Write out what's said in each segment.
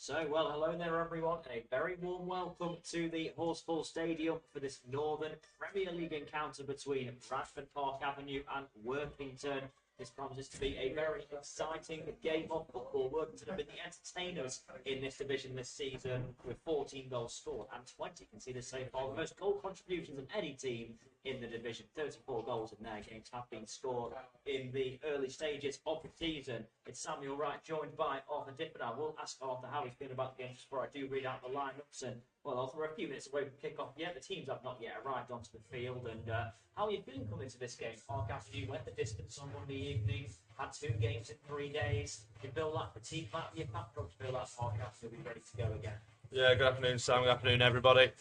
So, well, hello there, everyone, and a very warm welcome to the Horsefall Stadium for this Northern Premier League encounter between Bradford Park Avenue and Workington. This promises to be a very exciting game of football. Workington have been the entertainers in this division this season with 14 goals scored and 20 conceded so far. The most goal contributions of any team in the division. 34 goals in their games have been scored in the early stages of the season. It's Samuel Wright joined by Arthur Dippin. I will ask Arthur how he's feeling about the game before I do read out the lineups. And well, Arthur, we're a few minutes away from kick-off. Yeah, the teams have not yet arrived onto the field. And how are you feeling coming into this game? Park Avenue went the distance on Monday evening, had 2 games in 3 days. Do you feel that fatigue out of your back, or do you feel that Park Avenue will be ready to go again? Yeah, good afternoon, Sam. Good afternoon, everybody.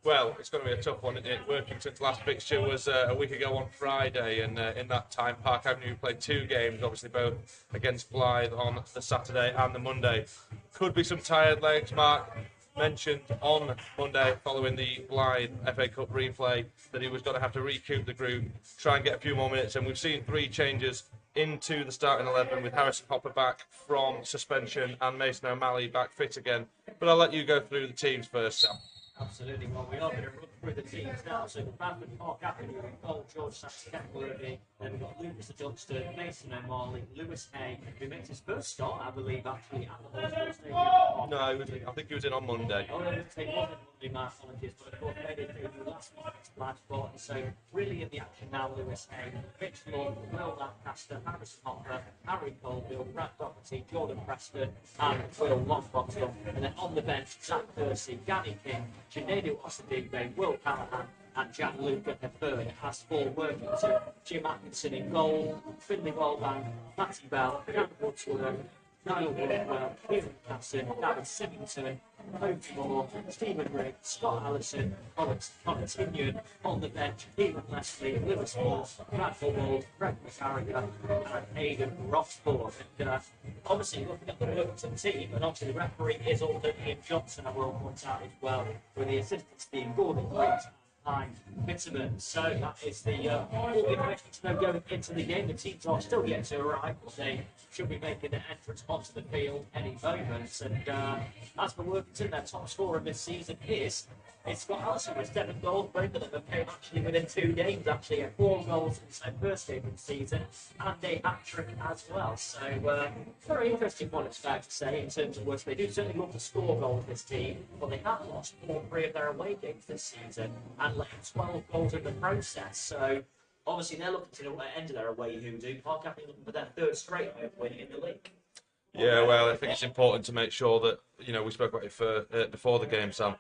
Well, it's going to be a tough one, isn't it? Workington's last fixture was a week ago on Friday, and in that time, Park Avenue played 2 games, obviously both against Blythe on the Saturday and the Monday. Could be some tired legs. Mark mentioned on Monday, following the Blythe FA Cup replay, that he was going to have to recoup the group, try and get a few more minutes, and we've seen 3 changes into the starting 11 with Harrison Hopper back from suspension and Mason O'Malley back fit again. But I'll let you go through the teams first, Sam. Absolutely. Well, we are going to run through the teams now. So, Bradford Park Avenue in goal, George Saxon-Worthy. Then we've got Lucas Dunstan, Mason O'Malley, Lewis Hay, who makes his first start, I believe, actually, at the Horsefall Stadium. No, I think he was in on Monday. Oh, no, he wasn't Monday, my apologies, but of course, made it through the last week against Bradford. So, really in the action now, Lewis Hay, Mitch Lord, Will Lancaster, Harrison Hopper, Harry Colville, Brad Doherty, Jordan Preston, and Will Longbottom. And then on the bench, Zach Percy, Danny King, Sinead Osadigbe, Will Callahan, and Jack Luca III. As for Workington, Jim Atkinson in goal, Finley Wellbank, Matty Bell, Jack Woodsworth, Niall Woodwell, Kieran Casson, David Sivington, Kobe Moore, Stephen Rigg, Scott Allison, Connor Tinian on the bench, Stephen Leslie, Lewis Moore, Brad Hubble, Greg McCarricker, and Aidan Roxford. And obviously looking at the Workington team, and obviously the referee is also Ian Johnson, I will point out as well, with the assistants being Gordon White and Bitterman. So that is the all the information to know going into the game. The teams are still yet to arrive, but they should be making their entrance onto the field any moment. And as for Workington, their top scorer this season is Scott Allison with 7 goals. Both of them came actually within 2 games, actually, at 4 goals in his first game of the season, and a hat-trick as well. So, very interesting one, it's fair to say, in terms of what they do. Certainly love to score goals, this team, but they have lost 3 of their away games this season, and let 12 goals in the process. So, obviously, they're looking to the end of their away hoodoo. Park Avenue looking for their 3rd straight win in the league. Yeah, well, I think it's important to make sure that, we spoke about it before the game, Sam.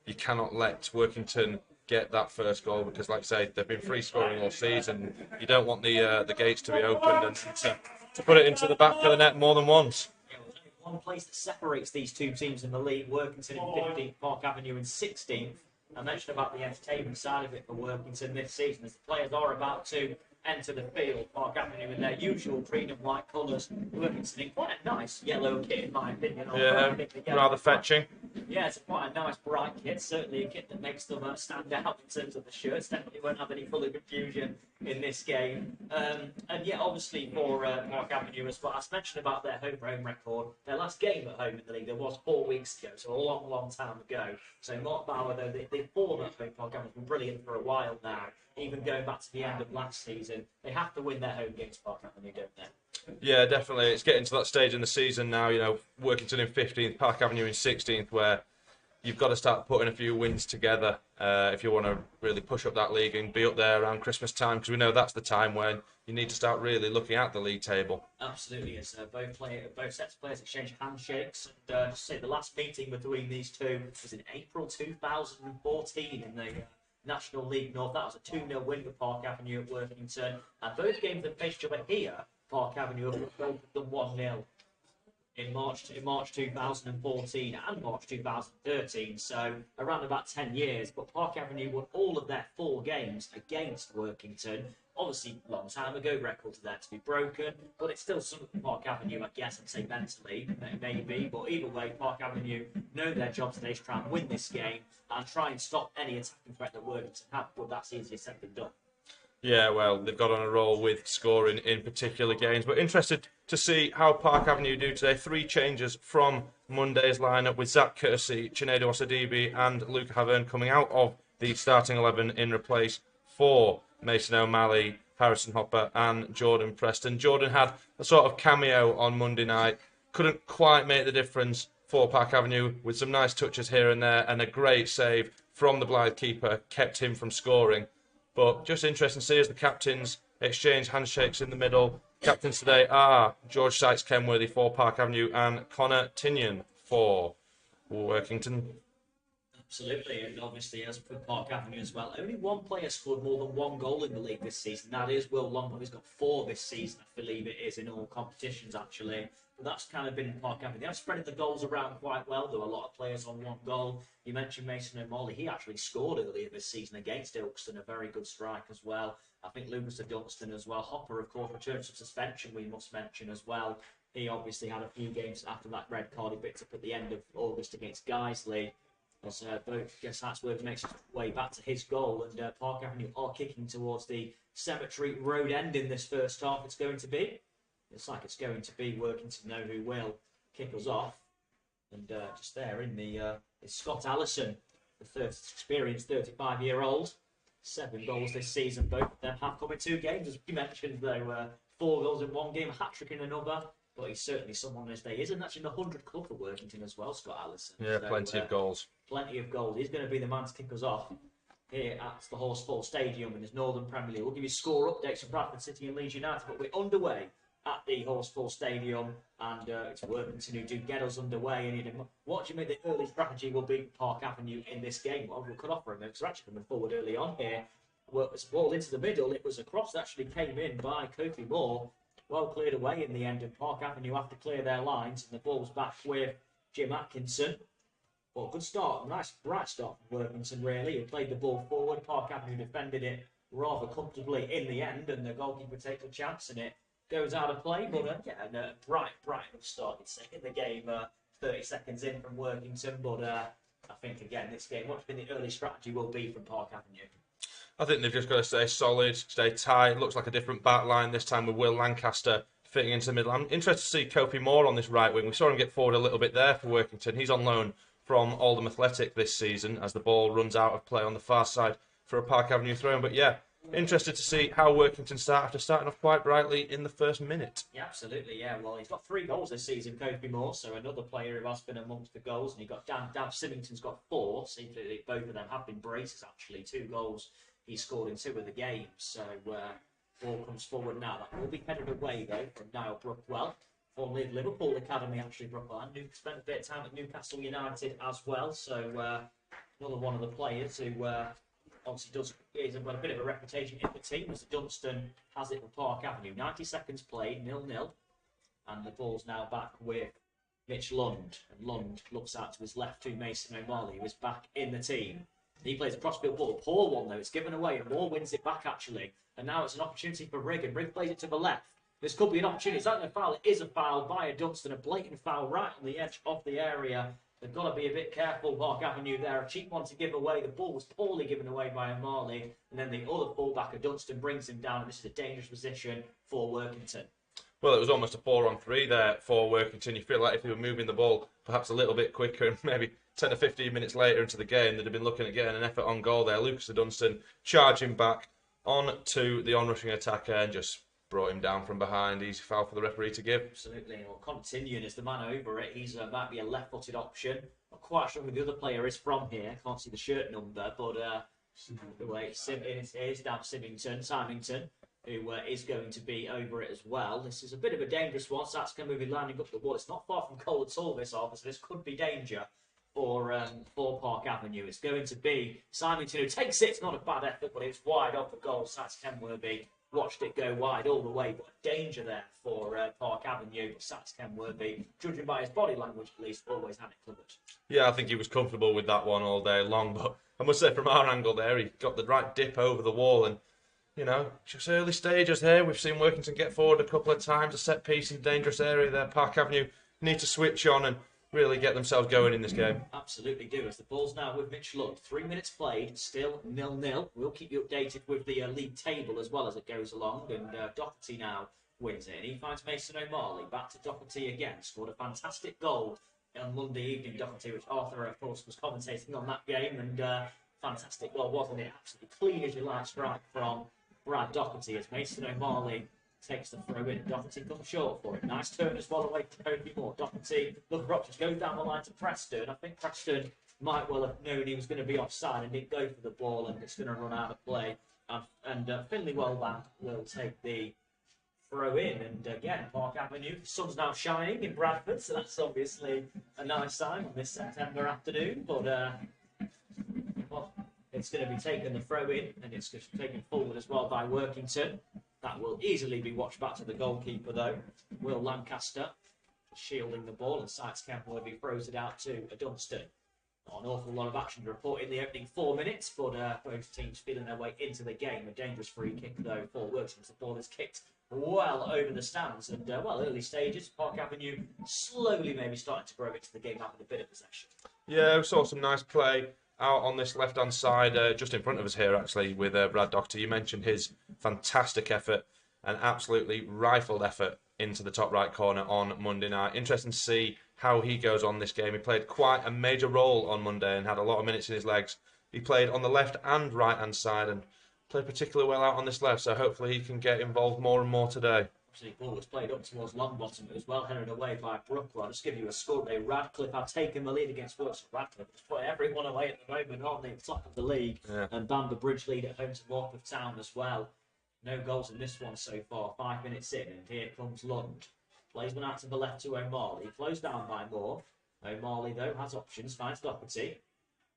You cannot let Workington get that first goal because, like I say, they've been free scoring all season. You don't want the gates to be opened and to put it into the back of the net more than once. Yeah, well, there's only one place that separates these 2 teams in the league, Workington in 15th, Park Avenue in 16th. I mentioned about the entertainment side of it for Workington this season, as the players are about to enter the field. Park Avenue in their usual green and white colours, Workington in quite a nice yellow kit, in my opinion. Yeah, rather fetching. Yeah, it's quite a nice bright kit, certainly a kit that makes them stand out in terms of the shirts. Definitely won't have any colour confusion in this game. And yeah, obviously for Park Avenue as well, as mentioned about their home record, their last game at home in the league, there was 4 weeks ago, so a long time ago. So Mark Bauer, though, the form at home Park Avenue has been brilliant for a while now, even going back to the end of last season. They have to win their home games, Park Avenue, don't they? Yeah, definitely. It's getting to that stage in the season now, Workington in 15th, Park Avenue in 16th, where you've got to start putting a few wins together if you want to really push up that league and be up there around Christmas time, because we know that's the time when you need to start really looking at the league table. Absolutely, as both sets of players exchange handshakes. And just say the last meeting between these 2 was in April 2014 in the National League North. That was a 2-0 win for Park Avenue at Workington. And both games that faced each other here, Park Avenue have both done 1-0. In March 2014 and March 2013, so around about 10 years. But Park Avenue won all of their 4 games against Workington. Obviously, a long time ago, records are there to be broken, but it's still something for Park Avenue, I guess, I'd say mentally, maybe. But either way, Park Avenue know their job today is to try and win this game and try and stop any attacking threat that Workington have, but that's easier said than done. Yeah, well, they've got on a roll with scoring in particular games. But interested to see how Park Avenue do today. 3 changes from Monday's lineup with Zach Kersey, Chinedu Osadibi and Luke Havern coming out of the starting 11 in replace for Mason O'Malley, Harrison Hopper and Jordan Preston. Jordan had a sort of cameo on Monday night. Couldn't quite make the difference for Park Avenue with some nice touches here and there, and a great save from the Blythe keeper kept him from scoring. But just interesting to see as the captains exchange handshakes in the middle. Captains today are George Sykes-Kenworthy for Park Avenue and Connor Tinian for Workington. Absolutely, and obviously as for Park Avenue as well, only one player scored more than 1 goal in the league this season. That is Will Longbow. He's got 4 this season, I believe it is, in all competitions actually. But that's kind of been Park Avenue. They're spreading the goals around quite well. There were a lot of players on 1 goal. You mentioned Mason O'Malley. He actually scored earlier this season against Ilkeston, a very good strike as well. I think Lucas Dunstan as well. Hopper, of course, returns from suspension, we must mention as well. He obviously had a few games after that red card he picked up at the end of August against Guiseley. But I guess that's where he makes his way back to his goal. And Park Avenue are kicking towards the Cemetery Road end in this first half. It's going to be Workington know who will kick us off. And just there in the is Scott Allison, the experienced 35-year-old. 7 goals this season. Both of them have come in 2 games, as we mentioned. They were 4 goals in 1 game, a hat-trick in another. But he's certainly someone as they is, and that's in the 100 club for Workington as well, Scott Allison. Yeah, so, plenty of goals. Plenty of goals. He's going to be the man to kick us off here at the Horsefall Stadium in his Northern Premier League. We'll give you score updates from Bradford City and Leeds United, but we're underway at the Horsefall Stadium, and it's Workington who do get us underway. And what do you think the early strategy will be for Park Avenue in this game? Well, we'll cut off for a minute because we're actually coming forward early on here. Well, it's ball into the middle. It was a cross that actually came in by Kofi Moore. Well cleared away in the end, and Park Avenue have to clear their lines, and the ball's back with Jim Atkinson. Well, good start, nice bright start from Workington really. He played the ball forward, Park Avenue defended it rather comfortably in the end, and the goalkeeper takes a chance and it goes out of play. But a bright start in the game, 30 seconds in from Workington. But I think again this game, what do you think the early strategy will be from Park Avenue? I think they've just got to stay solid, stay tight. Looks like a different back line this time with Will Lancaster fitting into the middle. I'm interested to see Kofi Moore on this right wing. We saw him get forward a little bit there for Workington. He's on loan from Oldham Athletic this season as the ball runs out of play on the far side for a Park Avenue throw-in. But yeah, interested to see how Workington start after starting off quite brightly in the first minute. Yeah, absolutely, yeah. Well, he's got 3 goals this season, Kofi Moore, so another player who has been amongst the goals. And you've got Dav Symington's got 4, so both of them have been braces actually, 2 goals. He scored in 2 of the games, so ball comes forward now. That will be headed away, though, from Niall Brookwell, formerly of Liverpool Academy, actually, Brookwell. And spent a bit of time at Newcastle United as well, so another one of the players who obviously he's got a bit of a reputation in the team, as Dunstan has it for Park Avenue. 90 seconds played, 0-0, and the ball's now back with Mitch Lund. And Lund looks out to his left to Mason O'Malley, who is back in the team. He plays a crossfield ball, poor one though, it's given away, and Moore wins it back actually. And now it's an opportunity for Rigg, and Rigg plays it to the left. This could be an opportunity. Is that a foul? It is a foul by a Dunstan, a blatant foul right on the edge of the area. They've got to be a bit careful, Park Avenue there. A cheap one to give away. The ball was poorly given away by O'Malley, and then the other fullback, a Dunstan, brings him down, and this is a dangerous position for Workington. Well, it was almost a 4-on-3 there for Workington. You feel like if they were moving the ball perhaps a little bit quicker and maybe 10 or 15 minutes later into the game, they'd have been looking at getting an effort on goal there. Lucas Dunstan charging back on to the onrushing attacker and just brought him down from behind. Easy foul for the referee to give. Absolutely. Well, continuing as the man over it. He's might be a left-footed option. Not quite sure who the other player is from here. Can't see the shirt number, but it is down Symington, who is going to be over it as well. This is a bit of a dangerous one. So that's going to be lining up the wall. It's not far from goal at all, this office. This could be danger for Park Avenue. It's going to be Symington who takes it. It's not a bad effort, but it's wide off the goal. Sykes-Kenworthy watched it go wide all the way, but danger there for Park Avenue. Sykes-Kenworthy, judging by his body language at least, always had it covered. Yeah, I think he was comfortable with that one all day long, but I must say from our angle there, he got the right dip over the wall, and you know, just early stages here. We've seen Workington get forward a couple of times, a set piece in dangerous area there. Park Avenue need to switch on, and really get themselves going in this game. Absolutely do. As the ball's now with Mitch Lund. 3 minutes played, still 0-0. We'll keep you updated with the league table as well as it goes along. And Doherty now wins it. And he finds Mason O'Marley. Back to Doherty again. Scored a fantastic goal on Monday evening, Doherty, which Arthur, of course, was commentating on that game. And fantastic goal, wasn't it? Absolutely clean as you like strike from Brad Doherty as Mason O'Marley takes the throw in. Doherty comes short for it. Nice turn as well away to Cody Moore. Doherty, look, just goes down the line to Preston. I think Preston might well have known he was going to be offside and didn't go for the ball, and it's going to run out of play. And Finley Wellbank will take the throw in. And again, Park Avenue, the sun's now shining in Bradford, so that's obviously a nice sign on this September afternoon. But well, it's going to be taken the throw in, and it's just taken forward as well by Workington. That will easily be watched back to the goalkeeper, though. Will Lancaster shielding the ball, and Sykes Kempworthy throws it out to Dunstan. Not an awful lot of action to report in the opening 4 minutes, but both teams feeling their way into the game. A dangerous free kick, though, for Workington. The ball is kicked well over the stands, and well, early stages. Park Avenue slowly maybe starting to grow into the game, having a bit of possession. Yeah, we saw some nice play out on this left-hand side, just in front of us here, actually, with Brad Doherty. You mentioned his fantastic effort, an absolutely rifled effort into the top right corner on Monday night. Interesting to see how he goes on this game. He played quite a major role on Monday and had a lot of minutes in his legs. He played on the left and right-hand side and played particularly well out on this left, so hopefully he can get involved more and more today. The ball was played up towards Longbottom. It was well headed away by Brooklyn. I'll just give you a score today. Radcliffe have taken the lead against Works. Radcliffe has put everyone away at the moment, aren't they? Top of the league. Yeah. And Bamber Bridge lead at home to Warkworth Town as well. No goals in this one so far. 5 minutes in, and here comes Lund. Plays one out to the left to O'Marley. Flows down by Moore. O'Marley, though, has options. Finds Doherty.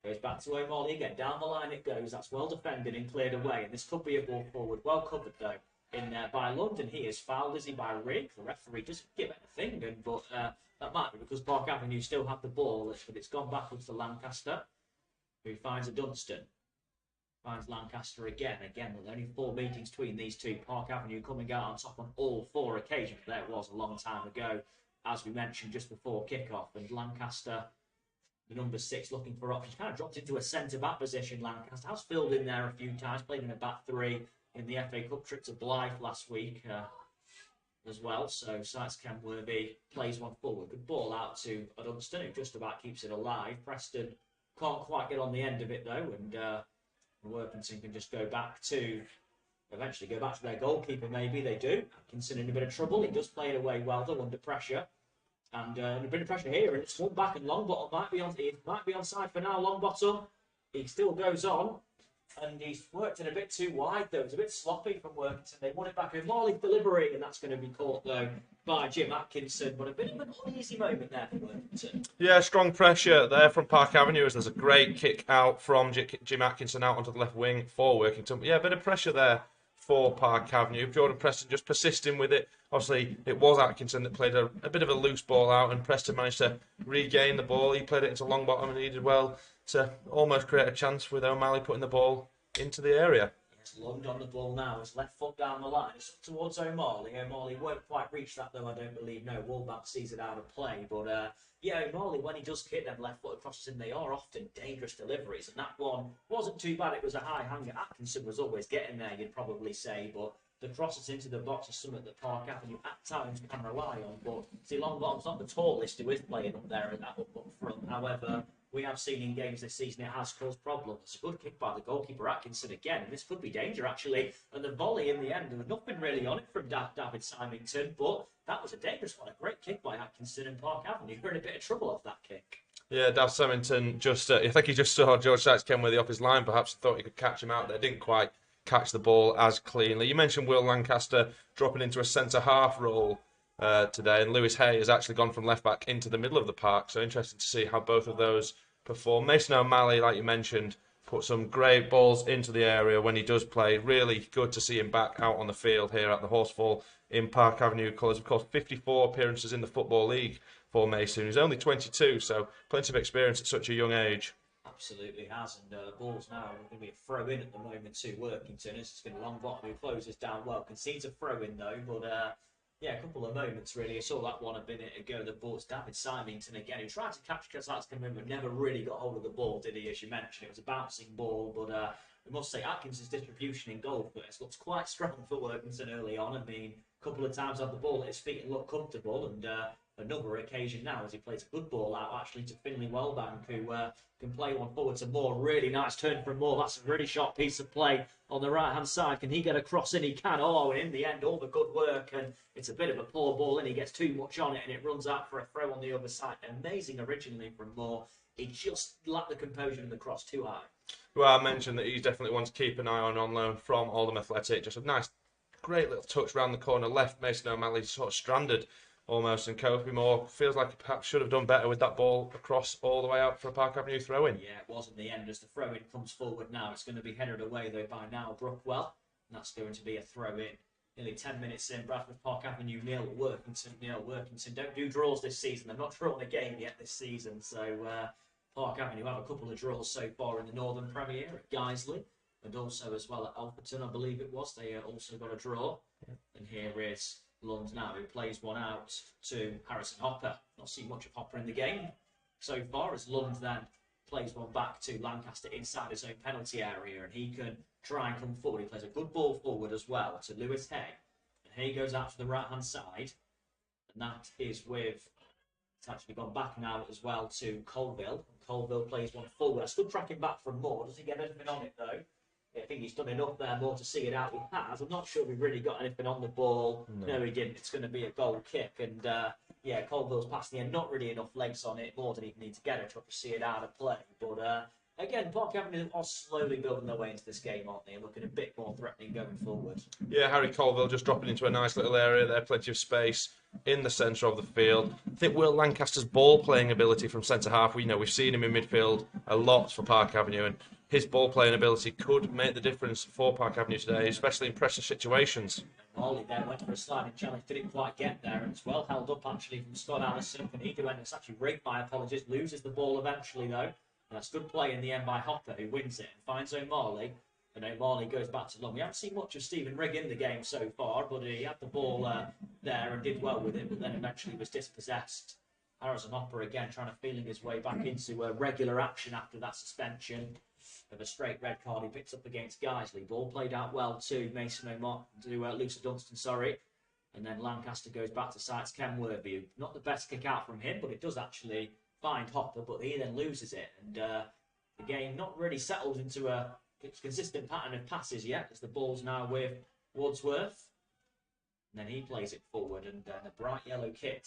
Goes back to O'Marley again. Down the line it goes. That's well defended and cleared away. And this could be a ball forward. Well covered, though, in there by London. He is fouled, is he, by Rigg? The referee doesn't give anything, but that might be because Park Avenue still have the ball, but it's gone backwards to Lancaster, who finds a Dunstan. Finds Lancaster again. Again, there's only 4 meetings between these two. Park Avenue coming out on top on all 4 occasions. There it was a long time ago, as we mentioned just before kick-off. And Lancaster, the number 6, looking for options. Kind of dropped into a centre-back position, Lancaster. Has filled in there a few times, played in a back 3 in the FA Cup trip to Blythe last week as well. So Sykes Kempworthy plays one forward. Good ball out to Dunstan, who just about keeps it alive. Preston can't quite get on the end of it, though, and Workington can just eventually go back to their goalkeeper, maybe. They do. Atkinson in a bit of trouble. He does play it away well, though, under pressure. And a bit of pressure here, and it's one back, and Longbottom might be onside for now. Longbottom, he still goes on. And he's worked it a bit too wide, though. It's a bit sloppy from Workington. They want it back in Marley's delivery, and that's going to be caught, though, by Jim Atkinson. But a bit of an uneasy moment there for Workington. Yeah, strong pressure there from Park Avenue as there's a great kick out from Jim Atkinson out onto the left wing for Workington. But yeah, a bit of pressure there for Park Avenue. Jordan Preston just persisting with it. Obviously, it was Atkinson that played a bit of a loose ball out, and Preston managed to regain the ball. He played it into Longbottom, and he did well to almost create a chance with O'Malley putting the ball into the area. Yes, Lund on the ball now. His left foot down the line. It's up towards O'Marley. O'Marley won't quite reach that, though, I don't believe. No, Wallback sees it out of play. But, yeah, O'Marley, when he does hit them left foot crosses in, they are often dangerous deliveries. And that one wasn't too bad. It was a high hanger. Atkinson was always getting there, you'd probably say. But the crosses into the box is something that Park Avenue at times can rely on. But, see, Longbottom's not the tallest who is playing up there at that up front. However, we have seen in games this season it has caused problems. It's a good kick by the goalkeeper Atkinson again, and this could be danger actually. And the volley in the end, there was nothing really on it from David Symington, but that was a dangerous one. A great kick by Atkinson, and Park Avenue were in a bit of trouble off that kick. Yeah, Dav Symington just, I think he just saw George Sykes Kenworthy off his line, perhaps thought he could catch him out there. Didn't quite catch the ball as cleanly. You mentioned Will Lancaster dropping into a centre-half role today, and Lewis Hay has actually gone from left-back into the middle of the park, so interesting to see how both of those perform. Mason O'Malley, like you mentioned, put some great balls into the area when he does play. Really good to see him back out on the field here at the Horsefall in Park Avenue colours. Of course, 54 appearances in the Football League for Mason. He's only 22, so plenty of experience at such a young age. Absolutely has, and the ball's now going to be a throw-in at the moment to Workington. It's going to Longbottom, who closes down well. Concedes a throw-in, though, but Yeah, a couple of moments really. I saw that one a minute ago. The ball's David Symington again, who tried to catch Kazak's but never really got hold of the ball, did he? As you mentioned, it was a bouncing ball, but we must say Atkins's distribution in goal first looks quite strong for Workington early on. I mean, a couple of times had the ball at his feet and looked comfortable, and another occasion now as he plays a good ball out actually to Finley Wellbank, who can play one forward to Moore. Really nice turn from Moore. That's a really sharp piece of play on the right hand side. Can he get a cross in? He can. Oh, and in the end, all the good work, and it's a bit of a poor ball, and he gets too much on it, and it runs out for a throw on the other side. Amazing originally from Moore. He just lacked the composure in the cross too high. Well, I mentioned that he's definitely one to keep an eye on loan from Oldham Athletic. Just a nice, great little touch round the corner, left Mason O'Malley sort of stranded almost, and Kofi Moore feels like he perhaps should have done better with that ball across all the way out for a Park Avenue throw-in. Yeah, it was in the end as the throw-in comes forward now. It's going to be headed away though by now Brookwell, and that's going to be a throw-in. Nearly 10 minutes in, Bradford Park Avenue nil, Workington nil. Workington don't do draws this season. They've not drawn a game yet this season, so Park Avenue have a couple of draws so far in the Northern Premier at Guiseley, and also as well at Alfreton, I believe it was. They also got a draw. And here is Lund now, who plays one out to Harrison Hopper. Not seen much of Hopper in the game so far, as Lund then plays one back to Lancaster inside his own penalty area, and he can try and come forward. He plays a good ball forward as well to Lewis Hay, and Hay goes out to the right hand side, and that is with, it's actually gone back now as well to Colville. Colville plays one forward. I stood tracking back from Moore. Does he get anything on it though? I think he's done enough there more to see it out. He has. I'm not sure we really got anything on the ball. No, he didn't. It's going to be a goal kick. And yeah, Colville's passing the end. Not really enough legs on it. More than he need to get it to see it out of play. But again, Park Avenue are slowly building their way into this game, aren't they? And looking a bit more threatening going forward. Yeah, Harry Colville just dropping into a nice little area there. Plenty of space in the centre of the field. I think Will Lancaster's ball playing ability from centre half, we've seen him in midfield a lot for Park Avenue, and his ball playing ability could make the difference for Park Avenue today, especially in pressure situations. Morley there went for a sliding challenge, didn't quite get there, and it's well held up actually from Scott Allison. Can he do anything? It's actually rigged, my apologies. Loses the ball eventually though. And that's good play in the end by Hopper, who wins it and finds O'Marley. And O'Marley goes back to Long. We haven't seen much of Stephen Rigg in the game so far, but he had the ball there and did well with it, but then eventually was dispossessed. Harrison Hopper again trying to feeling his way back into regular action after that suspension of a straight red card he picks up against Guiseley. Ball played out well to Mason O'Mark, to Lucy Dunstan, sorry. And then Lancaster goes back to Sites Kenworthy. Not the best kick out from him, but it does actually find Hopper, but he then loses it. And the game not really settled into a consistent pattern of passes yet, as the ball's now with Wadsworth. And then he plays it forward, and the bright yellow kit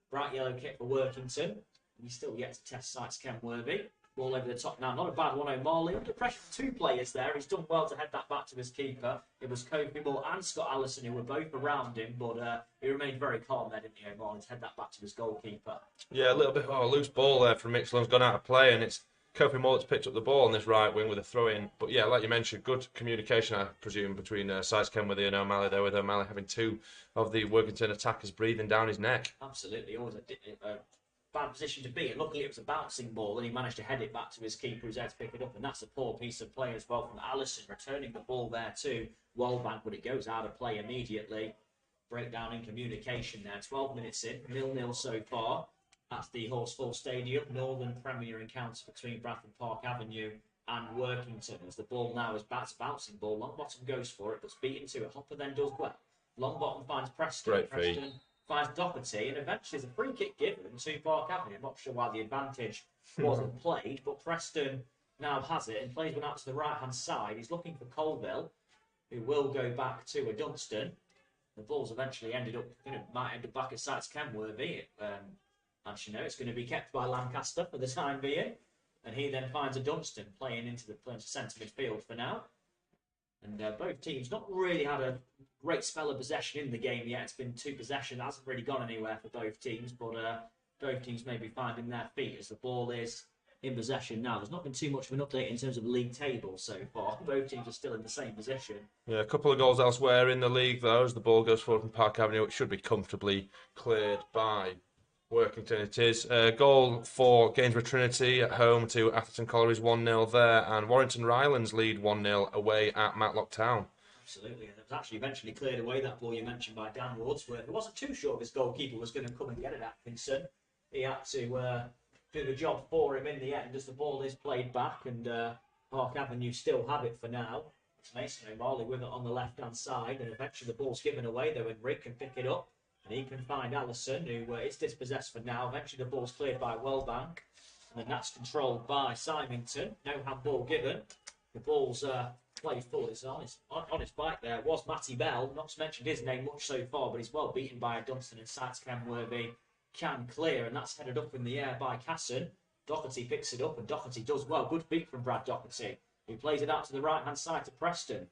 for Workington. He's still yet to test Sites Kenworthy. Ball over the top now, not a bad one. O'Marley under pressure from two players there. He's done well to head that back to his keeper. It was Kofi Moore and Scott Allison who were both around him, but he remained very calm there, didn't he, O'Marley, to head that back to his goalkeeper. Yeah, a little bit loose ball there from Michelon's gone out of play, and it's Kofi Moore that's picked up the ball on this right wing with a throw-in. But yeah, like you mentioned, good communication, I presume, between Sites Kenworthy and O'Malley there, with O'Malley having two of the Workington attackers breathing down his neck. Absolutely, always a bad position to be in. Luckily, it was a bouncing ball, and he managed to head it back to his keeper, who's there to pick it up. And that's a poor piece of play as well from Allison, returning the ball there to Wellbank, but it goes out of play immediately. Breakdown in communication there. 12 minutes in, 0-0 so far. That's the Horsfall Stadium, Northern Premier encounter between Bradford Park Avenue and Workington. As the ball now is back to bouncing ball, Longbottom goes for it, but's beaten to it. Hopper then does well. Longbottom finds Preston. Great Preston feed. Finds Doherty, and eventually there's a free kick given to Park Avenue. I'm not sure why the advantage wasn't played, but Preston now has it and plays one out to the right-hand side. He's looking for Colville, who will go back to a Dunstan. The ball's eventually might end up back at Sites Kenworthy. Actually, no, it's going to be kept by Lancaster for the time being. And he then finds a Dunstan playing into the centre midfield for now. And both teams not really had a great spell of possession in the game yet. It's been two possession. That hasn't really gone anywhere for both teams, but both teams may be finding their feet as the ball is in possession now. There's not been too much of an update in terms of league table so far. Both teams are still in the same position. Yeah, a couple of goals elsewhere in the league, though, as the ball goes forward from Park Avenue. It should be comfortably cleared by Workington. It is a goal for Gainsborough Trinity at home to Atherton Colliery's 1-0 there, and Warrington Rylands lead 1-0 away at Matlock Town. Absolutely, and it was actually eventually cleared away, that ball you mentioned, by Dan Wordsworth. He wasn't too sure if his goalkeeper was going to come and get it, Atkinson. He had to do the job for him in the end as the ball is played back, and Park Avenue still have it for now. It's Mason O'Malley with it on the left-hand side, and eventually the ball's given away, though, and Rick can pick it up, and he can find Allison, who is dispossessed for now. Eventually the ball's cleared by Wellbank, and then that's controlled by Symington. No handball given. The ball's played full. It's on his bike there. It was Matty Bell. Not mentioned his name much so far, but he's well beaten by Dunstan, and Sites Kenworthy can clear, and that's headed up in the air by Casson. Doherty picks it up, and Doherty does well. Good feet from Brad Doherty. He plays it out to the right-hand side to Preston.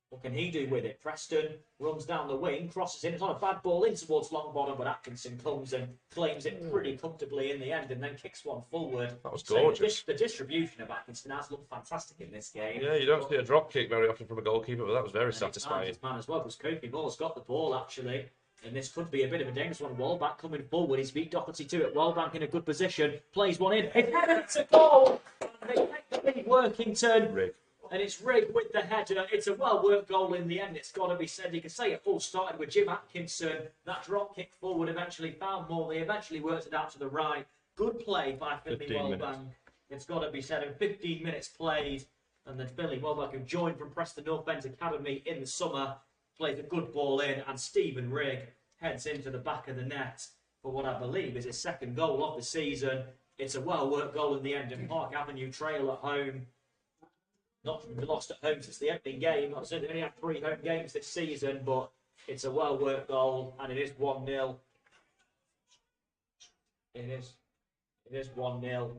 What can he do with it? Preston runs down the wing, crosses in. It's not a bad ball in towards Longbottom, but Atkinson comes and claims it pretty comfortably in the end, and then kicks one forward. That was gorgeous. So the distribution of Atkinson has looked fantastic in this game. Yeah, you don't see a drop kick very often from a goalkeeper, but that was very satisfying. His man as well, because Kofi Moore's got the ball, actually. And this could be a bit of a dangerous one. Wallbank coming forward. He's beat Doherty to it. Wallbank in a good position. Plays one in. It's a goal! And they take the lead, Workington. Rig. And it's Rig with the header. It's a well-worked goal in the end, it's got to be said. You can say it all started with Jim Atkinson. That drop kick forward eventually found Morley. Eventually worked it out to the right. Good play by Finley Wellbank. It's got to be said. In 15 minutes played. And then Finley Wellbank, who joined from Preston North End's Academy in the summer, plays a good ball in, and Stephen Rigg heads into the back of the net for what I believe is his second goal of the season. It's a well-worked goal in the end, and Park Avenue trail at home. Not lost at home since the opening game. They only had 3 home games this season, but it's a well-worked goal, and it is 1-0. It is 1-0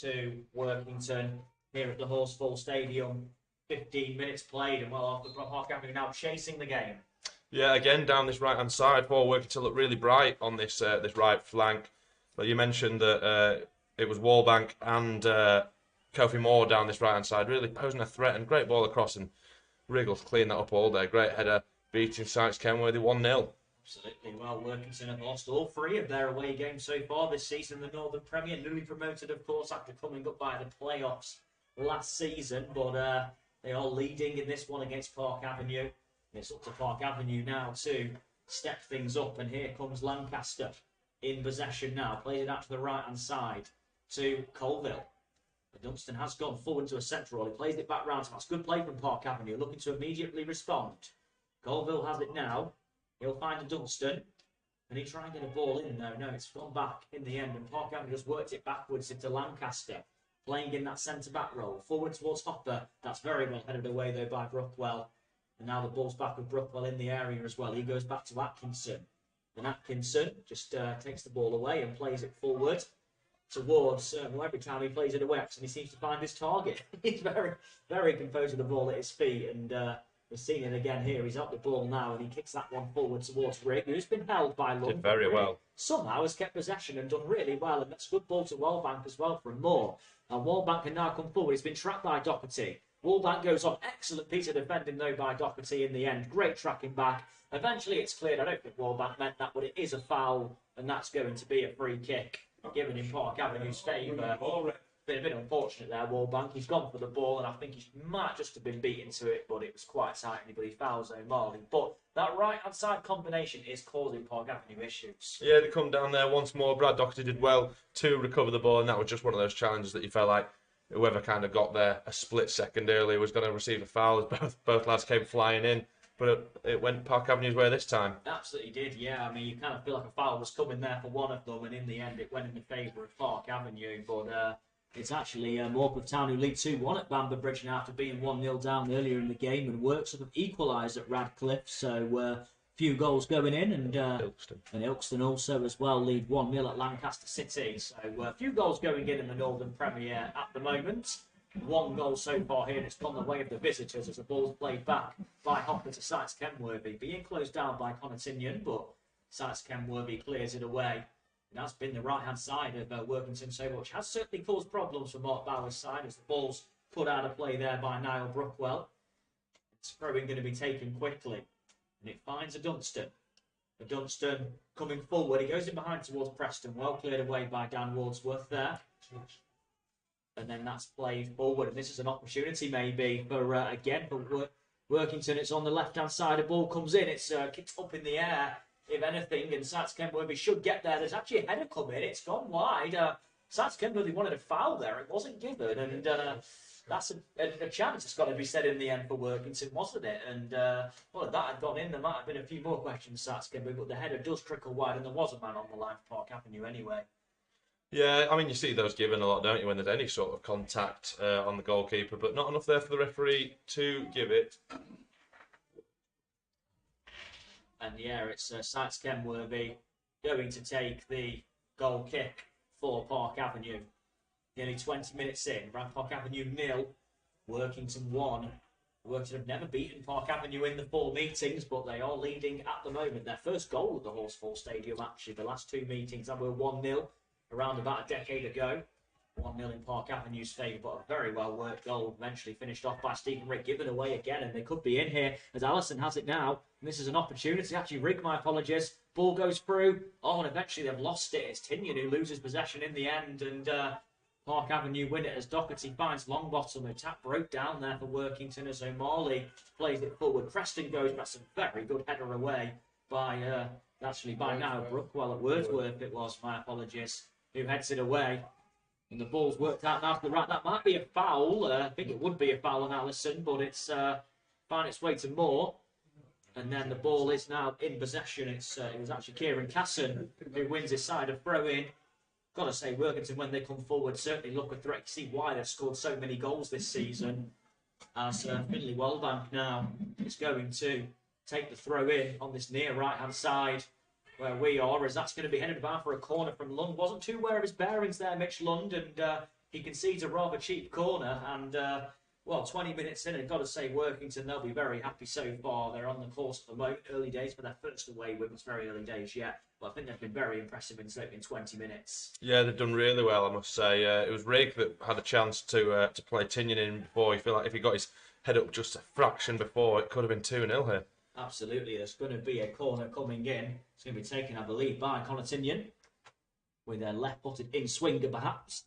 to Workington here at the Horsefall Stadium. 15 minutes played, and well, after Park Avenue now chasing the game. Yeah, again down this right-hand side, Paul Workington looked really bright on this this right flank. But you mentioned that it was Wallbank and Kofi Moore down this right-hand side, really posing a threat, and great ball across, and Wriggles cleaned that up all day. Great header, beating Sites Kenworthy 1-0. Absolutely. Well, Workington have lost all 3 of their away games so far this season. The Northern Premier, newly promoted, of course, after coming up by the playoffs last season. But they are leading in this one against Park Avenue. And it's up to Park Avenue now to step things up. And here comes Lancaster in possession now. Plays it out to the right-hand side to Colville. Dunstan has gone forward to a centre role. He plays it back round. So that's good play from Park Avenue, looking to immediately respond. Colville has it now. He'll find a Dunstan. And he tried to get a ball in. No, it's gone back in the end. And Park Avenue just worked it backwards into Lancaster, playing in that centre-back role. Forward towards Hopper. That's very well headed away, though, by Brookwell. And now the ball's back with Brookwell in the area as well. He goes back to Atkinson. And Atkinson just takes the ball away and plays it forward towards, well, every time he plays it away, actually, he seems to find his target. He's very, very composed with the ball at his feet, and we've seen it again here. He's up the ball now, and he kicks that one forward towards Rick, who's been held by Lund. Did very well. Somehow has kept possession and done really well, and that's a good ball to Wallbank as well from Moore. And Wallbank can now come forward. He's been trapped by Doherty. Wallbank goes on. Excellent piece of defending, though, by Doherty in the end. Great tracking back. Eventually, it's cleared. I don't think Wallbank meant that, but it is a foul, and that's going to be a free kick, given in Park Avenue's favour. Been a bit unfortunate there, Wallbank. He's gone for the ball, and I think he might just have been beaten to it, but it was quite tight, but he fouls O'Malley. But that right-hand side combination is causing Park Avenue issues. Yeah, they come down there once more. Brad Doherty did well to recover the ball, and that was just one of those challenges that you felt like whoever kind of got there a split second earlier was going to receive a foul as both lads came flying in. But it went Park Avenue's way this time. Absolutely did, yeah. I mean, you kind of feel like a foul was coming there for one of them, and in the end it went in the favour of Park Avenue. But it's actually Morpeth Town who lead 2-1 at Bamber Bridge now after being 1-0 down earlier in the game, and Works have equalised at Radcliffe. So few goals going in, and Ilkeston also as well lead 1-0 at Lancaster City. So a few goals going in the Northern Premier at the moment. 1 goal so far here, and it's gone the way of the visitors as the ball's played back by Hopper to Sites Kenworthy. Being closed down by Connor Tinian, but Sites Kenworthy clears it away. And that's been the right-hand side of Workington so much. Has certainly caused problems for Mark Bauer's side as the ball's put out of play there by Niall Brookwell. It's throwing going to be taken quickly. And it finds a Dunstan. A Dunstan coming forward. He goes in behind towards Preston. Well cleared away by Dan Wordsworth there. And then that's played forward. And this is an opportunity maybe for, again, for Workington, it's on the left-hand side. A ball comes in. It's kicked up in the air, if anything, and Sats Kenworthy should get there. There's actually a header come in. It's gone wide. Sats Kenworthy wanted a foul there. It wasn't given, and that's a chance it's got to be said in the end for Workington, wasn't it? And well, if that had gone in, there might have been a few more questions, Sats Kenworthy, but the header does trickle wide, and there was a man on the line for Park Avenue anyway. Yeah, I mean, you see those given a lot, don't you, when there's any sort of contact on the goalkeeper, but not enough there for the referee to give it. And yeah, it's Sats Kenworthy going to take the goal kick for Park Avenue. Nearly 20 minutes in, Park Avenue 0, Workington 1. Workington have never beaten Park Avenue in the 4 meetings, but they are leading at the moment. Their first goal at the Horsefall Stadium, actually. The last 2 meetings, that were 1-0. Around about a decade ago. 1-0 in Park Avenue's favour, but a very well worked goal eventually finished off by Stephen Rigg, given away again, and they could be in here as Allison has it now. And this is an opportunity. Actually, Rigg, my apologies. Ball goes through. Oh, and eventually they've lost it. It's Tinian who loses possession in the end, and Park Avenue win it as Doherty finds Longbottom. A tap broke down there for Workington as O'Malley plays it forward. Preston goes, that's a very good header away by, actually by now, Brookwell at Wordsworth it was, my apologies, who heads it away. And the ball's worked out now to the right. That might be a foul. I think it would be a foul on Allison, but it's found its way to Moore. And then the ball is now in possession. It was actually Kieran Casson who wins his side of throw-in. Got to say, Workington, when they come forward, certainly look a threat. You see why they've scored so many goals this season. As Finley Wellbank now is going to take the throw-in on this near right-hand side where we are, as that's going to be headed about for a corner from Lund. Wasn't too aware of his bearings there, Mitch Lund, and he concedes a rather cheap corner. And, well, 20 minutes in, and I've got to say, Workington, they'll be very happy so far. They're on the course at the moment. Early days for their first away win. It's very early days yet, but I think they've been very impressive in 20 minutes. Yeah, they've done really well, I must say. It was Rigg that had a chance to play Tinian in before. You feel like if he got his head up just a fraction before, it could have been 2-0 here. Absolutely, there's going to be a corner coming in. It's going to be taken, I believe, by Connor Tinian with a left-footed in-swinger, perhaps.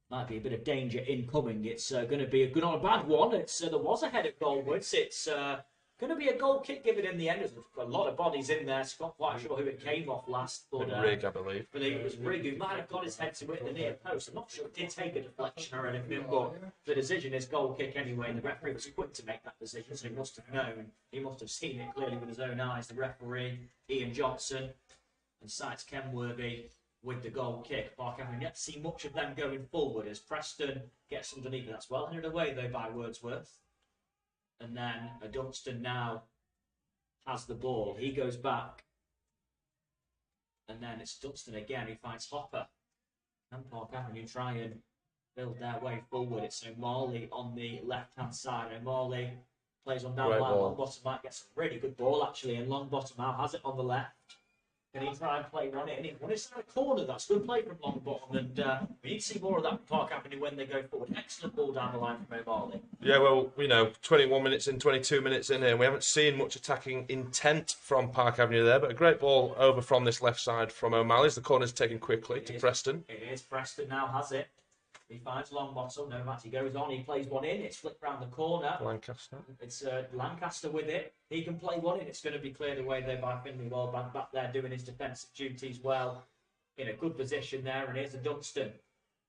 Might be a bit of danger incoming. It's going to be a good or a bad one. There was a header goalwards. It's going to be a goal kick given in the end. There's a lot of bodies in there. It's not quite sure who it came off last. But Rigg, I believe. I believe it was Rigg who might have got his head to it in the near post. I'm not sure it did take a deflection or anything, but the decision is goal kick anyway. And the referee was quick to make that decision, so he must have known. He must have seen it clearly with his own eyes. The referee, Ian Johnson, and Sykes Kenworthy with the goal kick. Park Avenue yet to see much of them going forward as Preston gets underneath. That's well headed away though by Wordsworth. And then Dunstan now has the ball. He goes back. And then it's Dunstan again. He finds Hopper. And Park Avenue try and build their way forward. It's O'Malley on the left-hand side. O'Malley plays on down the line. Longbottom might get some really good ball actually. And Longbottom now has it on the left. Can he try and play one in? He won his corner. That's good play from Longbottom, and we need to see more of that from Park Avenue when they go forward. Excellent ball down the line from O'Malley. Yeah, well, 21 minutes in, 22 minutes in here, and we haven't seen much attacking intent from Park Avenue there, but a great ball over from this left side from O'Malley. The corner's taken quickly to Preston. It is. Preston now has it. He finds Longbottom. No matter, he goes on. He plays one in. It's flicked round the corner. Lancaster. It's Lancaster with it. He can play one in. It's going to be cleared away there by Finley Wellbank back there doing his defensive duties well. In a good position there. And here's the Dunstan,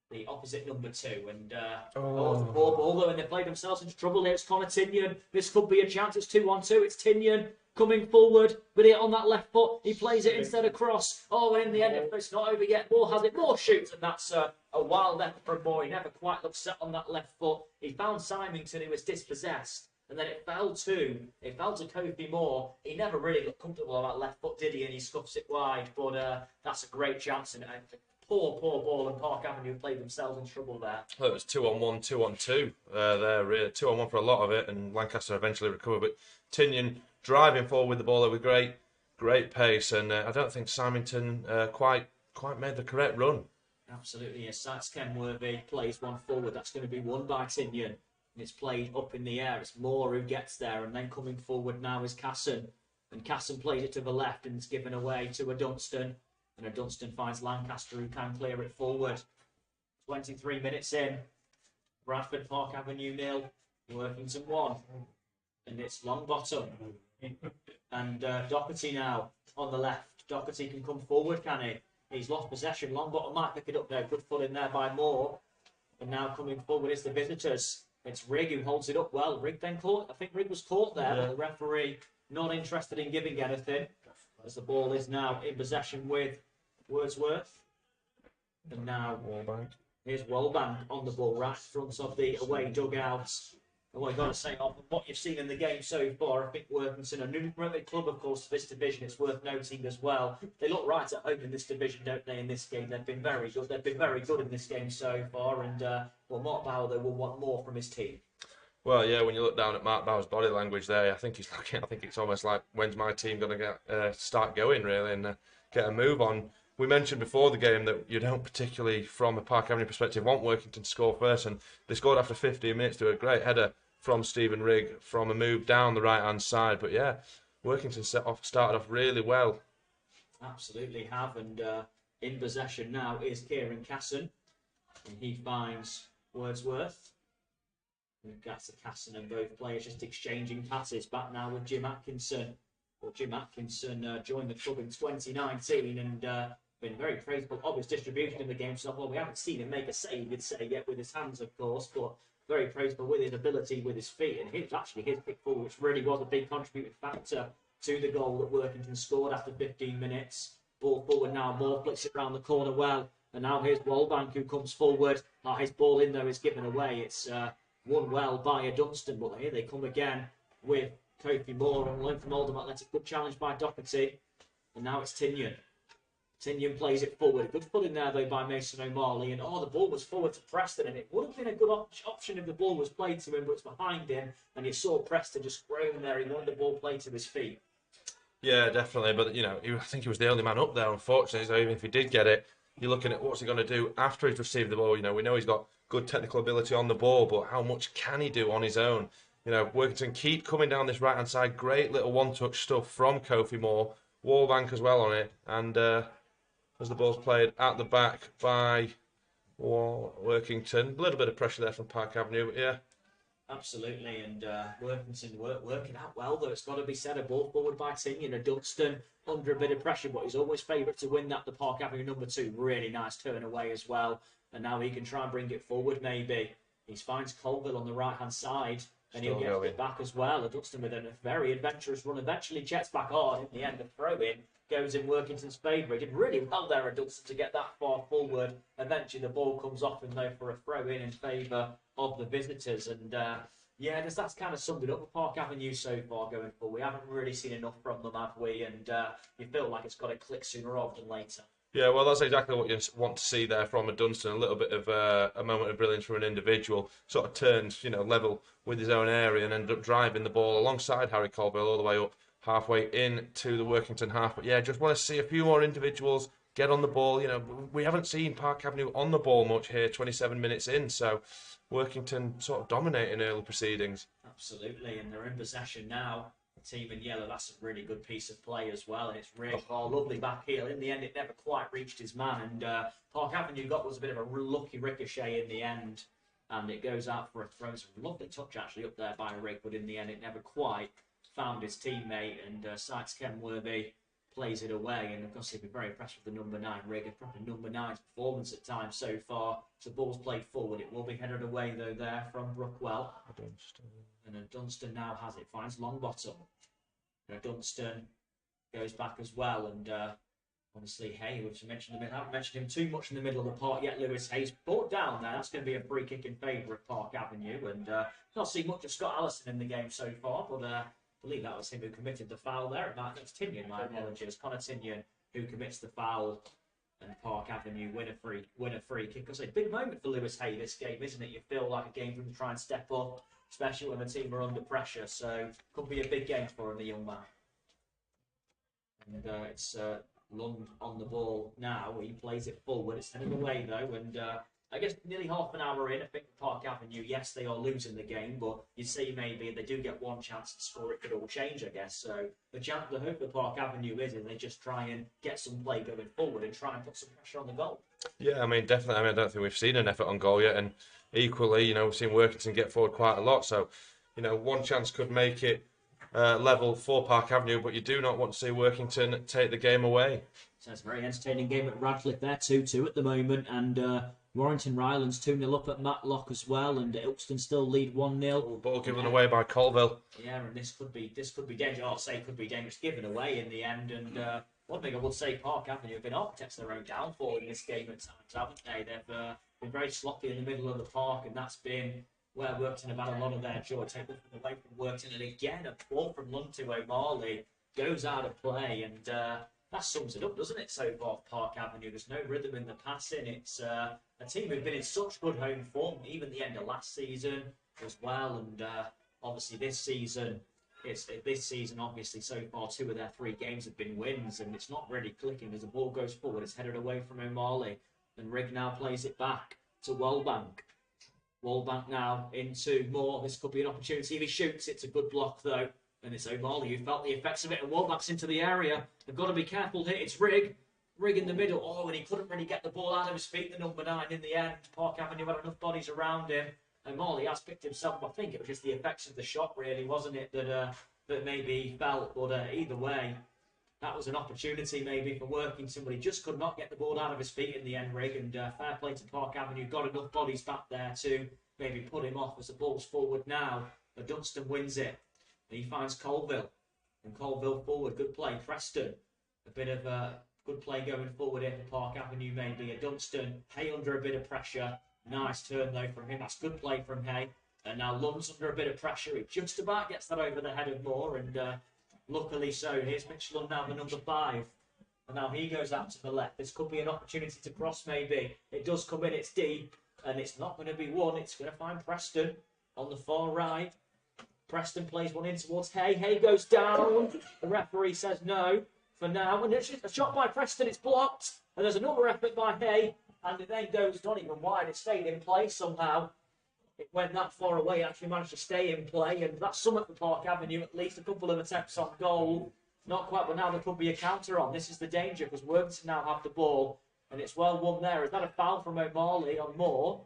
the opposite number 2. And it's a poor ball though, and they play themselves into trouble here. It's Connor Tinian. This could be a chance. It's 2-on-2. It's Tinian coming forward, but it on that left foot. He plays it instead of cross. Oh, and in the end, it's not over yet. Moore has it. Moore shoots, and that's a wild effort from Moore. He never quite looked set on that left foot. He found Symington, who was dispossessed, and then it fell to Kofi Moore. He never really looked comfortable on that left foot, did he? And he scuffs it wide, but that's a great chance, and a poor ball, and Park Avenue played themselves in trouble there. Well, it was 2-on-1, 2-on-2 there, really. 2-on-1 for a lot of it, and Lancaster eventually recovered, but Tinian driving forward with the ball with great pace, and I don't think Symington quite made the correct run. Absolutely, yes. Sykes Kenworthy plays one forward. That's going to be won by Tinian. And it's played up in the air. It's Moore who gets there, and then coming forward now is Casson. And Casson plays it to the left, and it's given away to a Dunstan. And a Dunstan finds Lancaster, who can clear it forward. 23 minutes in. Bradford, Park Avenue 0. Workington 1. and it's Longbottom. And Doherty now on the left. Doherty can come forward, can he? He's lost possession. Longbottom might pick it up there. Good pull in there by Moore. And now coming forward is the visitors. It's Rigg who holds it up well. Rigg then caught. I think Rigg was caught there, but the referee not interested in giving anything. As the ball is now in possession with Wordsworth. And now here's Wellbank on the ball, right in front of the away dugouts. And what I've got to say, off what you've seen in the game so far, I think Workington, a new club, of course, for this division, it's worth noting as well. They look right at home in this division, don't they, in this game? They've been very good. They've been very good in this game so far. And, Mark Bauer, they will want more from his team. Well, yeah, when you look down at Mark Bauer's body language there, I think he's looking. I think it's almost like, when's my team going to start going, really, and get a move on. We mentioned before the game that you don't particularly, from a Park Avenue perspective, want Workington to score first, and they scored after 15 minutes to a great header from Stephen Rigg from a move down the right-hand side. But yeah, Workington started off really well. Absolutely have, and in possession now is Kieran Casson, and he finds Wordsworth. That's Casson and both players just exchanging passes. Back now with Jim Atkinson. Well, Jim Atkinson joined the club in 2019 and been very praisable of his distribution in the game so far. We haven't seen him make a save, you'd say, yet with his hands, of course, but very praisable with his ability with his feet. And his pick forward, which really was a big contributing factor to the goal that Workington scored after 15 minutes. Ball forward now, Moore flicks it round the corner well. And now here's Wellbank who comes forward. His ball in though is given away. It's won well by a Dunstan, but here they come again with Kofi Moore on loan from Oldham Athletic. Good challenge by Doherty. And now it's Tinyon. Tinyon plays it forward. A good foot in there, though, by Mason O'Marley. And, the ball was forward to Preston. And it would have been a good option if the ball was played to him, but it's behind him. And you saw Preston just groan there. He wanted the ball played to his feet. Yeah, definitely. But, I think he was the only man up there, unfortunately. So even if he did get it, you're looking at what's he going to do after he's received the ball. We know he's got good technical ability on the ball, but how much can he do on his own? Workington keep coming down this right-hand side. Great little one-touch stuff from Kofi Moore. Wallbank as well on it. And as the ball's played at the back by Workington. A little bit of pressure there from Park Avenue, but yeah. Absolutely, and Workington working out well, though it's got to be said. A ball forward by Tinyon, a Dunstan under a bit of pressure, but he's always favourite to win that, the Park Avenue number 2. Really nice turn away as well. And now he can try and bring it forward, maybe. He finds Colville on the right-hand side. And he'll get it back as well. A Dunstan with a very adventurous run. Eventually checks back hard. In the end, the throw-in goes in Workington's favour. He did really well there, a Dunstan, to get that far forward. Eventually, the ball comes off him, though, for a throw-in favour of the visitors. And, that's kind of summed it up for Park Avenue so far going forward. We haven't really seen enough from them, have we? And you feel like it's got to click sooner rather than later. Yeah, well, that's exactly what you want to see there from a Dunstan. A little bit of a moment of brilliance from an individual. Sort of turned, level with his own area and ended up driving the ball alongside Harry Colville all the way up halfway into the Workington half. But yeah, just want to see a few more individuals get on the ball. We haven't seen Park Avenue on the ball much here, 27 minutes in. So Workington sort of dominating early proceedings. Absolutely, and they're in possession now. Team in yellow, that's a really good piece of play as well, and it's Rigg. Lovely back heel. In the end, it never quite reached his man, and Park Avenue was a bit of a lucky ricochet in the end, and it goes out for a throw. It's a lovely touch actually up there by Rigg, but in the end, it never quite found his teammate, and Sykes Kenworthy plays it away, and of course he'd be very impressed with the number 9 Rigg, a proper number 9's performance at times so far. The ball's played forward. It will be headed away though there from Brookwell. And Dunstan now has it, finds Longbottom. Dunstan goes back as well, and obviously Hay, which I haven't mentioned him too much in the middle of the park yet. Lewis Hayes brought down there. That's going to be a free kick in favour of Park Avenue, and not seen much of Scott Allison in the game so far, but I believe that was him who committed the foul there. That's Tinyon, my apologies. Connor Tinyon who commits the foul, and Park Avenue win a free kick. It's a big moment for Lewis Hay this game, isn't it? You feel like a game for him to try and step up, especially when the team are under pressure. So could be a big game for him, the young man. And it's Lund on the ball now. He plays it forward. It's headed away though, and I guess nearly half an hour in, I think Park Avenue, yes, they are losing the game, but you see maybe if they do get one chance to score, it could all change, I guess. So the hope for Park Avenue is they just try and get some play going forward and try and put some pressure on the goal. Yeah, definitely. I don't think we've seen an effort on goal yet, and equally, we've seen Workington get forward quite a lot. So, one chance could make it level for Park Avenue, but you do not want to see Workington take the game away. So it's a very entertaining game at Radcliffe there, 2-2 at the moment, and Warrington Rylands 2-0 up at Matlock as well, and Ilkeston still lead 1-0. Ball given away by Colville. Yeah, and this could be dangerous. I'll say could be dangerous, given away in the end. And one thing I would say, Park Avenue have been architects of their own downfall in this game at times, haven't they? They've been very sloppy in the middle of the park, and that's been where Workington have had a lot of their joy. Take them away from Workington, and again a ball from Lund to O'Marley goes out of play, and that sums it up, doesn't it, so far for Park Avenue? There's no rhythm in the passing. It's a team who've been in such good home form, even the end of last season as well, and obviously this season, obviously, so far 2 of their 3 games have been wins, and it's not really clicking as the ball goes forward. It's headed away from O'Marley, and Rigg now plays it back to Wellbank. Wellbank now into Moore. This could be an opportunity if he shoots. It's a good block, though. And it's O'Marley who felt the effects of it, and Wellbank's into the area. They've got to be careful here. It's Rigg. Rigg in the middle. Oh, and he couldn't really get the ball out of his feet, the number 9 in the end. Park Avenue had enough bodies around him. O'Marley has picked himself up. I think it was just the effects of the shot, really, wasn't it, that maybe he felt. But either way, that was an opportunity maybe for Workington, but he just could not get the ball out of his feet in the end, Rigg. And fair play to Park Avenue. Got enough bodies back there to maybe put him off as the ball's forward now. But Dunstan wins it. He finds Colville, and Colville forward. Good play. Preston, a bit of good play going forward here for Park Avenue, maybe. A Dunstan, Hay under a bit of pressure. Nice turn, though, from him. That's good play from Hay. And now Lund's under a bit of pressure. He just about gets that over the head of Moore, and luckily so. Here's Mitch Lund now, the number 5. And now he goes out to the left. This could be an opportunity to cross, maybe. It does come in. It's deep, and it's not going to be one. It's going to find Preston on the far right. Preston plays one in towards Hay. Hay goes down. The referee says no for now. And it's just a shot by Preston. It's blocked. And there's another effort by Hay. And it then goes not even wide. It stayed in play somehow. It went that far away. It actually managed to stay in play. And that's something for Park Avenue. At least a couple of attempts on goal. Not quite, but now there could be a counter on. This is the danger because Workington now have the ball. And it's well won there. Is that a foul from O'Marley on Moore?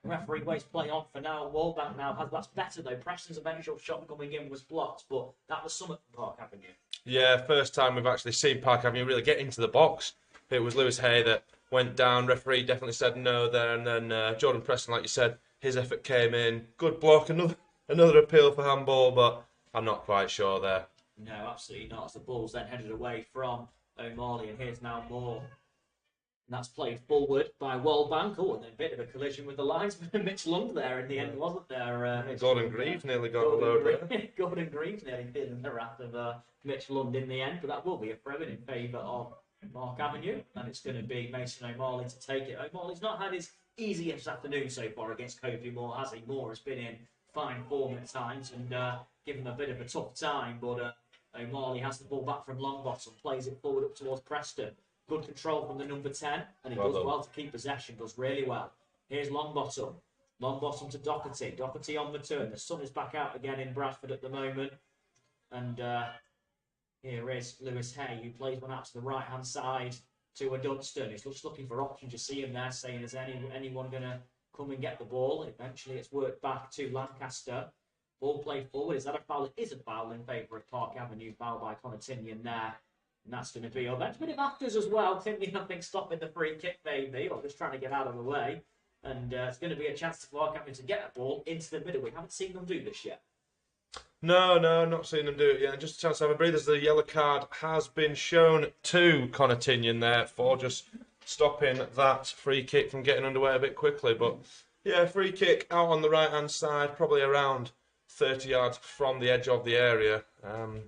Referee wastes play on for now. Wallbank now has that's better though. Preston's eventual shot coming in was blocked, but that was something from Park Avenue. Yeah, first time we've actually seen Park Avenue really get into the box. It was Lewis Hay that went down. Referee definitely said no there, and then Jordan Preston, like you said, his effort came in. Good block, another appeal for handball, but I'm not quite sure there. No, absolutely not. As the ball's then headed away from O'Marley, and here's now Moore. And that's played forward by Wellbank. Oh, and then a bit of a collision with the linesman, Mitch Lund there in the end, wasn't there? Gordon Greaves nearly got the load there. Gordon Greaves nearly feeling the wrath of Mitch Lund in the end, but that will be a throw-in in favour of Park Avenue, and it's going to be Mason O'Marley to take it. O'Marley's not had his easiest afternoon so far against Kofi Moore, has he? Moore has been in fine form at times and given him a bit of a tough time, but O'Marley has the ball back from Longbottom, plays it forward up towards Preston. Good control from the number 10, and he does well to keep possession, does really well. Here's Longbottom. Longbottom to Doherty. Doherty on the turn. The sun is back out again in Bradford at the moment. And here is Lewis Hay, who plays one out to the right-hand side to a Dunstan. He's just looking for options. You see him there saying, is anyone going to come and get the ball? Eventually, it's worked back to Lancaster. Ball played forward. Is that a foul? It is a foul in favour of Park Avenue. Foul by Connor Tinian there. And that's going to be a bit of afters as well. Tinian, I think, stopping the free kick, maybe, or just trying to get out of the way. And it's going to be a chance for Park Avenue to get a ball into the middle. We haven't seen them do this yet. No, not seen them do it yet. And just a chance to have a breather as the yellow card has been shown to Connor Tinian there for just stopping that free kick from getting underway a bit quickly. But yeah, free kick out on the right-hand side, probably around 30 yards from the edge of the area.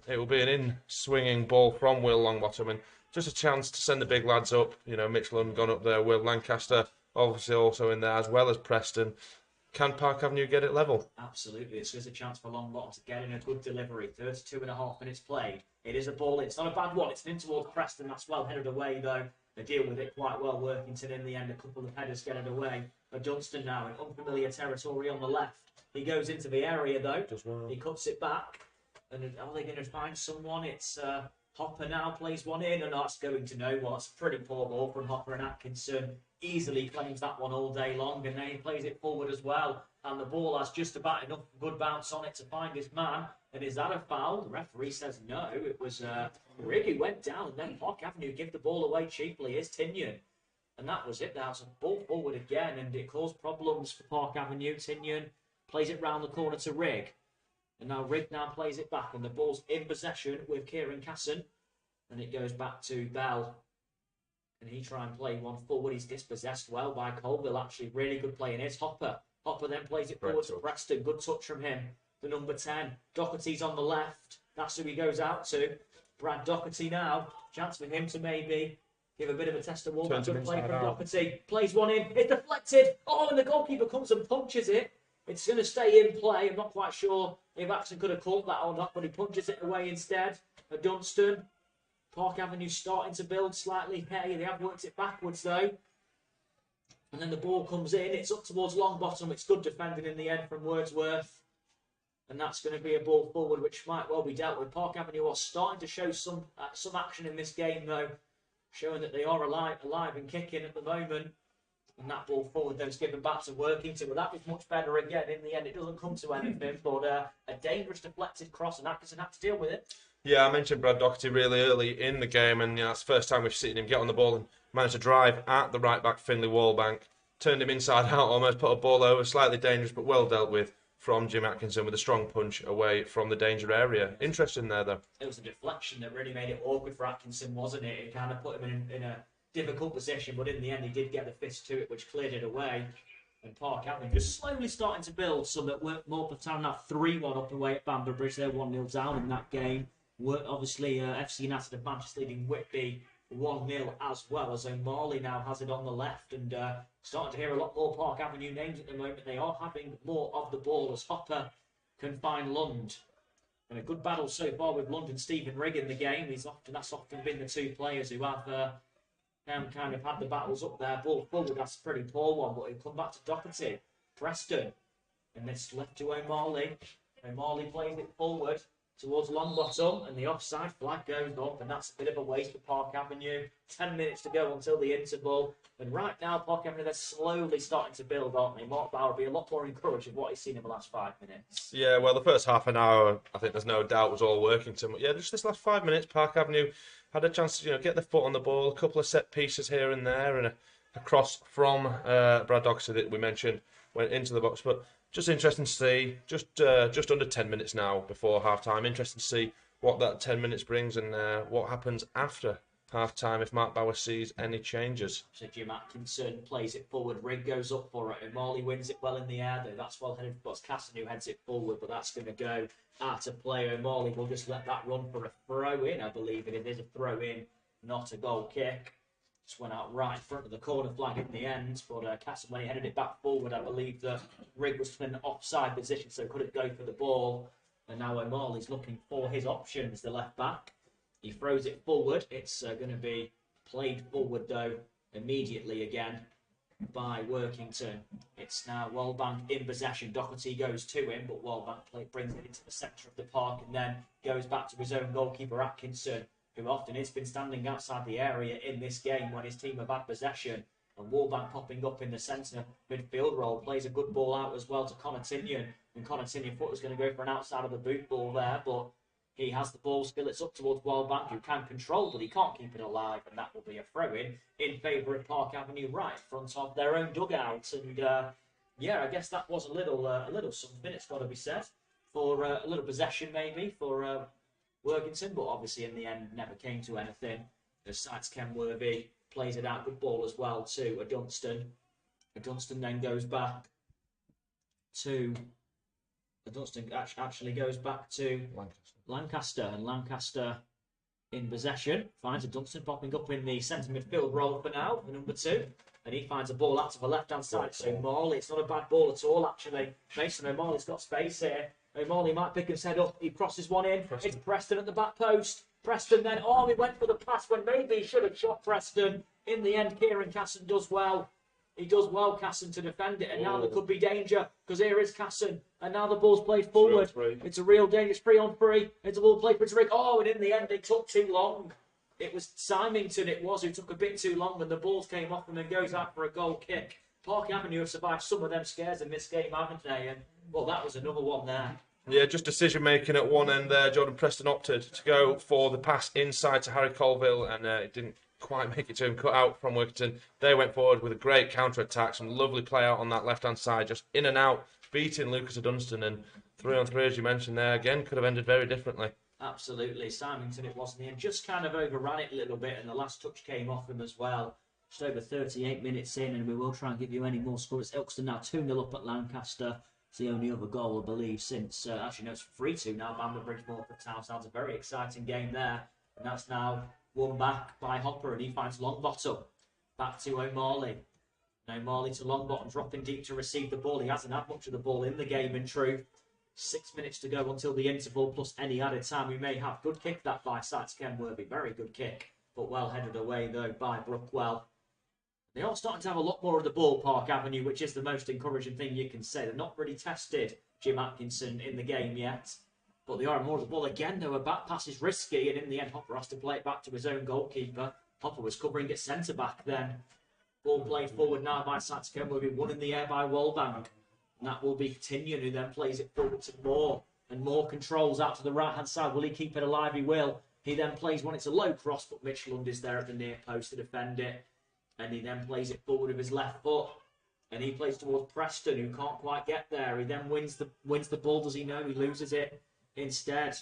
It will be an in-swinging ball from Will Longbottom, and just a chance to send the big lads up. You know, Mitch Lund gone up there, Will Lancaster obviously also in there, as well as Preston. Can Park Avenue get it level? Absolutely. It's just a chance for Longbottom to get in a good delivery. 32.5 minutes played. It is a ball. It's not a bad one. It's an in towards Preston. That's well headed away, though. They deal with it quite well. Workington in the end. A couple of headers get it away. But Dunstan now in unfamiliar territory on the left. He goes into the area, though. He cuts it back. And are they going to find someone? It's Hopper now plays one in, and that's going to know well. It's a pretty poor ball from Hopper, and Atkinson easily claims that one all day long, and then he plays it forward as well. And the ball has just about enough good bounce on it to find his man. And is that a foul? The referee says no. It was Rigg who went down, and then Park Avenue give the ball away cheaply. Here's Tinian. And that was it. That was a ball forward again, and it caused problems for Park Avenue. Tinian plays it round the corner to Rigg. And now Rigg now plays it back, and the ball's in possession with Kieran Casson. And it goes back to Bell. And he try and play one forward. He's dispossessed well by Colville, actually. Really good play. And here's Hopper. Hopper then plays it forward to Preston. Good touch from him. The number 10. Doherty's on the left. That's who he goes out to. Brad Doherty now. Chance for him to maybe give a bit of a test of wall. Good play from Doherty. Plays one in. It's deflected. Oh, and the goalkeeper comes and punches it. It's going to stay in play. I'm not quite sure if Axon could have caught that or not, but he punches it away instead. A Dunstan. Park Avenue starting to build slightly. Hey, they have worked it backwards though. And then the ball comes in. It's up towards Longbottom. It's good defending in the end from Wordsworth. And that's going to be a ball forward, which might well be dealt with. Park Avenue are starting to show some action in this game though, showing that they are alive and kicking at the moment. And that ball forward then is given back to Workington. Well, that was much better again. In the end, it doesn't come to anything, but a dangerous deflected cross, and Atkinson had to deal with it. Yeah, I mentioned Brad Doherty really early in the game, and that's the first time we've seen him get on the ball and manage to drive at the right back Finlay Wallbank. Turned him inside out, almost put a ball over, slightly dangerous, but well dealt with from Jim Atkinson with a strong punch away from the danger area. Interesting there, though. It was a deflection that really made it awkward for Atkinson, wasn't it? It kind of put him in a difficult position, but in the end he did get the fist to it, which cleared it away. And Park Avenue just slowly starting to build some that worked more for town. Now 3-1 up away at Bamber Bridge. They're 1-0 down in that game. Obviously, FC United of Manchester leading Whitby 1-0 as well, as O'Malley now has it on the left, and starting to hear a lot more Park Avenue names at the moment. They are having more of the ball as Hopper can find Lund. And a good battle so far with Lund and Stephen Rigg in the game. That's often been the two players who have kind of had the battles up there. Ball forward, that's a pretty poor one, but he'll come back to Doherty. Preston, and it's left to O'Malley. O'Malley plays it forward towards Longbottom, and the offside flag goes up, and that's a bit of a waste for Park Avenue. 10 minutes to go until the interval, and right now Park Avenue, they're slowly starting to build, aren't they? Mark Bauer will be a lot more encouraged with what he's seen in the last 5 minutes. Yeah, well, the first half an hour, I think there's no doubt, was all Workington. But yeah, just this last 5 minutes, Park Avenue had a chance to get the foot on the ball, a couple of set pieces here and there, and a cross from Brad Doherty that we mentioned went into the box. But just interesting to see, just under 10 minutes now before half-time. Interesting to see what that 10 minutes brings and what happens after half-time if Mark Bauer sees any changes. So Jim Atkinson plays it forward. Rigg goes up for it. O'Malley wins it well in the air, though. That's well headed. But it's Casson who heads it forward, but that's going to go out of play. O'Malley will just let that run for a throw-in, I believe. And it is a throw-in, not a goal kick. Just went out right in front of the corner flag in the end, but Casson, when he headed it back forward, I believe that Rigg was in an offside position, so couldn't go for the ball. And now O'Malley's looking for his options, the left back. He throws it forward. It's going to be played forward, though, immediately again by Workington. It's now Wallbank in possession. Doherty goes to him, but Wallbank brings it into the centre of the park and then goes back to his own goalkeeper, Atkinson, who often has been standing outside the area in this game when his team have had possession. And Wallbank popping up in the centre midfield role, plays a good ball out as well to Connor Tinian. And Connor Tinian thought was going to go for an outside of the boot ball there, but he has the ball still. It's up towards Wallbank, who can control, but he can't keep it alive, and that will be a throw-in in favour of Park Avenue right in front of their own dugout. And yeah, I guess that was a little something, it's got to be said, for a little possession maybe for Workington, but obviously in the end never came to anything. The Sights Kenworthy plays it out, good ball as well to a Dunstan. A Dunstan then goes back to actually goes back to Lancaster, and Lancaster in possession finds a Dunstan popping up in the centre midfield role for now, the number 2, and he finds a ball out to the left hand side. So O'Malley, it's not a bad ball at all actually. Mason O'Malley's got space here. O'Malley might pick his head up. He crosses one in. It's Preston at the back post. Preston then, he went for the pass when maybe he should have shot Preston. In the end, Kieran Casson does well. He does well, Casson, to defend it, and now there could be danger, because here is Casson, and now the ball's played forward. It's a real dangerous 3-on-3. It's a ball played for Rick. Oh, and in the end, it took too long. It was Symington, who took a bit too long, and the balls came off him and goes out for a goal kick. Park Avenue have survived some of them scares in this game, haven't they? And, well, that was another one there. Yeah, just decision-making at one end there. Jordan Preston opted to go for the pass inside to Harry Colville, and it didn't quite make it to him, cut out from Workington. They went forward with a great counter-attack, some lovely play out on that left-hand side, just in and out, beating Lucas Dunstan, and 3-on-3, as you mentioned there, again, could have ended very differently. Absolutely. Symington, it was in the end, just kind of overran it a little bit, and the last touch came off him as well. Just over 38 minutes in, and we will try and give you any more scores. Ilkeston now 2-0 up at Lancaster. It's the only other goal, I believe, since... actually, no, it's 3-2 now. Bamber Bridgemore for Town. Sounds a very exciting game there. And that's now won back by Hopper, and he finds Longbottom. Back to O'Malley. And O'Malley to Longbottom, dropping deep to receive the ball. He hasn't had much of the ball in the game, in truth. 6 minutes to go until the interval, plus any added time we may have. Good kick that by Sites Kenworthy. Very good kick. But well headed away, though, by Brookwell. They are starting to have a lot more of the ball, Park Avenue, which is the most encouraging thing you can say. They've not really tested Jim Atkinson in the game yet, but they are more of the ball. Again, though, a back pass is risky, and in the end, Hopper has to play it back to his own goalkeeper. Hopper was covering at centre-back then. Ball played forward now by Satsken, will be won in the air by Wolbank. And that will be Tinian, who then plays it forward to Moore. And Moore controls out to the right-hand side. Will he keep it alive? He will. He then plays one. It's a low cross, but Mitch Lund is there at the near post to defend it. And he then plays it forward with his left foot. And he plays towards Preston, who can't quite get there. He then wins the ball. Does he know? He loses it instead.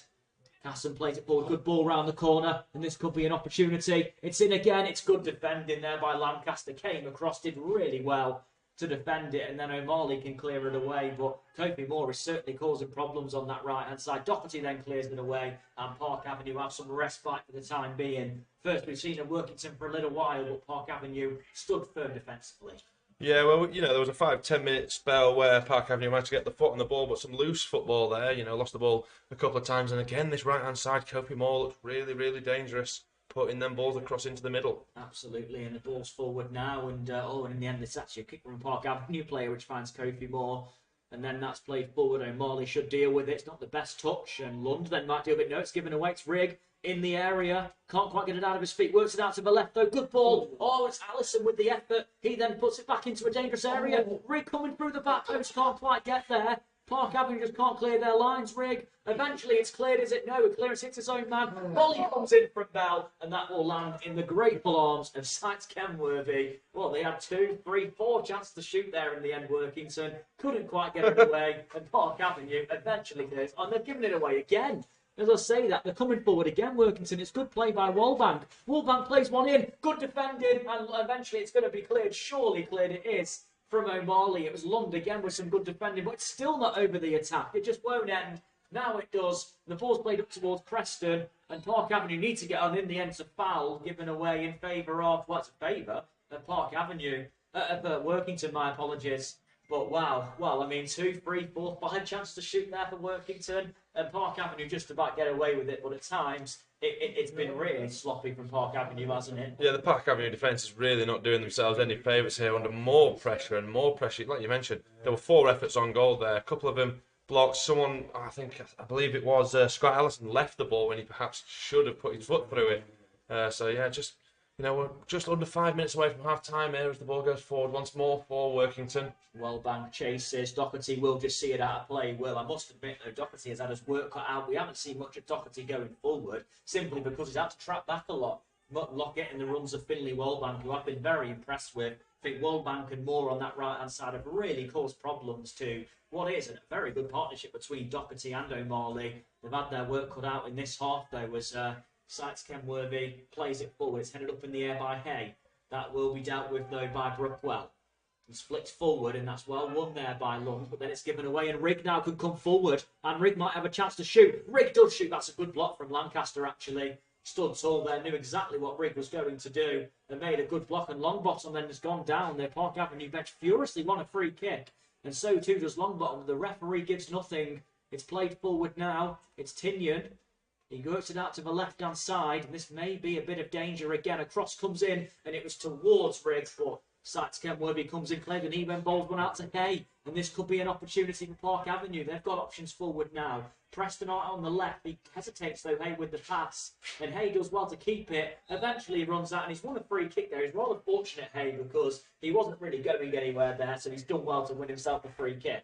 Casson plays it forward. Good ball round the corner. And this could be an opportunity. It's in again. It's good defending there by Lancaster. Came across, did really well to defend it. And then O'Malley can clear it away. But Kofi Moore is certainly causing problems on that right-hand side. Doherty then clears it away. And Park Avenue have some respite for the time being. First, we've seen a Workington for a little while, but Park Avenue stood firm defensively. Yeah, well, you know, there was a 5-10 minute spell where Park Avenue managed to get the foot on the ball, but some loose football there, you know, lost the ball a couple of times. And again, this right-hand side, Kofi Moore looks really, really dangerous, putting them balls across into the middle. Absolutely, and the ball's forward now. And and in the end, it's actually a kick from Park Avenue player, which finds Kofi Moore. And then that's played forward. O'Malley should deal with it. It's not the best touch. And Lund then might deal with it. No, it's given away. It's Rigg in the area. Can't quite get it out of his feet. Works it out to the left, though. Good ball. Oh, it's Allison with the effort. He then puts it back into a dangerous area. Rigg coming through the back post. Can't quite get there. Park Avenue just can't clear their lines, Rigg. Eventually it's cleared, is it? No, clearance hits his own man. Volley comes in from Bell, and that will land in the grateful arms of Sites Kenworthy. Well, they had 2, 3, 4 chances to shoot there in the end, Workington. Couldn't quite get it away, and Park Avenue eventually did. And they've given it away again. As I say that, they're coming forward again, Workington. It's good play by Wolbank. Wolbank plays one in, good defending, and eventually it's going to be cleared. Surely cleared it is. From O'Malley, it was Lund again with some good defending, but it's still not over the attack. It just won't end. Now it does. The ball's played up towards Preston, and Park Avenue need to get on in the end. It's a foul given away in favour of, well, it's a favour of Park Avenue, of Workington, my apologies. But wow, well, I mean, 2, 3, 4, 5 chances to shoot there for Workington, and Park Avenue just about get away with it, but at times it's been really sloppy from Park Avenue, hasn't it? Yeah, the Park Avenue defence is really not doing themselves any favours here, under more pressure and more pressure. Like you mentioned, there were 4 efforts on goal there, a couple of them blocked. Someone, I believe it was Scott Allison, left the ball when he perhaps should have put his foot through it. So yeah, just, you know, we're just under 5 minutes away from half-time here as the ball goes forward once more for Workington. Wellbank chases. Doherty will just see it out of play. Well, I must admit, though, Doherty has had his work cut out. We haven't seen much of Doherty going forward, simply because he's had to trap back a lot. Not getting the runs of Finley Wellbank, who I've been very impressed with. I think Wellbank and Moore on that right-hand side have really caused problems to what is a very good partnership between Doherty and O'Malley. They've had their work cut out in this half, though, as Sites Kenworthy plays it forward. It's headed up in the air by Hay. That will be dealt with, though, by Brookwell. It's flicked forward, and that's well won there by Lund, but then it's given away, and Rigg now could come forward, and Rigg might have a chance to shoot. Rigg does shoot. That's a good block from Lancaster, actually. Stood tall there, knew exactly what Rigg was going to do, and made a good block, and Longbottom then has gone down. Their Park Avenue bench furiously won a free kick, and so too does Longbottom. The referee gives nothing. It's played forward now. It's Tinian. He works it out to the left-hand side, and this may be a bit of danger again. A cross comes in, and it was towards Rigg, but Sykes Kenworthy comes in cleared and he then bowls one out to Hay. And this could be an opportunity for Park Avenue. They've got options forward now. Preston out on the left. He hesitates though, Hay with the pass. And Hay does well to keep it. Eventually he runs out and he's won a free kick there. He's rather fortunate, Hay, because he wasn't really going anywhere there. So he's done well to win himself a free kick.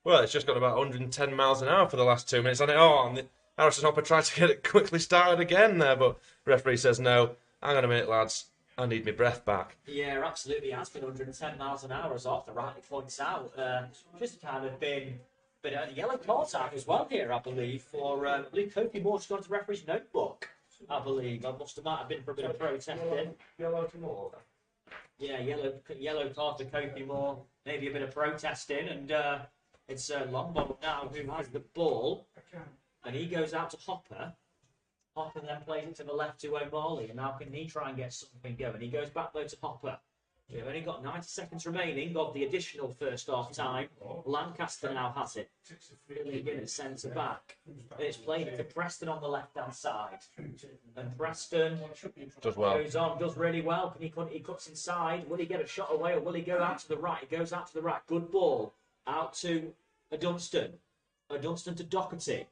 Well, it's just got about 110 miles an hour for the last 2 minutes on it. Oh, and Harrison Hopper tried to get it quickly started again there, but the referee says no. Hang on a minute, lads. I need my breath back. Yeah, absolutely. It has been 110 miles an hour, as Arthur rightly points out. Just kind of been a bit of a yellow card tag as well here, I believe, for I believe Kofi Moore's gone to the referee's notebook, I believe. Might have been for a bit of protesting. Yellow to Moore. Yeah, yellow card to Kofi Moore. Maybe a bit of protesting, and it's Longbottom now who has the ball, and he goes out to Hopper. Hopper then plays it to the left to O'Malley, and now can he try and get something going? He goes back though to Hopper. We've only got 90 seconds remaining of the additional first half time. Lancaster now has it. Really good at centre back. It's played to Preston on the left hand side. And Preston does well. Goes on, does really well. He cuts inside. Will he get a shot away or will he go out to the right? He goes out to the right. Good ball. Out to a Dunstan. A Dunstan to Doherty.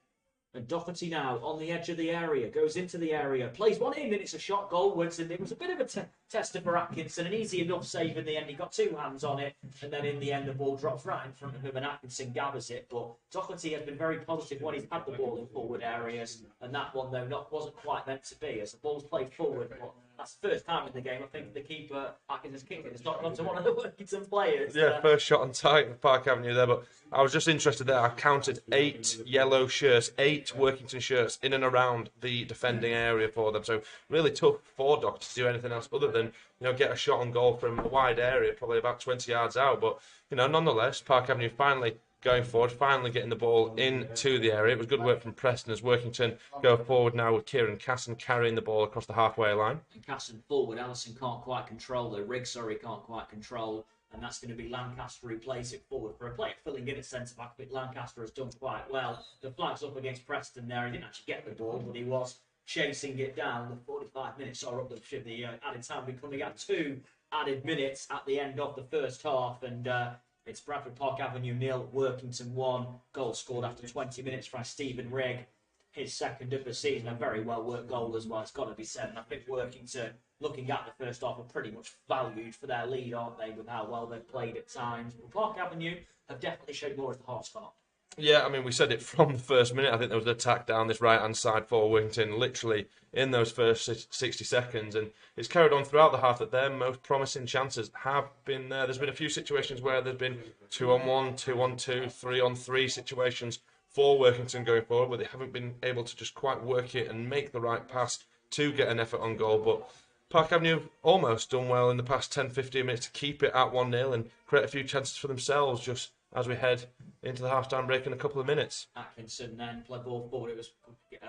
And Doherty now on the edge of the area, goes into the area, plays one in, and it's a shot goalwards. And it was a bit of a tester for Atkinson, an easy enough save in the end. He got two hands on it, and then in the end, the ball drops right in front of him, and Atkinson gathers it. But Doherty has been very positive when he's had the ball in forward areas, and that one, though, wasn't quite meant to be, as the ball's played forward. But that's the first time in the game, I think, the keeper, Atkinson's kicked it. It's not gone to one of the Workington players. Yeah, first shot on target for Park Avenue there, but I was just interested there. I counted 8 yellow shirts, 8 Workington shirts in and around the defending area for them. So really tough for Doc to do anything else other than, get a shot on goal from a wide area, probably about 20 yards out. But, nonetheless, Park Avenue finally going forward, finally getting the ball into the area. It was good work from Preston as Workington go forward now with Kieran Casson carrying the ball across the halfway line. And Casson forward, Ellison can't quite control, can't quite control. And that's going to be Lancaster who plays it forward for a player filling in at centre back. But Lancaster has done quite well. The flag's up against Preston there. He didn't actually get the ball, but he was chasing it down. The 45 minutes are up. The added time becoming at 2 added minutes at the end of the first half. And it's Bradford Park Avenue 0, Workington 1. Goal scored after 20 minutes by Stephen Rigg. His second of the season, a very well worked goal as well. It's got to be said. And I think Workington, looking at the first half, are pretty much valued for their lead, aren't they, with how well they've played at times. But Park Avenue have definitely showed more as the half start. Yeah, I mean, we said it from the first minute. I think there was an attack down this right-hand side for Workington, literally in those first 60 seconds. And it's carried on throughout the half that their most promising chances have been there. There's been a few situations where there's been 2-on-1, 2-on-2, 3-on-3 situations for Workington going forward, where they haven't been able to just quite work it and make the right pass to get an effort on goal. But Park Avenue have almost done well in the past 10-15 minutes to keep it at 1-0 and create a few chances for themselves just as we head into the half-time break in a couple of minutes. Atkinson then played ball forward. It was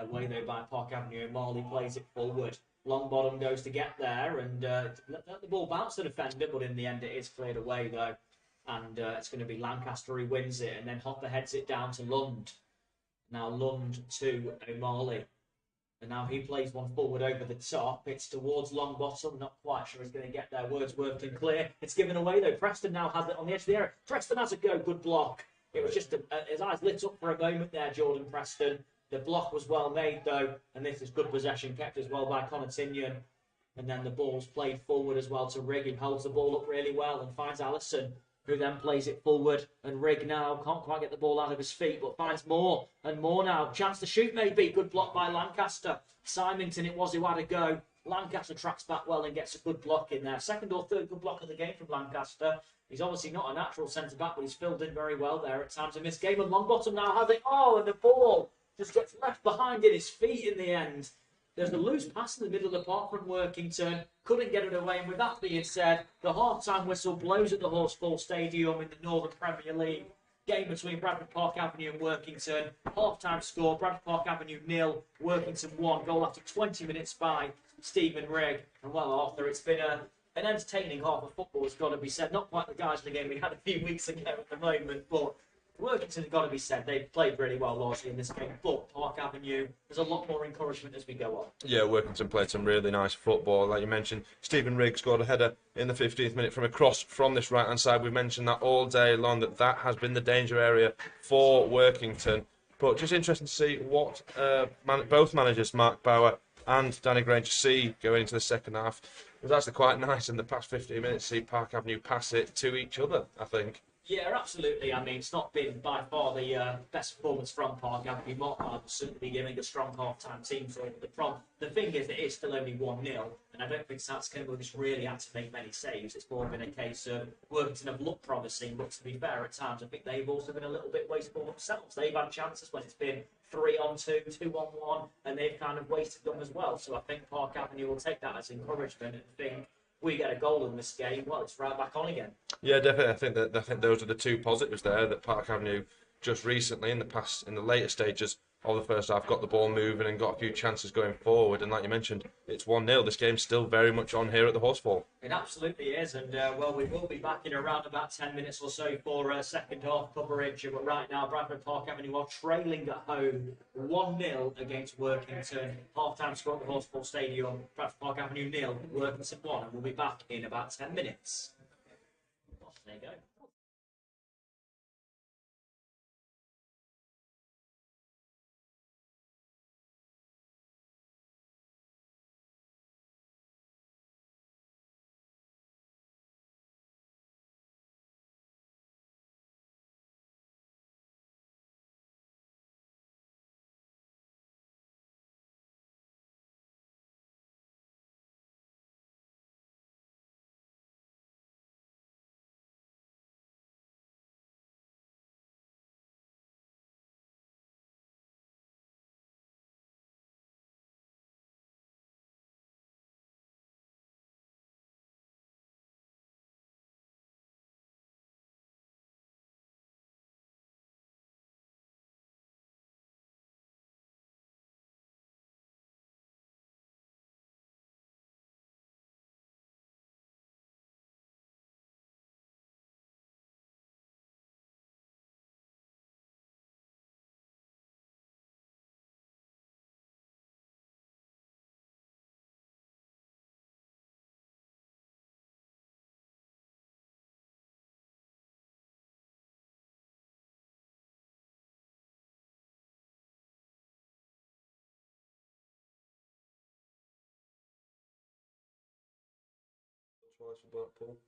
away though by Park Avenue. Marley plays it forward. Longbottom goes to get there and let the ball bounce the defender, but in the end it is cleared away though. And it's going to be Lancaster who wins it, and then Hopper heads it down to Lund. Now Lund to O'Malley. And now he plays one forward over the top. It's towards Longbottom. Not quite sure he's going to get there. Wordsworth and clear. It's given away though. Preston now has it on the edge of the area. Preston has a go. Good block. It was just his eyes lit up for a moment there, Jordan Preston. The block was well made though. And this is good possession kept as well by Connor Tinian. And then the ball's played forward as well to Rigg. He holds the ball up really well and finds Allison, who then plays it forward, and Rigg now can't quite get the ball out of his feet, but finds more and more now. Chance to shoot maybe. Good block by Lancaster. Symington it was who had a go. Lancaster tracks back well and gets a good block in there. Second or third good block of the game from Lancaster. He's obviously not a natural centre-back, but he's filled in very well there at times in this game. And Longbottom now has it. Oh, and the ball just gets left behind in his feet in the end. There's a loose pass in the middle of the park from Workington. Couldn't get it away. And with that being said, the half-time whistle blows at the Horsefall Stadium in the Northern Premier League. Game between Bradford Park Avenue and Workington. Half-time score, Bradford Park Avenue 0, Workington 1. Goal after 20 minutes by Stephen Rigg. And well, Arthur, it's been an entertaining half of football, has got to be said. Not quite the guys in the game we had a few weeks ago at the moment, but Workington have got to be said, they've played really well largely in this game, but Park Avenue, there's a lot more encouragement as we go on. Yeah, Workington played some really nice football. Like you mentioned, Stephen Riggs scored a header in the 15th minute from a cross from this right-hand side. We've mentioned that all day long, that has been the danger area for Workington. But just interesting to see what both managers, Mark Bauer and Danny Granger, see going into the second half. It was actually quite nice in the past 15 minutes to see Park Avenue pass it to each other, I think. Yeah, absolutely. I mean, it's not been by far the best performance from Park Avenue. Mark will certainly be giving a strong half-time team for the thing is that it's still only 1-0, and I don't think Sats Kimball has really had to make many saves. It's more been a case of Workington have looked promising, but to be fair, at times I think they've also been a little bit wasteful themselves. They've had chances when it's been 3-on-2, 2-on-1, and they've kind of wasted them as well. So I think Park Avenue will take that as encouragement and think, we get a goal in this game, well, it's right back on again. Yeah, definitely. I think those are the two positives there. That Park Avenue just recently, in the later stages of the first half, got the ball moving and got a few chances going forward. And like you mentioned, it's 1-0. This game's still very much on here at the Horsefall. It absolutely is, and well, we will be back in around about 10 minutes or so for second half coverage. But right now, Bradford Park Avenue are trailing at home 1-0 against Workington. Half-time score at the Horsefall Stadium. Bradford Park Avenue 0, Workington 1, and we'll be back in about 10 minutes. There you go.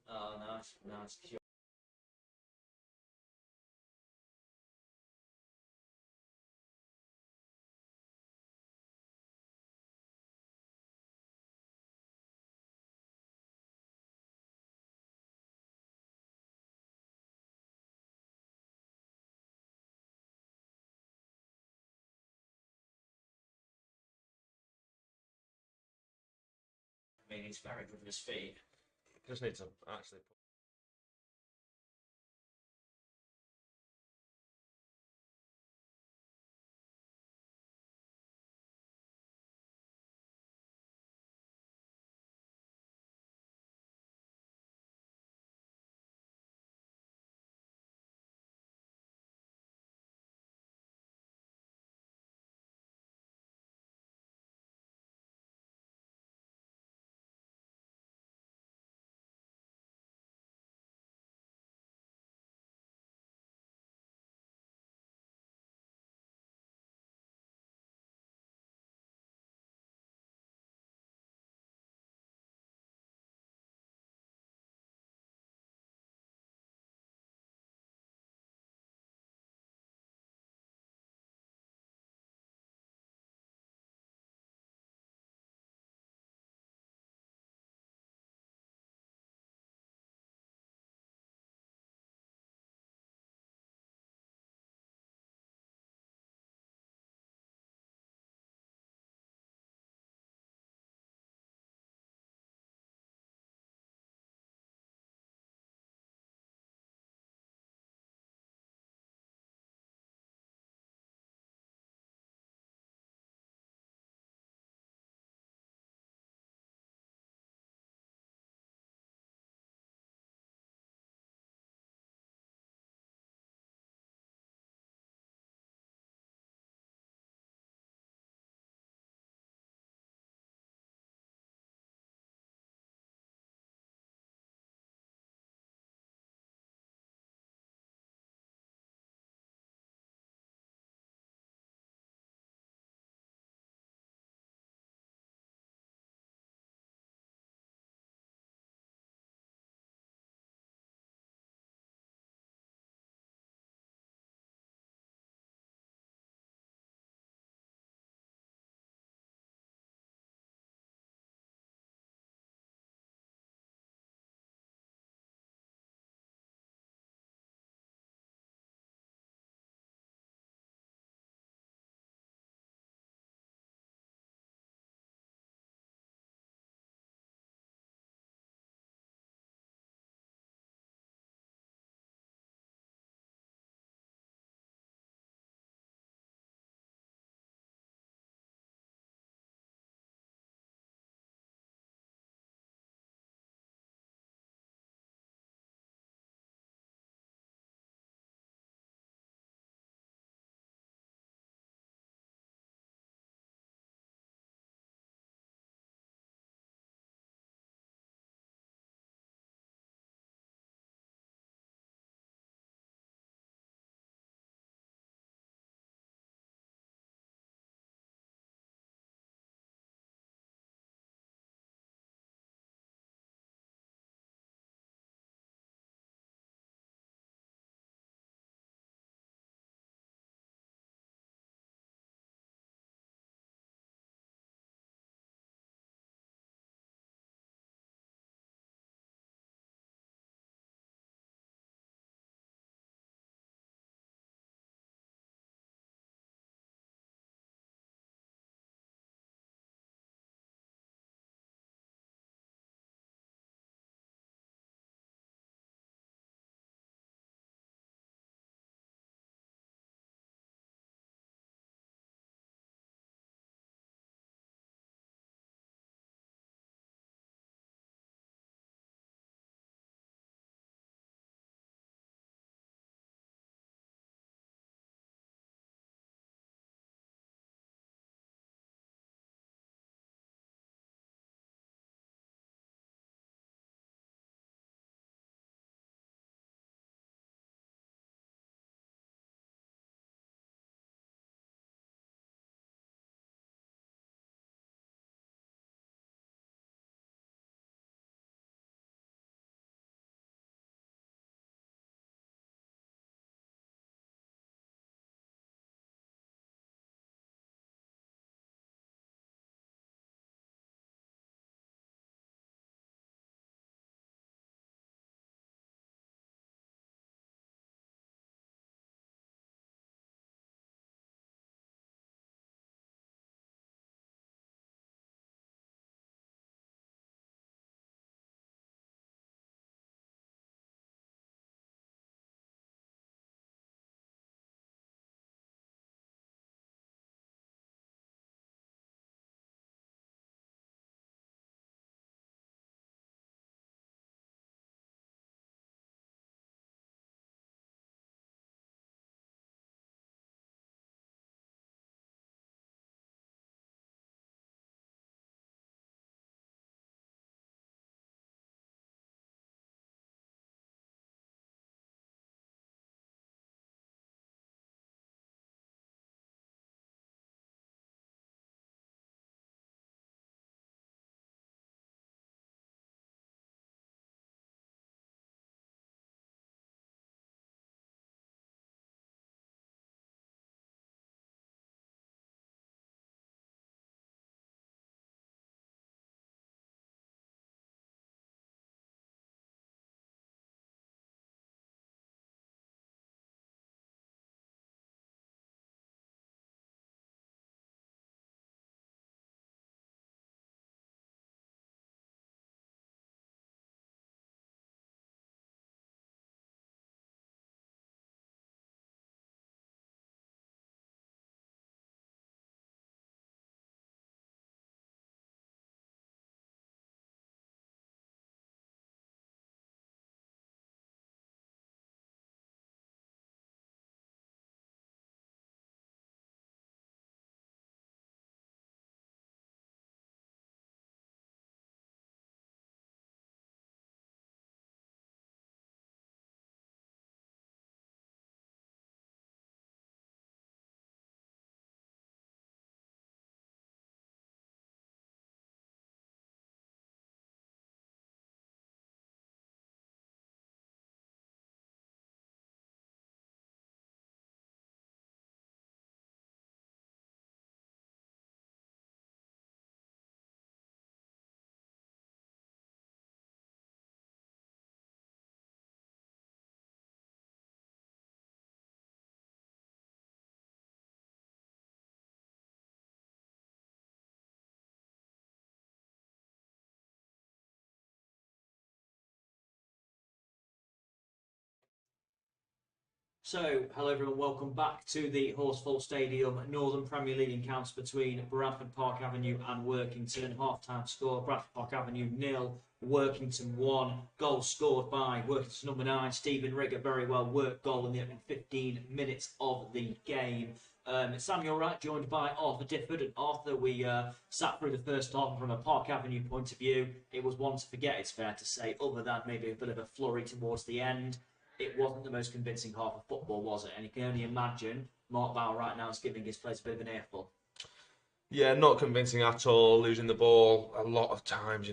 Oh, nice, nice. I mean, he's very good with his feet. Just need to actually. So, hello everyone, welcome back to the Horsefall Stadium Northern Premier League encounter between Bradford Park Avenue and Workington. Half-time score, Bradford Park Avenue 0, Workington 1. Goal scored by Workington number 9, Stephen Rigger, very well worked goal in the opening 15 minutes of the game. Samuel Wright joined by Arthur Difford, and Arthur, we sat through the first half from a Park Avenue point of view. It was one to forget, it's fair to say, other than maybe a bit of a flurry towards the end. It wasn't the most convincing half of football, was it? And you can only imagine Mark Bauer right now is giving his players a bit of an earful. Yeah, not convincing at all. Losing the ball a lot of times,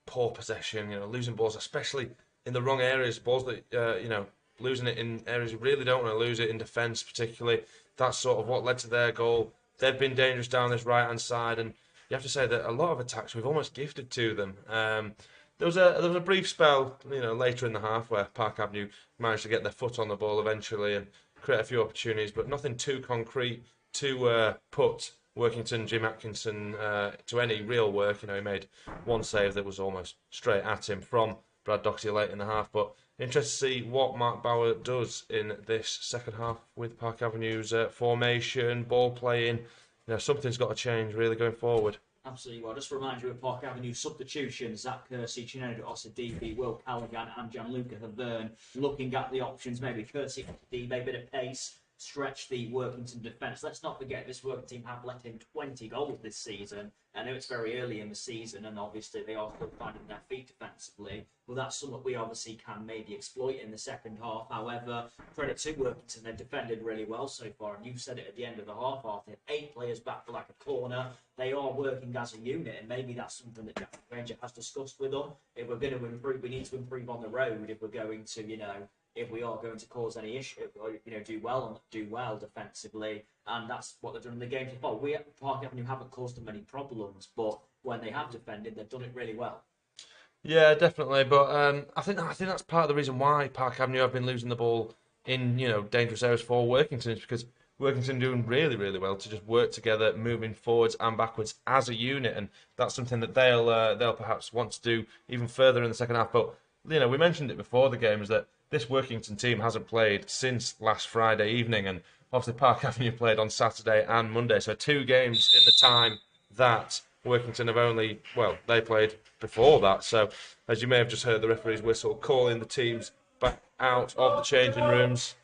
poor possession, losing balls, especially in the wrong areas, balls that, losing it in areas you really don't want to lose it, in defence particularly. That's sort of what led to their goal. They've been dangerous down this right-hand side, and you have to say that a lot of attacks we've almost gifted to them. There was a brief spell, later in the half where Park Avenue managed to get their foot on the ball eventually and create a few opportunities, but nothing too concrete to put Workington Jim Atkinson to any real work. He made one save that was almost straight at him from Brad Doherty late in the half. But interested to see what Mark Bauer does in this second half with Park Avenue's formation, ball playing. Something's got to change really going forward. Absolutely. Well, just to remind you of Park Avenue substitutions: Zach Kersey, Chinendu Osadibe, Will Callaghan and Gianluca Havern. Looking at the options, maybe Kersey, Osadibe, a bit of pace, stretch the Workington defence. Let's not forget this Workington team have let in 20 goals this season. I know it's very early in the season and obviously they are still finding their feet defensively, but that's something we obviously can maybe exploit in the second half. However, credit to Workington, they've defended really well so far, and you said it at the end of the half, Arthur. 8 players back for like a corner. They are working as a unit, and maybe that's something that Jack Ranger has discussed with them. If we're going to improve, we need to improve on the road if we're going to, if we are going to cause any issue, or do well defensively, and that's what they've done in the game so far. We at Park Avenue haven't caused them any problems, but when they have defended, they've done it really well. Yeah, definitely. But I think that's part of the reason why Park Avenue have been losing the ball in dangerous areas for Workington, is because Workington doing really, really well to just work together, moving forwards and backwards as a unit, and that's something that they'll perhaps want to do even further in the second half. But we mentioned it before the game, is that this Workington team hasn't played since last Friday evening, and obviously Park Avenue played on Saturday and Monday, so 2 games in the time that Workington have only, they played before that. So, as you may have just heard the referee's whistle calling the teams back out of the changing rooms.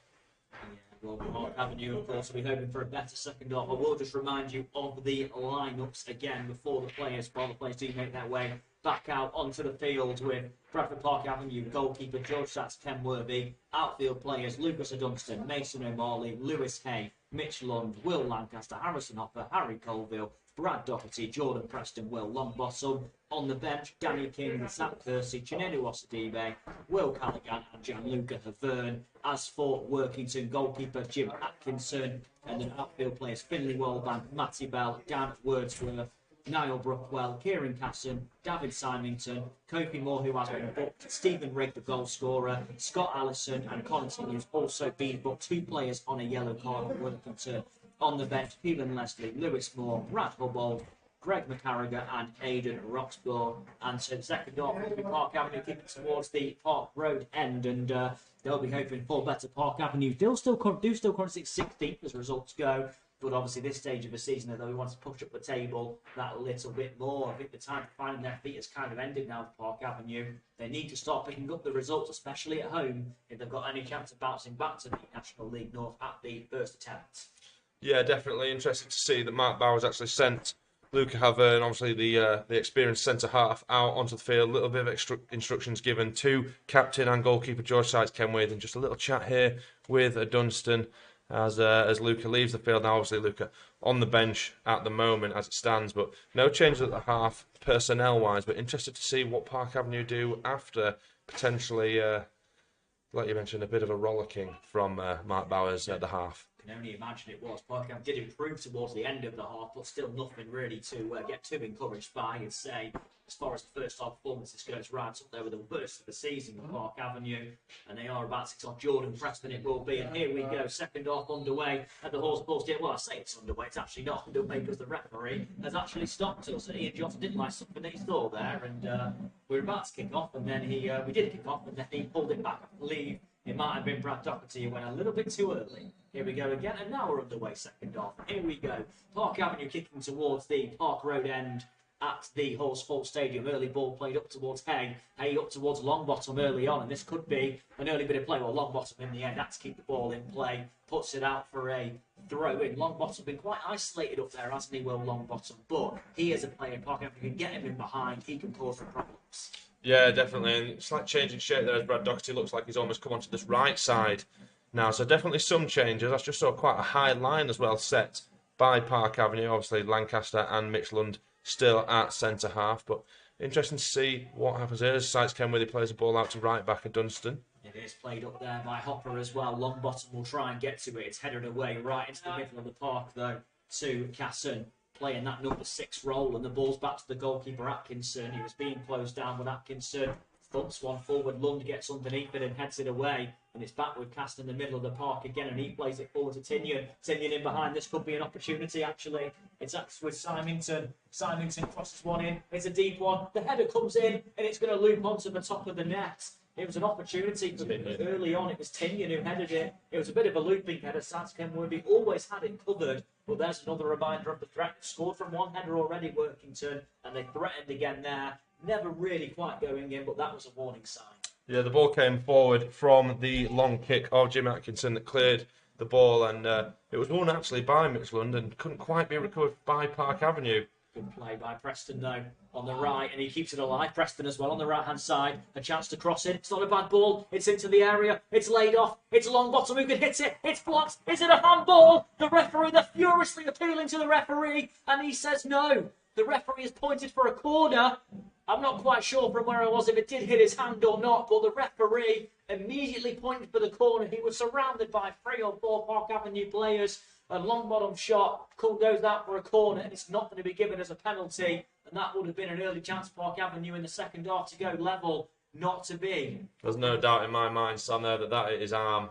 Well, Park Avenue, of course, will be hoping for a better second half. I will just remind you of the lineups again before the players do make their way back out onto the field, with Bradford Park Avenue goalkeeper George Satz, Ken Worthy, outfield players Lucas Dunstan, Mason O'Marley, Lewis Hay, Mitch Lund, Will Lancaster, Harrison Hopper, Harry Colville, Brad Doherty, Jordan Preston, Will Longbottom. On the bench, Danny King, Zach Kersey, Chinendu Osadibe, Will Callaghan and Gianluca Havern. As for Workington, goalkeeper Jim Atkinson, and then outfield players Finley Wellbank, Matty Bell, Dan Wordsworth, Niall Brookwell, Kieran Casson, David Symington, Kofi Moore, who has been booked, Stephen Rigg, the goal scorer, Scott Allison and Connaughton, who's also been booked. 2 players on a yellow card for Workington. On the bench, Keelan Leslie, Lewis Moore, Brad Hubbold, Greg McCarriger and Aidan Roxburgh. And so the second half will be Park Avenue kicking towards the Park Road end, and they'll be hoping for better. Park Avenue do still currently 16th as results go, but obviously this stage of the season, although we want to push up the table that little bit more, I think the time for finding their feet has kind of ended now for Park Avenue. They need to start picking up the results, especially at home, if they've got any chance of bouncing back to the National League North at the first attempt. Yeah, definitely interested to see that Mark Bauer's actually sent Luca Havern, obviously the experienced centre half, out onto the field. A little bit of instructions given to captain and goalkeeper George Sykes Kenwaith, and just a little chat here with Dunstan as Luca leaves the field. Now, obviously, Luca on the bench at the moment as it stands, but no changes at the half personnel-wise. But interested to see what Park Avenue do after potentially, like you mentioned, a bit of a rollicking from Mark Bowers at the half. I can only imagine it was. Park Avenue did improve towards the end of the half, but still nothing really to get too encouraged by. I'd say, as far as the first half performances goes, right up there with the worst of the season with Park Avenue, and they are about to kick off. Jordan Preston it will be, and here we go, second half underway at the Horsefall Stadium. Well, I say it's underway, it's actually not underway because the referee has actually stopped us, and Ian Johnson didn't like something that he saw there, and we were about to kick off, and then we did kick off, and then he pulled it back, I believe. It might have been Brad Doherty who went a little bit too early. Here we go again, and now we're underway second half. Here we go. Park Avenue kicking towards the Park Road end at the Horsfall Stadium. Early ball played up towards Hay. Hay up towards Longbottom early on, and this could be an early bit of play. Well, Longbottom in the end had to keep the ball in play, puts it out for a throw in. Longbottom been quite isolated up there, hasn't he, Will Longbottom? But he is a player, Park Avenue can get him in behind, he can cause some problems. Yeah, definitely. And it's like changing shape there as Brad Doherty looks like he's almost come onto this right side now. So definitely some changes. I just saw quite a high line as well set by Park Avenue. Obviously Lancaster and Mitchland still at centre half. But interesting to see what happens here as Sites Kenworthy plays the ball out to right back at Dunstan. It is played up there by Hopper as well. Longbottom will try and get to it. It's headed away right into the middle of the park though to Casson, playing that number 6 role, and the ball's back to the goalkeeper Atkinson. He was being closed down with Atkinson. Thumps one forward, Lund gets underneath it and heads it away, and it's back with Cast in the middle of the park again, and he plays it forward to Tinian. Tinian in behind. This could be an opportunity actually. It's actually with Symington. Symington crosses one in. It's a deep one. The header comes in, and it's going to loop onto the top of the net. It was an opportunity for them early on. It was Tinian who headed it. It was a bit of a looping header. Sites Kenworthy always had it covered. But there's another reminder of the threat. Scored from one header already, Workington, and they threatened again there. Never really quite going in, but that was a warning sign. Yeah, the ball came forward from the long kick of Jim Atkinson that cleared the ball, and it was won actually by Mitchland and couldn't quite be recovered by Park Avenue. Good play by Preston though on the right, and he keeps it alive. Preston as well on the right hand side. A chance to cross it. It's not a bad ball. It's into the area. It's laid off. It's Longbottom who can hit it. It's blocked. Is it a handball? The referee, they're furiously appealing to the referee, and he says no. The referee has pointed for a corner. I'm not quite sure from where I was if it did hit his hand or not, but the referee immediately pointed for the corner. He was surrounded by 3 or 4 Park Avenue players. A Longbottom shot goes out for a corner, and it's not going to be given as a penalty. And that would have been an early chance for Park Avenue in the second half to go level. Not to be. There's no doubt in my mind, Sam, there that is arm.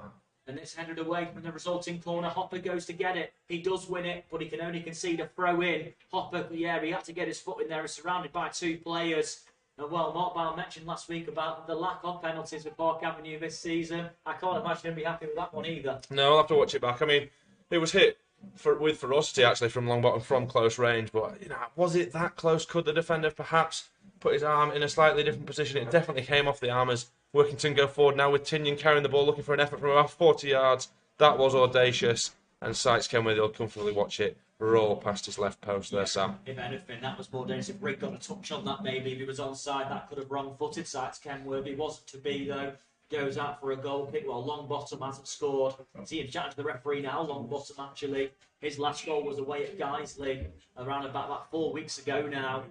And it's headed away from the resulting corner. Hopper goes to get it. He does win it, but he can only concede a throw in. Hopper, yeah, he had to get his foot in there. He's surrounded by 2 players. And well, Mark Bale mentioned last week about the lack of penalties with Park Avenue this season. I can't imagine him be happy with that one either. No, I'll have to watch it back. I mean, it was hit with ferocity actually from Longbottom from close range, but was it that close? Could the defender perhaps put his arm in a slightly different position? It definitely came off the arm as Workington go forward now with Tinian carrying the ball, looking for an effort from about 40 yards. That was audacious, and Sites Kenworthy will comfortably watch it roll past his left post there, Sam. If anything, that was more dangerous. If Rick got a touch on that, maybe if he was onside, that could have wrong-footed Sites Kenworthy. Wasn't to be though. Goes out for a goal kick. Well, Longbottom hasn't scored. See him chatting to the referee now. Longbottom actually, his last goal was away at Guiseley around about 4 weeks ago now.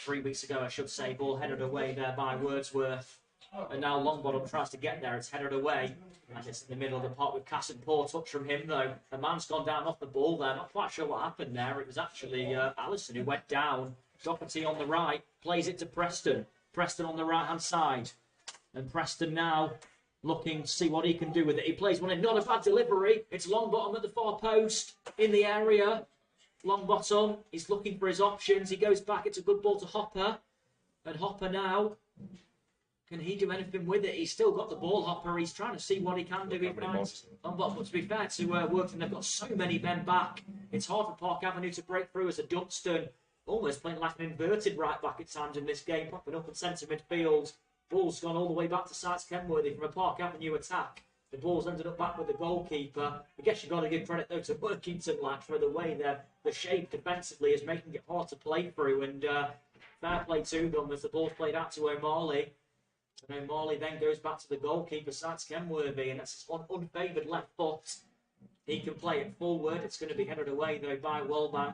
3 weeks ago, I should say. Ball headed away there by Wordsworth. And now Longbottom tries to get there. It's headed away. And it's in the middle of the park with Casson. Poor touch from him, though. The man's gone down off the ball there. Not quite sure what happened there. It was actually Allison who went down. Doherty on the right. Plays it to Preston. Preston on the right-hand side. And Preston now looking to see what he can do with it. He plays one in. Not a bad delivery. It's Longbottom at the far post. In the area. Longbottom. He's looking for his options. He goes back. It's a good ball to Hopper. And Hopper now... Can he do anything with it? He's still got the ball, Hopper. He's trying to see what he can do. But to be fair to Workington, they've got so many men back. It's hard for Park Avenue to break through as a Dunstan. Almost playing like an inverted right back at times in this game. Popping up in centre midfield. Ball's gone all the way back to Sites Kenworthy from a Park Avenue attack. The ball's ended up back with the goalkeeper. I guess you've got to give credit, though, to Workington, like, for the way the shape defensively is making it hard to play through. And fair play to them as the ball's played out to O'Marley. And O'Marley then goes back to the goalkeeper, Sites Kenworthy, and that's his one unfavoured left foot. He can play it forward. It's going to be headed away, though, by Walbank.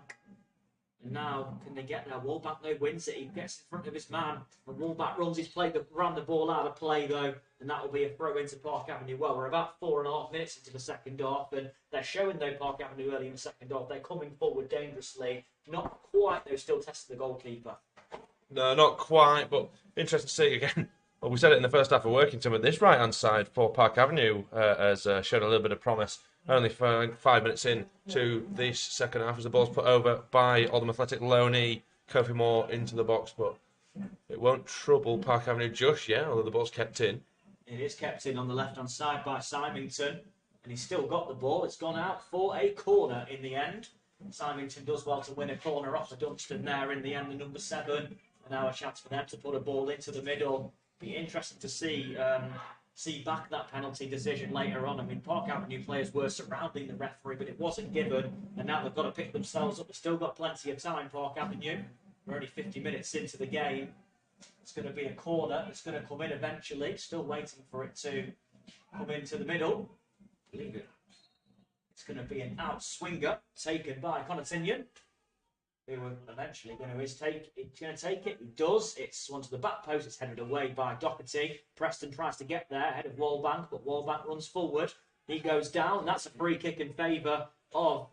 And now, can they get there? Walbank, though, wins it. He gets in front of his man. And Walbank runs his play, ran the ball out of play, though. And that will be a throw into Park Avenue. Well, we're about 4.5 minutes into the second half. And they're showing, though, Park Avenue early in the second half. They're coming forward dangerously. Not quite, though, still testing the goalkeeper. No, not quite, but interesting to see again. Well, we said it in the first half of Workington, but this right-hand side for Park Avenue has shown a little bit of promise. Only 5 minutes in to this second half as the ball's put over by Oldham Athletic Loney. Kofi Moore into the box, but it won't trouble Park Avenue just yet, although the ball's kept in. It is kept in on the left-hand side by Symington, and he's still got the ball. It's gone out for a corner in the end. Symington does well to win a corner off the Dunstan there in the end, the number 7. And now a chance for them to put a ball into the middle. Be interesting to see back that penalty decision later on. I mean, Park Avenue players were surrounding the referee, but it wasn't given, and now they've got to pick themselves up. They've still got plenty of time, Park Avenue. We're only 50 minutes into the game. It's going to be a corner. It's going to come in eventually. Still waiting for it to come into the middle. It's going to be an out swinger taken by Connaughton, who eventually going to take it. He does. It's onto the back post. It's headed away by Doherty. Preston tries to get there ahead of Wallbank, but Wallbank runs forward. He goes down. That's a free kick in favour of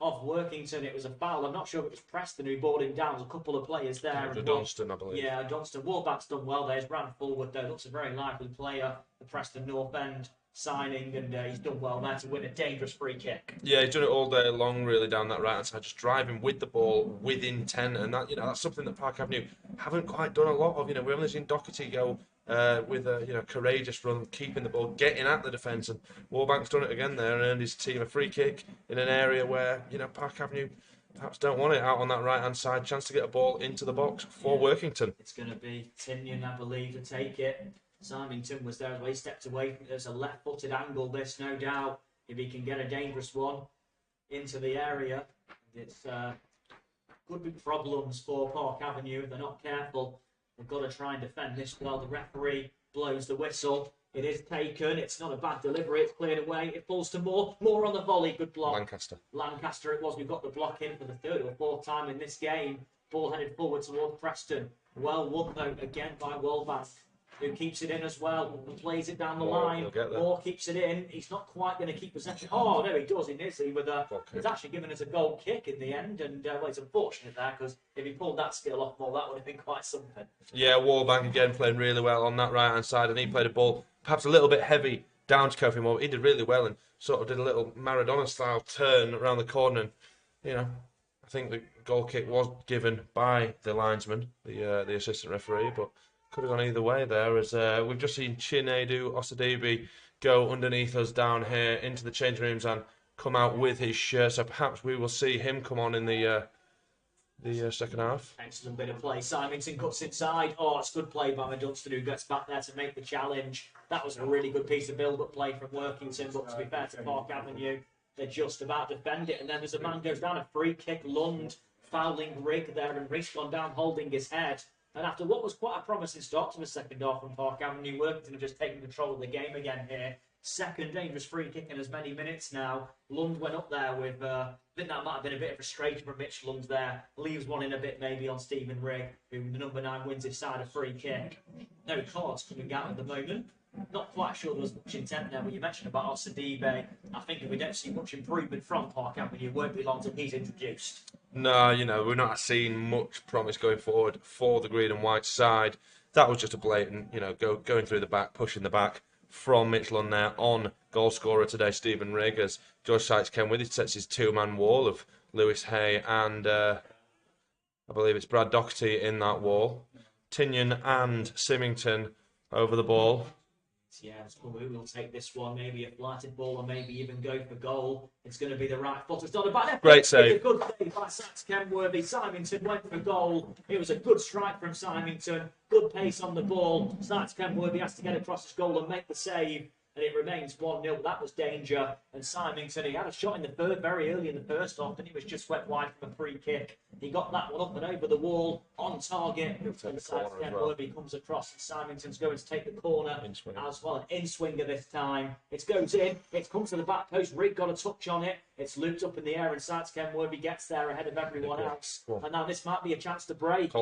Workington. It was a foul. I'm not sure if it was Preston who brought him down. There's a couple of players there. Dunstan, I believe. Yeah, Dunstan. Wallbank's done well there. He's ran forward though. Looks a very lively player. The Preston North End signing, and he's done well there to win a dangerous free kick. Yeah, he's done it all day long, really, down that right hand side, just driving with the ball with intent, and that that's something that Park Avenue haven't quite done a lot of. We haven't only seen Doherty go with a courageous run, keeping the ball, getting at the defence, and Wallbank's done it again there and earned his team a free kick in an area where Park Avenue perhaps don't want it, out on that right hand side. Chance to get a ball into the box for Workington. It's going to be Tinian, I believe, to take it. Symington was there as well. He stepped away. There's a left-footed angle, this, no doubt. If he can get a dangerous one into the area, it's could be problems for Park Avenue if they're not careful. They've got to try and defend this while the referee blows the whistle. It is taken. It's not a bad delivery. It's cleared away. It falls to Moore. Moore on the volley. Good block. Lancaster it was. We've got the block in for the 3rd or 4th time in this game. Ball headed forward towards Preston. Well won, though, again by Wallbank, who keeps it in as well and plays it down the line. Moore keeps it in. He's not quite going to keep possession. Oh, no, he does, is he? He's actually given us a goal kick in the end, and well, it's unfortunate there, because if he pulled that skill off Moore, that would have been quite something. Yeah, Wallbank again playing really well on that right-hand side, and he played a ball perhaps a little bit heavy down to Kofi Moore. He did really well and sort of did a little Maradona-style turn around the corner, and, I think the goal kick was given by the linesman, the assistant referee, but could have gone either way there, as we've just seen Chinedu Osadebe go underneath us down here into the changing rooms and come out with his shirt. So perhaps we will see him come on in the second half. Excellent bit of play. Symington cuts inside. Oh, it's good play by Dunstan, who gets back there to make the challenge. That was a really good piece of build-up play from Workington, but to be fair to Park Avenue, they're just about to defend it. And then as a man goes down, a free kick, Lund fouling Rigg there, and Rigg's gone down holding his head. And after what was quite a promising start to the second half from Park Avenue, Workington have just taken control of the game again here. Second dangerous free kick in as many minutes now. Lund went up there with, I think that might have been a bit of frustration from Mitch Lund there. Leaves one in a bit maybe on Stephen Rigg, who the number 9 wins his side a free kick. No cards coming out at the moment. Not quite sure there was much intent there, but you mentioned about Osadebe. I think if we don't see much improvement from Park Avenue, it won't be long till he's introduced. No, we're not seeing much promise going forward for the green and white side. That was just a blatant, going through the back, pushing the back from Mitch Lund there on goal scorer today, Stephen Rigg, as George Sykes came with. He sets his 2-man wall of Lewis Hay and I believe it's Brad Doherty in that wall. Tinian and Symington over the ball. Yeah, we will take this one, maybe a flighted ball or maybe even go for goal. It's going to be the right foot. It's not a bad effort. Great save. It's a good save by Sats Kenworthy. Symington went for goal. It was a good strike from Symington. Good pace on the ball. Sats Kenworthy has to get across his goal and make the save. And it remains 1-0. That was danger. And Symington, he had a shot in the third very early in the first half, and he was just swept wide from a free kick. He got that one up and over the wall, on target. And Kenworthy comes across, and Symington's going to take the corner as well. An in-swinger this time. It goes in. It comes to the back post. Rigg got a touch on it. It's looped up in the air, and Sats Kenworthy gets there ahead of everyone else. And now this might be a chance to break.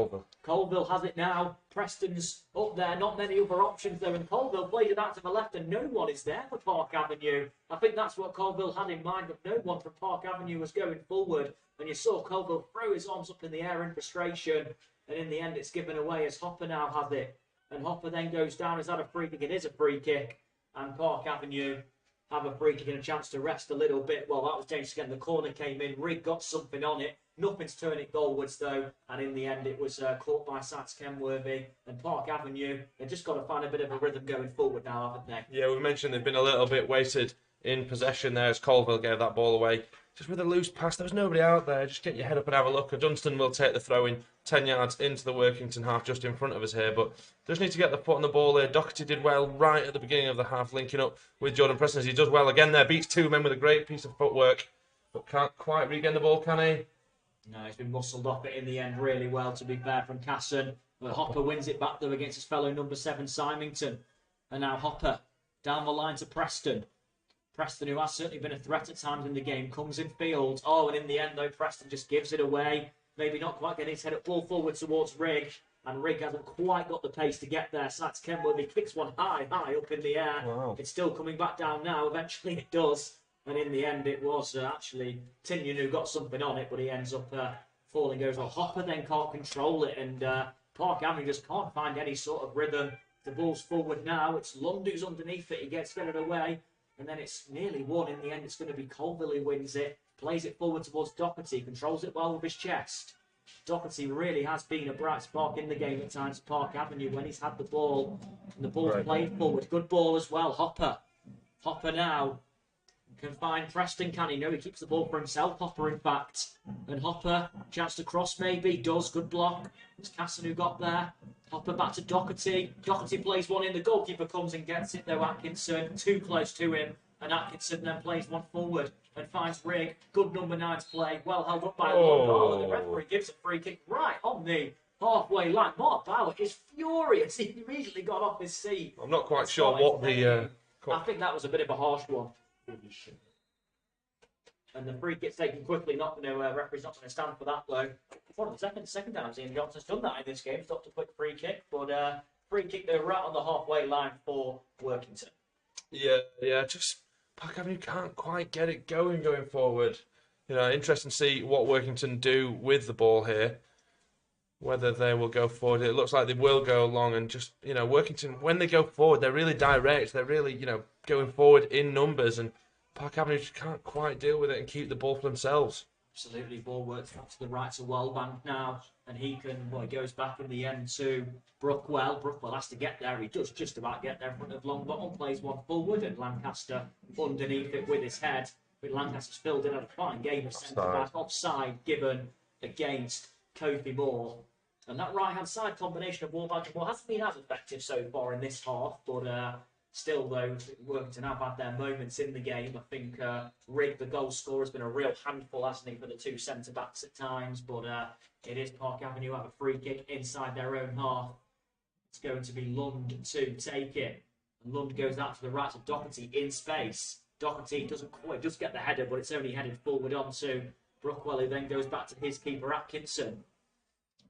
Colville has it now. Preston's up there. Not many other options though, and Colville played it out to the left, and no one is there for Park Avenue. I think that's what Colville had in mind, but no one from Park Avenue was going forward. And you saw Colville throw his arms up in the air in frustration, and in the end it's given away as Hopper now has it. And Hopper then goes down. Is that a free kick? It is a free kick. And Park Avenue have a free kick and a chance to rest a little bit. Well, that was dangerous again. The corner came in. Rigg got something on it. Nothing's turning it goalwards, though. And in the end, it was caught by Sats Kenworthy and Park Avenue. They've just got to find a bit of a rhythm going forward now, haven't they? Yeah, we mentioned they've been a little bit weighted in possession there as Colville gave that ball away. Just with a loose pass, there was nobody out there. Just get your head up and have a look. Dunstan will take the throw in 10 yards into the Workington half just in front of us here. But just need to get the foot on the ball here. Doherty did well right at the beginning of the half, linking up with Jordan Preston as he does well again there. Beats two men with a great piece of footwork. But can't quite regain the ball, can he? No, he's been muscled off it in the end really well, to be fair, from Casson. But Hopper wins it back, though, against his fellow number 7, Symington. And now Hopper down the line to Preston. Preston, who has certainly been a threat at times in the game, comes in field. Oh, and in the end, though, Preston just gives it away. Maybe not quite getting his head up, ball forward towards Rigg. And Rigg hasn't quite got the pace to get there. Sats Kenworthy kicks one high up in the air. Wow. It's still coming back down now. Eventually it does. And in the end, it was actually Tinian who got something on it, but he ends up falling. Goes, well, Hopper then can't control it. And Park Avenue just can't find any sort of rhythm. The ball's forward now. It's Lund who's underneath it. He gets it away. And then it's nearly won. In the end, it's going to be Colville who wins it. Plays it forward towards Doherty. Controls it well with his chest. Doherty really has been a bright spark in the game at times. Park Avenue when he's had the ball. And the ball's played forward. Good ball as well. Hopper. Hopper now can find Preston, can he? No, he keeps the ball for himself. Hopper, in fact. And Hopper, chance to cross maybe. Does. Good block. It's Casson who got there. Hopper back to Doherty. Doherty plays one in. The goalkeeper comes and gets it, though. Atkinson too close to him. And Atkinson then plays one forward and finds Rigg. Good number 9's play. Well held up by Lund. Oh, the referee gives a free kick right on the halfway line. Mark Bauer is furious. He immediately got off his seat. I'm not quite sure what the... I think that was a bit of a harsh one. And the free kick's taken quickly. Referee's not going to stand for that, though. One of the second times Ian Johnson's done that in this game. Stopped a quick free kick, but free kick they're right on the halfway line for Workington. Yeah, just Park Avenue can't quite get it going forward. Interesting to see what Workington do with the ball here. Whether they will go forward. It looks like they will go along and just, Workington, when they go forward, they're really direct. They're really, going forward in numbers, and Park Avenue just can't quite deal with it and keep the ball for themselves. Absolutely. Ball works back to the right to Wellbank now, and he goes back in the end to Brookwell. Brookwell has to get there. He does just about get there in front of Longbottom, plays one forward, and Lancaster underneath it with his head. But Lancaster's filled in a fine game of centre-back. Offside given against Kofi Moore. And that right-hand side combination of Wellbank and Moore hasn't been as effective so far in this half, but still, though, Workington have had their moments in the game. I think Rigg, the goal scorer, has been a real handful, hasn't he, for the two centre-backs at times. But it is Park Avenue have a free kick inside their own half. It's going to be Lund to take it. And Lund goes out to the right of Doherty in space. Doherty doesn't quite just get the header, but it's only headed forward onto Brookwell, who then goes back to his keeper, Atkinson.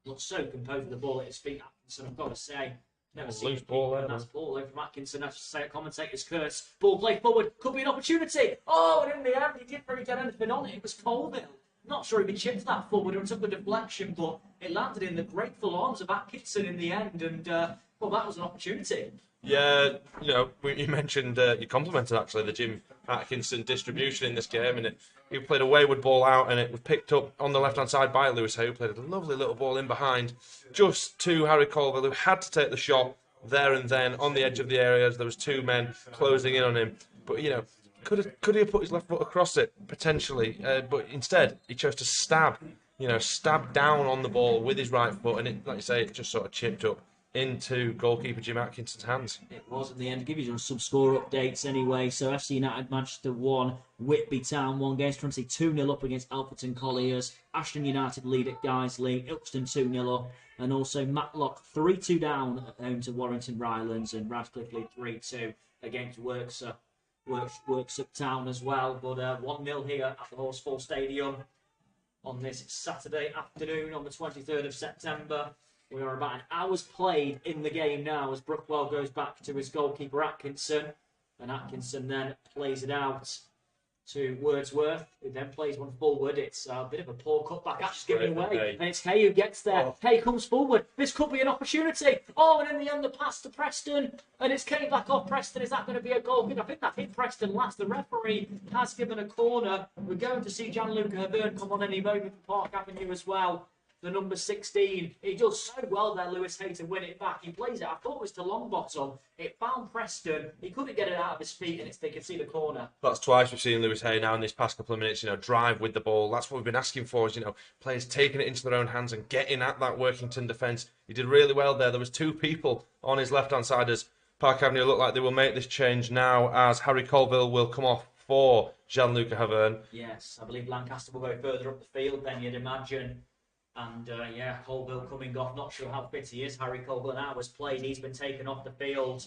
Looks so composed with the ball at his feet, Atkinson, I've got to say. Never seen loose ball there. That's ball though from Atkinson. I should say a commentator's curse. Ball play forward. Could be an opportunity. Oh, and in the end, he didn't really get anything on it. It was Colville. Not sure he'd be chipped that forward or took a deflection, but it landed in the grateful arms of Atkinson in the end. And, that was an opportunity. Yeah, you mentioned, you complimented actually the Jim Atkinson distribution in this game, and he played a wayward ball out, and it was picked up on the left-hand side by Lewis Hay, who played a lovely little ball in behind, just to Harry Colville, who had to take the shot there and then on the edge of the area as there was two men closing in on him. But, could he have put his left foot across it? Potentially. But instead, he chose to stab down on the ball with his right foot, and it, like you say, it just sort of chipped up into goalkeeper Jim Atkinson's hands. It was at the end. Give you some score updates anyway. So FC United Manchester 1, Whitby Town 1, Games Trinity 2-0 up against Alfreton Colliers. Ashton United lead at Guiseley, Ilkeston 2-0 up, and also Matlock 3-2 down at home to Warrington Rylands, and Radcliffe lead 3-2 against Worksop Town as well. But 1-0 here at the Horsefall Stadium on this Saturday afternoon on the 23rd of September. We are about an hour's played in the game now as Brookwell goes back to his goalkeeper Atkinson. And Atkinson then plays it out to Wordsworth, who then plays one forward. It's a bit of a poor cutback, actually given away. Hay. And it's Hay who gets there. Hay comes forward. This could be an opportunity. Oh, and in the end, the pass to Preston. And it's Kane back off Preston. Is that going to be a goal? I think that hit Preston last. The referee has given a corner. We're going to see Gianluca Havern come on any moment for Park Avenue as well. The number 16. He does so well there, Lewis Hay, to win it back. He plays it, I thought it was to Longbottom. It found Preston. He couldn't get it out of his feet, and they can see the corner. That's twice we've seen Lewis Hay now in these past couple of minutes, drive with the ball. That's what we've been asking for, is, players taking it into their own hands and getting at that Workington defence. He did really well there. There was two people on his left-hand side as Park Avenue look like they will make this change now, as Harry Colville will come off for Gianluca Havern. Yes, I believe Lancaster will go further up the field then, you'd imagine. And Colville coming off. Not sure how fit he is. Harry Colville, an hour's played. He's been taken off the field.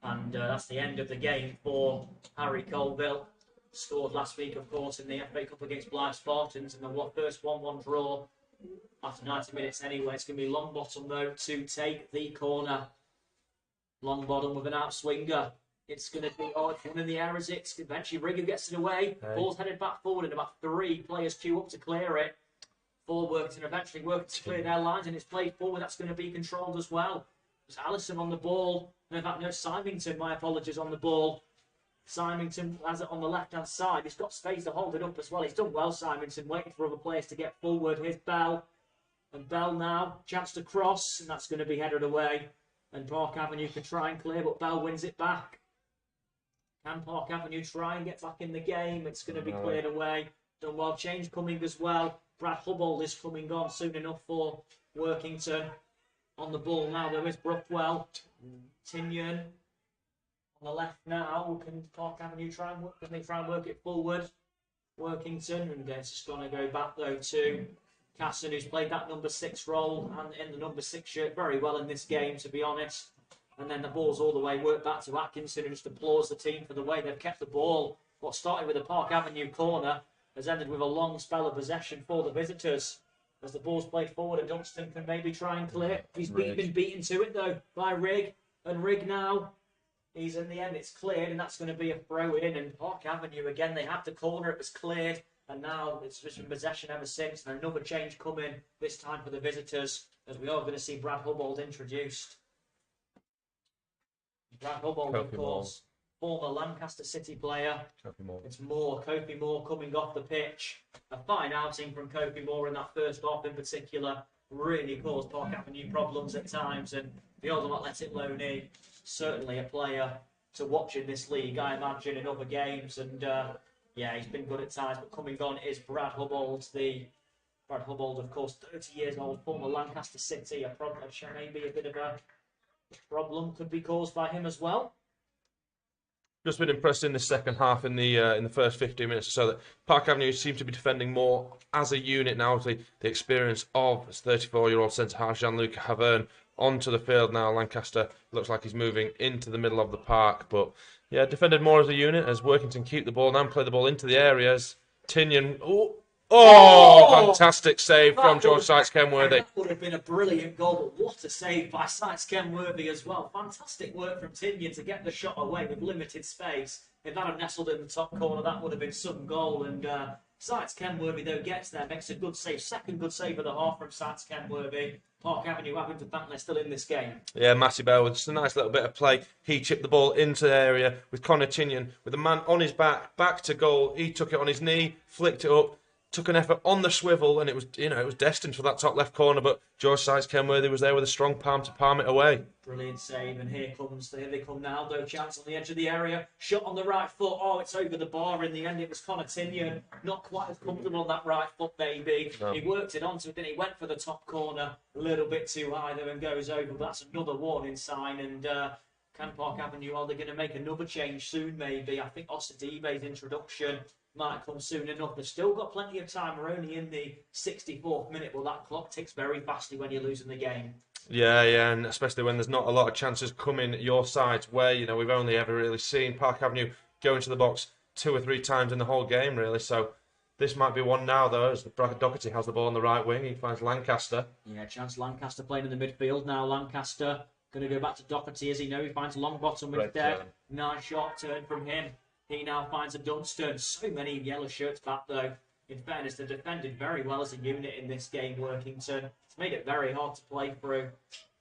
And that's the end of the game for Harry Colville. Scored last week, of course, in the FA Cup against Blythe Spartans. And the first 1-1 draw after 90 minutes anyway. It's going to be Longbottom, though, to take the corner. Longbottom with an outswinger. It's going to be, it's one in the air as it. Eventually, Rigger gets it away. Hey. Ball's headed back forward, and about 3 players queue up to clear it. For Workington, eventually working to clear their lines, and it's played forward. That's going to be controlled as well. There's Allison on the ball. In fact, no, Symington, my apologies, on the ball. Symington has it on the left-hand side. He's got space to hold it up as well. He's done well, Symington, waiting for other players to get forward. Here's Bell. And Bell now, chance to cross, and that's going to be headed away. And Park Avenue can try and clear, but Bell wins it back. Can Park Avenue try and get back in the game? It's going to be cleared away. Done well. Change coming as well. Brad Hubbold is coming on soon enough for Workington. On the ball now, there is Brookwell. Tinian on the left now. Can Park Avenue try and work it forward? Workington, and it's just going to go back though to Casson, who's played that number 6 role and in the number 6 shirt very well in this game, to be honest. And then the ball's all the way worked back to Atkinson, who just applauds the team for the way they've kept the ball. What started with a Park Avenue corner has ended with a long spell of possession for the visitors. As the ball's played forward, and Dunstan can maybe try and clear. He's been beaten to it though by Rigg. And Rigg now, he's in the end, it's cleared, and that's going to be a throw in. And Park Avenue again, they had the corner, it was cleared, and now it's just been possession ever since. And another change coming, this time for the visitors, as we are going to see Brad Hubbold introduced. Brad Hubbold, of course. Former Lancaster City player. It's Kofi Moore coming off the pitch. A fine outing from Kofi Moore in that first half in particular. Really caused Park Avenue problems at times. And the Oldham Athletic loanee, certainly a player to watch in this league, I imagine, in other games. And he's been good at times. But coming on is Brad Hubbold. Brad Hubbold, of course, 30 years old, former Lancaster City. Maybe a bit of a problem could be caused by him as well. Just been impressed in the second half, in the first 15 minutes or so, that Park Avenue seem to be defending more as a unit now. The experience of 34-year-old centre-half Gianluca Havern onto the field now. Lancaster looks like he's moving into the middle of the park, but yeah, defended more as a unit as Workington keep the ball now and play the ball into the areas. Tinian, fantastic save from George Sykes-Kenworthy. That would have been a brilliant goal, but what a save by Sykes-Kenworthy as well. Fantastic work from Tinian to get the shot away with limited space. If that had nestled in the top corner, that would have been some goal. And Sykes-Kenworthy, though, gets there, makes a good save. Second good save of the half from Sykes-Kenworthy. Park Avenue having to thank they're still in this game. Yeah, Matty Bell with just a nice little bit of play. He chipped the ball into the area with Connor Tinian with a man on his back to goal. He took it on his knee, flicked it up. Took an effort on the swivel, and it was destined for that top left corner. But George Sykes-Kenworthy was there with a strong palm to palm it away. Brilliant save, and here they come now. Though chance on the edge of the area, shot on the right foot. Oh, it's over the bar. In the end, it was Connor Tinian, not quite as comfortable on that right foot, maybe. No. He worked it onto it, then he went for the top corner a little bit too high there and goes over. But that's another warning sign. And can Park Avenue, are they going to make another change soon? Maybe. I think Osadibe's introduction might come soon enough. They've still got plenty of time. We're only in the 64th minute, but that clock ticks very fastly when you're losing the game. Yeah, and especially when there's not a lot of chances coming your side, where we've only ever really seen Park Avenue go into the box 2 or 3 times in the whole game, really. So this might be one now, though, as Brad Doherty has the ball on the right wing. He finds Lancaster. Yeah, chance Lancaster playing in the midfield now. Lancaster going to go back to Doherty, as he finds Longbottom with dead. Nice shot turn from him. He now finds a Dunstan. So many yellow shirts back though. In fairness, they defended very well as a unit in this game, Workington. It's made it very hard to play through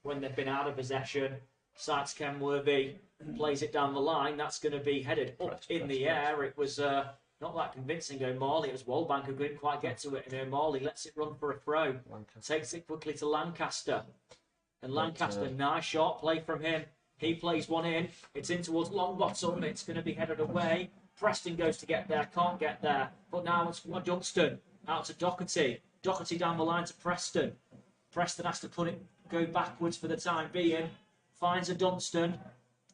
when they've been out of possession. Sykes Kenworthy plays it down the line. That's going to be headed up in the air. It was not that convincing, O'Malley. It was Walbank who couldn't quite get to it, and O'Malley lets it run for a throw. Takes it quickly to Lancaster. And Lancaster, nice shot play from him. He plays one in. It's in towards Longbottom. It's going to be headed away. Preston goes to get there, can't get there. But now it's Dunstan out to Doherty. Doherty down the line to Preston. Preston has to go backwards for the time being. Finds a Dunstan.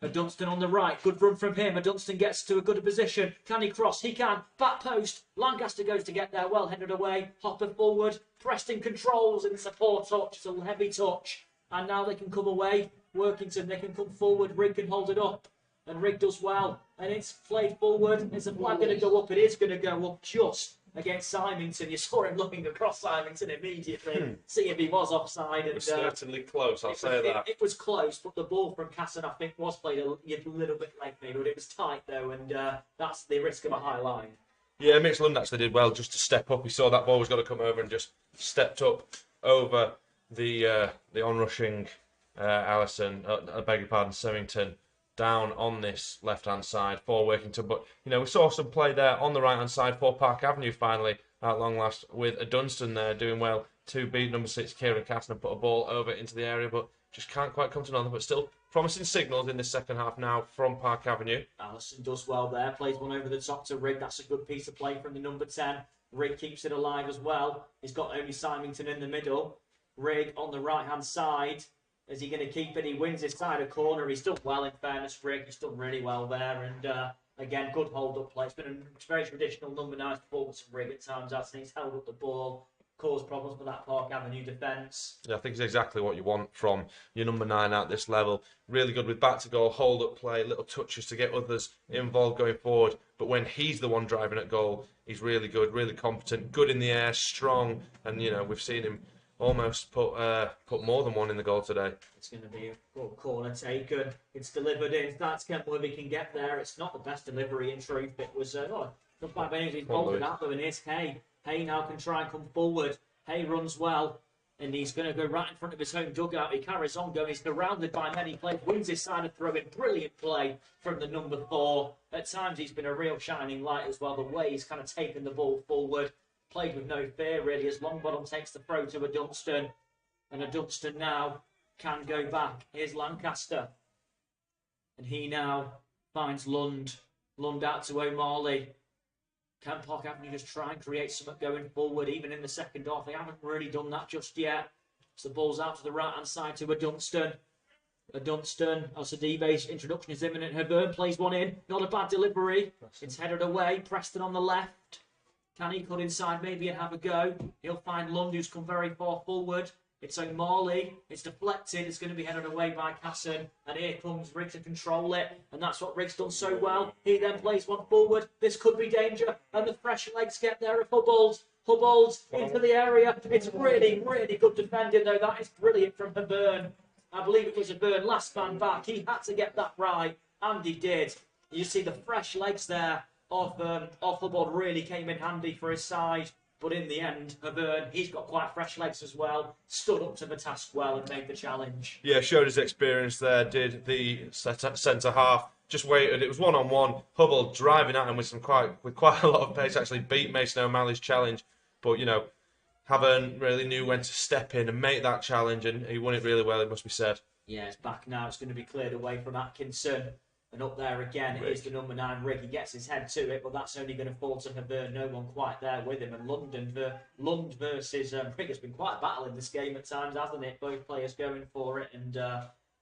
A Dunstan on the right. Good run from him. A Dunstan gets to a good position. Can he cross? He can. Back post. Lancaster goes to get there. Well headed away. Hopper forward. Preston controls and it's a poor touch. It's a heavy touch. And now they can come away. Workington, they can come forward. Rigg can hold it up. And Rigg does well. And it's played forward. Is the flag going to go up? It is going to go up just against Symington. You saw him looking across Symington immediately, see if he was offside. And, it was certainly close, I'll say that. It was close, but the ball from Casson, I think, was played a little bit lengthy, but it was tight, though, and that's the risk of a high line. Yeah, Mitch Lund actually did well just to step up. He saw that ball was going to come over and just stepped up over the onrushing Allison, I beg your pardon, Symington, down on this left-hand side for Workington. But, you know, we saw some play there on the right-hand side for Park Avenue finally at long last with a Dunstan there doing well to beat number 6 Kieran Caston and put a ball over into the area, but just can't quite come to nothing. But still promising signals in the second half now from Park Avenue. Allison does well there, plays one over the top to Rigg. That's a good piece of play from the number 10. Rigg keeps it alive as well. He's got only Symington in the middle. Rigg on the right-hand side. Is he going to keep it? He wins his side of corner. He's done well, in fairness, Rigg. He's done really well there. And again, good hold-up play. It's been a very traditional number 9 performance from Rigg at times. I think he's held up the ball, caused problems for that Park Avenue defence. Yeah, I think it's exactly what you want from your number 9 at this level. Really good with back-to-goal, hold-up play, little touches to get others involved going forward. But when he's the one driving at goal, he's really good, really competent, good in the air, strong. And, you know, we've seen him almost put more than one in the goal today. It's going to be a good corner taken. It's delivered in. That's Kentworthy can get there. It's not the best delivery in truth. It was not by any means bolted out though. And here's Hay. Hay now can try and come forward. Hay runs well. And he's going to go right in front of his home dugout. He carries on going. He's surrounded by many players. Wins his side of throw-in. Brilliant play from the number 4. At times he's been a real shining light as well. The way he's kind of taken the ball forward. Played with no fear, really, as Longbottom takes the throw to a Dunstan. And a Dunstan now can go back. Here's Lancaster. And he now finds Lund. Lund out to O'Malley. Can Park Avenue just try and create something going forward, even in the second half? They haven't really done that just yet. So the ball's out to the right-hand side to a Dunstan. A Dunstan, Alcidibe's introduction is imminent. Herbern plays one in. Not a bad delivery. It's headed away. Preston on the left. Can he cut inside maybe and have a go? He'll find Lund, who's come very far forward. It's O'Malley. It's deflected. It's going to be headed away by Casson. And here comes Rigg to control it. And that's what Rigg's done so well. He then plays one forward. This could be danger. And the fresh legs get there. Hubbold into the area. It's really, really good defending, though. That is brilliant from Herbern. I believe it was Herbern. Last man back. He had to get that right. And he did. You see the fresh legs there of Hubbold really came in handy for his side. But in the end, Herbern, he's got quite fresh legs as well, stood up to the task well and made the challenge. Yeah, showed his experience there, did the centre half, just waited. It was one-on-one. Hubbold driving at him with quite a lot of pace, actually beat Mason O'Malley's challenge. But, you know, Havern really knew when to step in and make that challenge, and he won it really well, it must be said. Yeah, it's back now. It's going to be cleared away from Atkinson. And up there again, it is the number 9, Rigg. He gets his head to it, but that's only going to fall to Herbern. No one quite there with him. And Lund versus Rigg has been quite a battle in this game at times, hasn't it? Both players going for it. And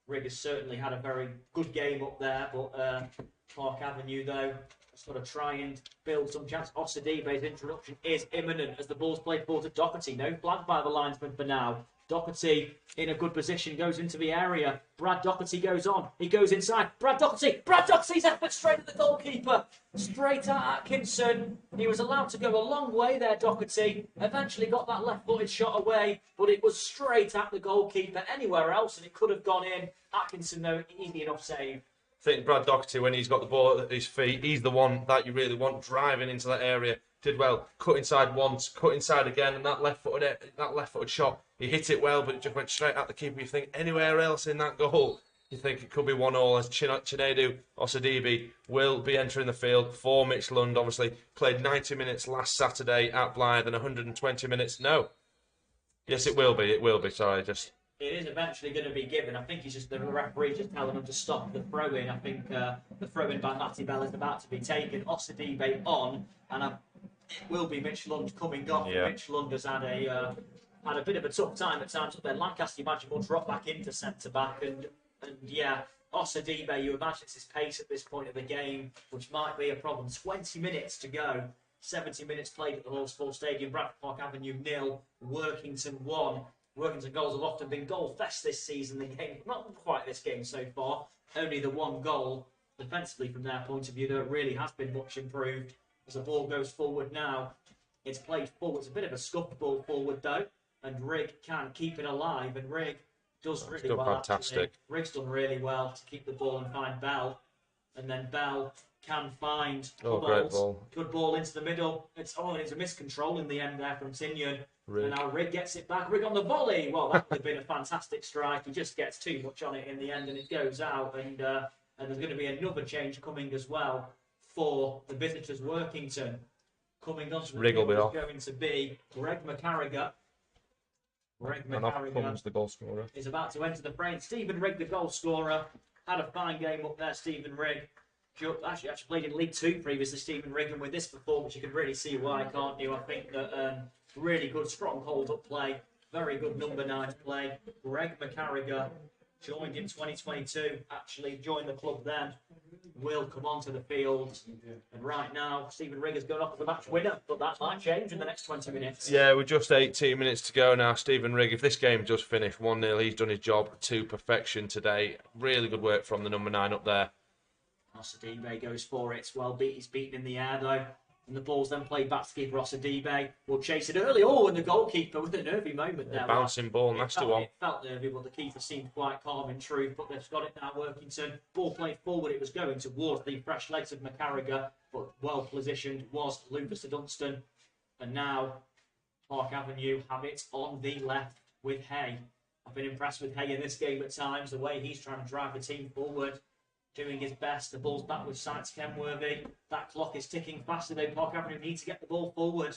Rigg has certainly had a very good game up there. But Park Avenue, though, has got to try and build some chance. Osidibe's introduction is imminent as the ball's played forward to Doherty. No flag by the linesman for now. Doherty in a good position, goes into the area. Brad Doherty goes on. He goes inside. Brad Doherty's effort straight at the goalkeeper. Straight at Atkinson. He was allowed to go a long way there, Doherty. Eventually got that left-footed shot away, but it was straight at the goalkeeper. Anywhere else, and it could have gone in. Atkinson, though, easy enough save. I think Brad Doherty, when he's got the ball at his feet, he's the one that you really want driving into that area. Did well, cut inside once, cut inside again, and that left-footed shot, he hit it well, but it just went straight at the keeper. You think anywhere else in that goal, you think it could be 1-1 as Chinedu Osadibe will be entering the field for Mitch Lund. Obviously, played 90 minutes last Saturday at Blythe and 120 minutes. No. Yes, it will be. It will be. Sorry, just... It is eventually going to be given. I think the referee just telling him to stop the throw-in. I think the throw-in by Matty Bell is about to be taken. Osadibe on, and it will be Mitch Lund coming off. Yeah. Mitch Lund has had a bit of a tough time at times up there. Lancaster, you imagine, will drop back into centre-back, and yeah, Osadibe, you imagine it's his pace at this point of the game, which might be a problem. 20 minutes to go. 70 minutes played at the Hallsford Stadium. Bradford Park Avenue 0, Workington 1. Workington goals have often been goal fest this season. The game, not quite this game so far, only the one goal. Defensively, from their point of view, though, it really has been much improved. As the ball goes forward now, it's played forward. It's a bit of a scuffed ball forward, though, and Rigg can keep it alive, and Rigg does really well. Fantastic. Actually. Rigg's done really well to keep the ball and find Bell, and then Bell can find great ball. Good ball into the middle. It's a miscontrol in the end there from Tinyon. And now Rigg gets it back. Rigg on the volley. Well, that would have been a fantastic strike. He just gets too much on it in the end, and it goes out. And there's going to be another change coming as well for the visitors, Workington. Coming on to the field is going to be Greg McCarriger. And off comes the goal scorer. Is about to enter the frame. Stephen Rigg, the goal scorer, had a fine game up there. Stephen Rigg. Actually played in League 2 previously, Stephen Rigg, and with this performance you can really see why, can't you? I think that really good strong hold-up play, very good number 9 play. Greg McCarriger joined in 2022, actually joined the club then, will come onto the field. And right now, Stephen Rigg has gone off as the match winner, but that might change in the next 20 minutes. Yeah, with just 18 minutes to go now, Stephen Rigg, if this game does finish 1-0, he's done his job to perfection today. Really good work from the number 9 up there. Osadibe goes for it. He's beaten in the air though. And the ball's then played back to keeper Osadibe. Will chase it early. Oh, and the goalkeeper with a nervy moment there. Bouncing ball, nasty one. It felt nervy, but the keeper seemed quite calm in truth. But they've got it now, Workington. Ball played forward. It was going towards the fresh legs of McCarriger, but well positioned was Lucas Dunstan. And now Park Avenue have it on the left with Hay. I've been impressed with Hay in this game at times, the way he's trying to drive the team forward. Doing his best. The ball's back with Sites Kenworthy. That clock is ticking faster. They Park Avenue need to get the ball forward.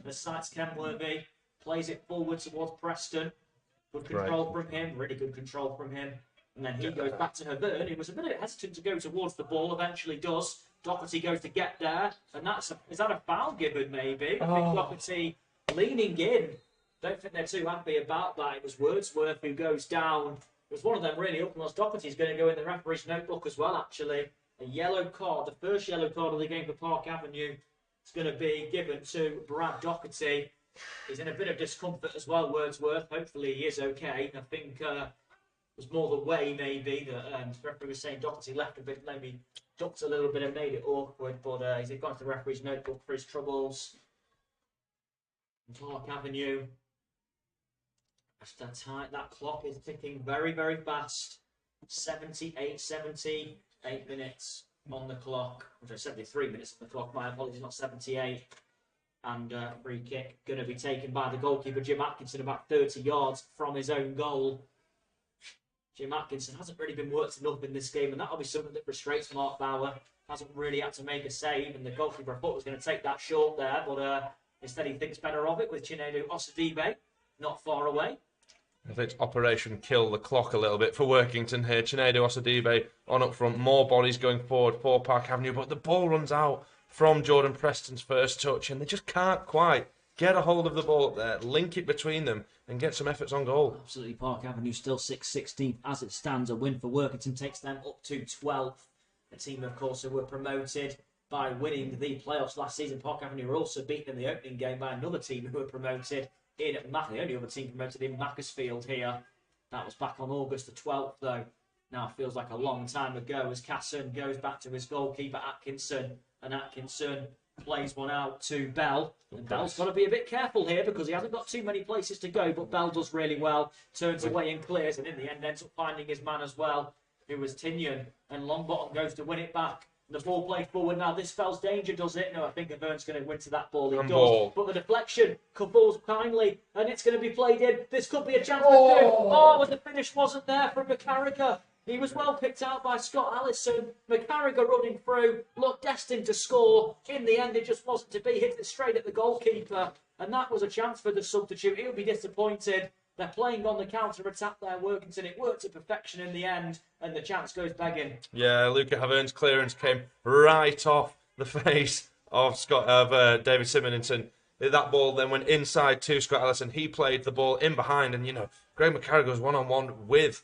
The Sites Kenworthy plays it forward towards Preston. Good control from him. Really good control from him. And then he goes back to Hevern. He was a bit hesitant to go towards the ball. Eventually does. Doherty goes to get there. And is that a foul given maybe? I think Doherty leaning in. Don't think they're too happy about that. It was Wordsworth who goes down. It was one of them really up, and Doherty's going to go in the referee's notebook as well, actually. A yellow card, the first yellow card of the game for Park Avenue, is going to be given to Brad Doherty. He's in a bit of discomfort as well, Wordsworth. Hopefully he is okay. I think it was more the way, maybe, that the referee was saying Doherty left a bit, maybe ducked a little bit and made it awkward, but he's gone to the referee's notebook for his troubles. Park Avenue. That clock is ticking very, very fast. 78 minutes on the clock. Which is 73 minutes on the clock. My apologies, not 78. And free kick going to be taken by the goalkeeper, Jim Atkinson, about 30 yards from his own goal. Jim Atkinson hasn't really been worked enough in this game, and that'll be something that frustrates Mark Bauer. Hasn't really had to make a save, and the goalkeeper, I thought, was going to take that short there, but instead he thinks better of it with Chinedu Osadibe not far away. I think it's Operation Kill the Clock a little bit for Workington here. Chinedu Osadibe on up front, more bodies going forward for Park Avenue, but the ball runs out from Jordan Preston's first touch, and they just can't quite get a hold of the ball up there, link it between them, and get some efforts on goal. Absolutely, Park Avenue still 6-16th as it stands. A win for Workington takes them up to 12th. The team, of course, who were promoted by winning the playoffs last season. Park Avenue were also beaten in the opening game by another team who were promoted. The only other team promoted in Macclesfield here. That was back on August the 12th, though. Now it feels like a long time ago as Casson goes back to his goalkeeper, Atkinson. And Atkinson plays one out to Bell. And Bell's got to be a bit careful here because he hasn't got too many places to go. But Bell does really well. Turns away and clears. And in the end ends up finding his man as well. who was Tinian, and Longbottom goes to win it back. And the ball played forward. Now this spells danger, does it? No, I think Avern's going to win to that ball. He does. Ball. But the deflection falls kindly, and it's going to be played in. This could be a chance for two. Oh, and the finish wasn't there from McCarriger. He was well picked out by Scott Allison. McCarriger running through, looked destined to score. In the end, it just wasn't to be. Hit it straight at the goalkeeper. And that was a chance for the substitute. He'll be disappointed. They're playing on the counter-attack there, Workington. It worked to perfection in the end, and the chance goes begging. Yeah, Luca Havern's clearance came right off the face of David Simonington. That ball then went inside to Scott Allison. He played the ball in behind, and, Greg McCarriger was one-on-one with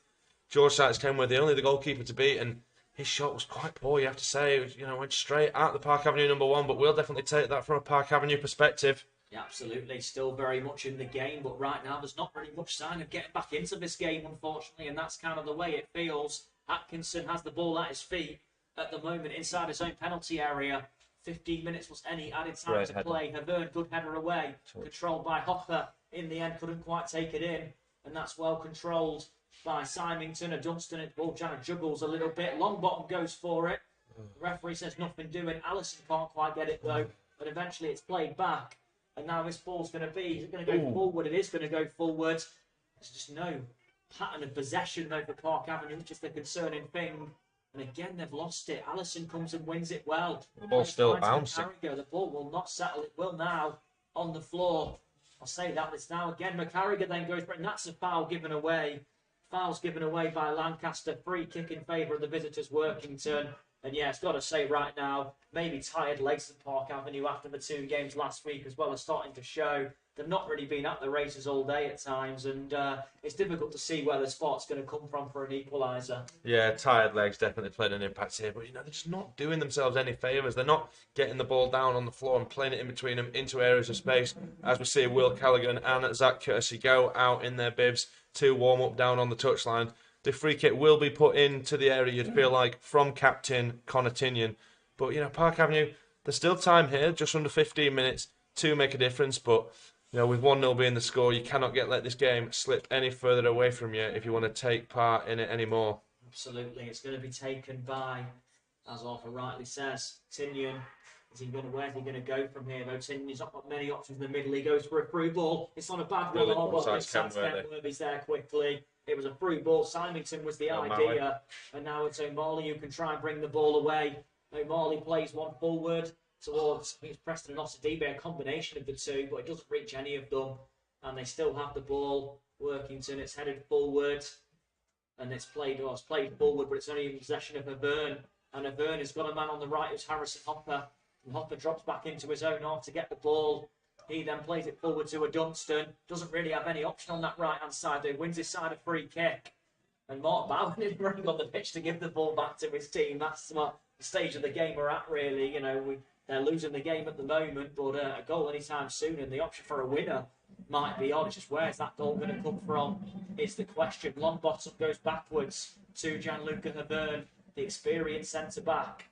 George Sykes-Kenworth, the goalkeeper to beat, and his shot was quite poor, you have to say. It was, went straight at the Park Avenue number 1, but we'll definitely take that from a Park Avenue perspective. Yeah, absolutely. Still very much in the game, but right now there's not really much sign of getting back into this game, unfortunately, and that's kind of the way it feels. Atkinson has the ball at his feet at the moment inside his own penalty area. 15 minutes plus any added time to play. Havern, good header away, controlled by Hopper. In the end, couldn't quite take it in, and that's well controlled by Symington. Dunstan, the ball kind of juggles a little bit. Longbottom goes for it. The referee says nothing doing. Allison can't quite get it though, but eventually it's played back. And now this ball's going to be, is it going to go forward? It is going to go forward. There's just no pattern of possession over Park Avenue, which is the concerning thing. And again, they've lost it. Allison comes and wins it well. The ball's still bouncing. The ball will not settle. It will now on the floor. I'll say that. It's now again. McCarriger then goes for it, and that's a foul given away. Foul's given away by Lancaster. Free kick in favour of the visitors, Workington. And yeah, it's got to say right now, maybe tired legs at Park Avenue after the 2 games last week as well are starting to show. They've not really been at the races all day at times, and it's difficult to see where the spot's going to come from for an equaliser. Yeah, tired legs definitely played an impact here, but they're just not doing themselves any favours. They're not getting the ball down on the floor and playing it in between them into areas of space. As we see Will Callaghan and Zach Kersey go out in their bibs to warm up down on the touchline. The free kick will be put into the area, you'd feel like, from captain Connor Tinian. But, Park Avenue, there's still time here, just under 15 minutes to make a difference. But, with 1-0 being the score, you cannot let this game slip any further away from you if you want to take part in it anymore. Absolutely. It's going to be taken by, as Arthur rightly says, Tinian. Where's he going to go from here, though? Tinian's not got many options in the middle. He goes for a through ball. It's not a bad one. Sykes-Kenworthy's there quickly. It was a through ball. Symington was the idea. And now it's O'Malley who can try and bring the ball away. O'Malley plays one forward towards, I think it's Preston and Osadibe, a combination of the two, but it doesn't reach any of them. And they still have the ball. Workington, it's headed forward. And it's played forward, but it's only in possession of Havern. And Havern has got a man on the right who's Harrison Hopper. And Hopper drops back into his own half to get the ball. He then plays it forward to a Dunstan. Doesn't really have any option on that right-hand side. He wins his side a free kick. And Mark Bowen is running on the pitch to give the ball back to his team. That's the stage of the game we're at, really. They're losing the game at the moment, but a goal anytime soon, and the option for a winner might be on. It's just where's that goal going to come from is the question. Longbottom goes backwards to Gianluca Havern, the experienced centre-back.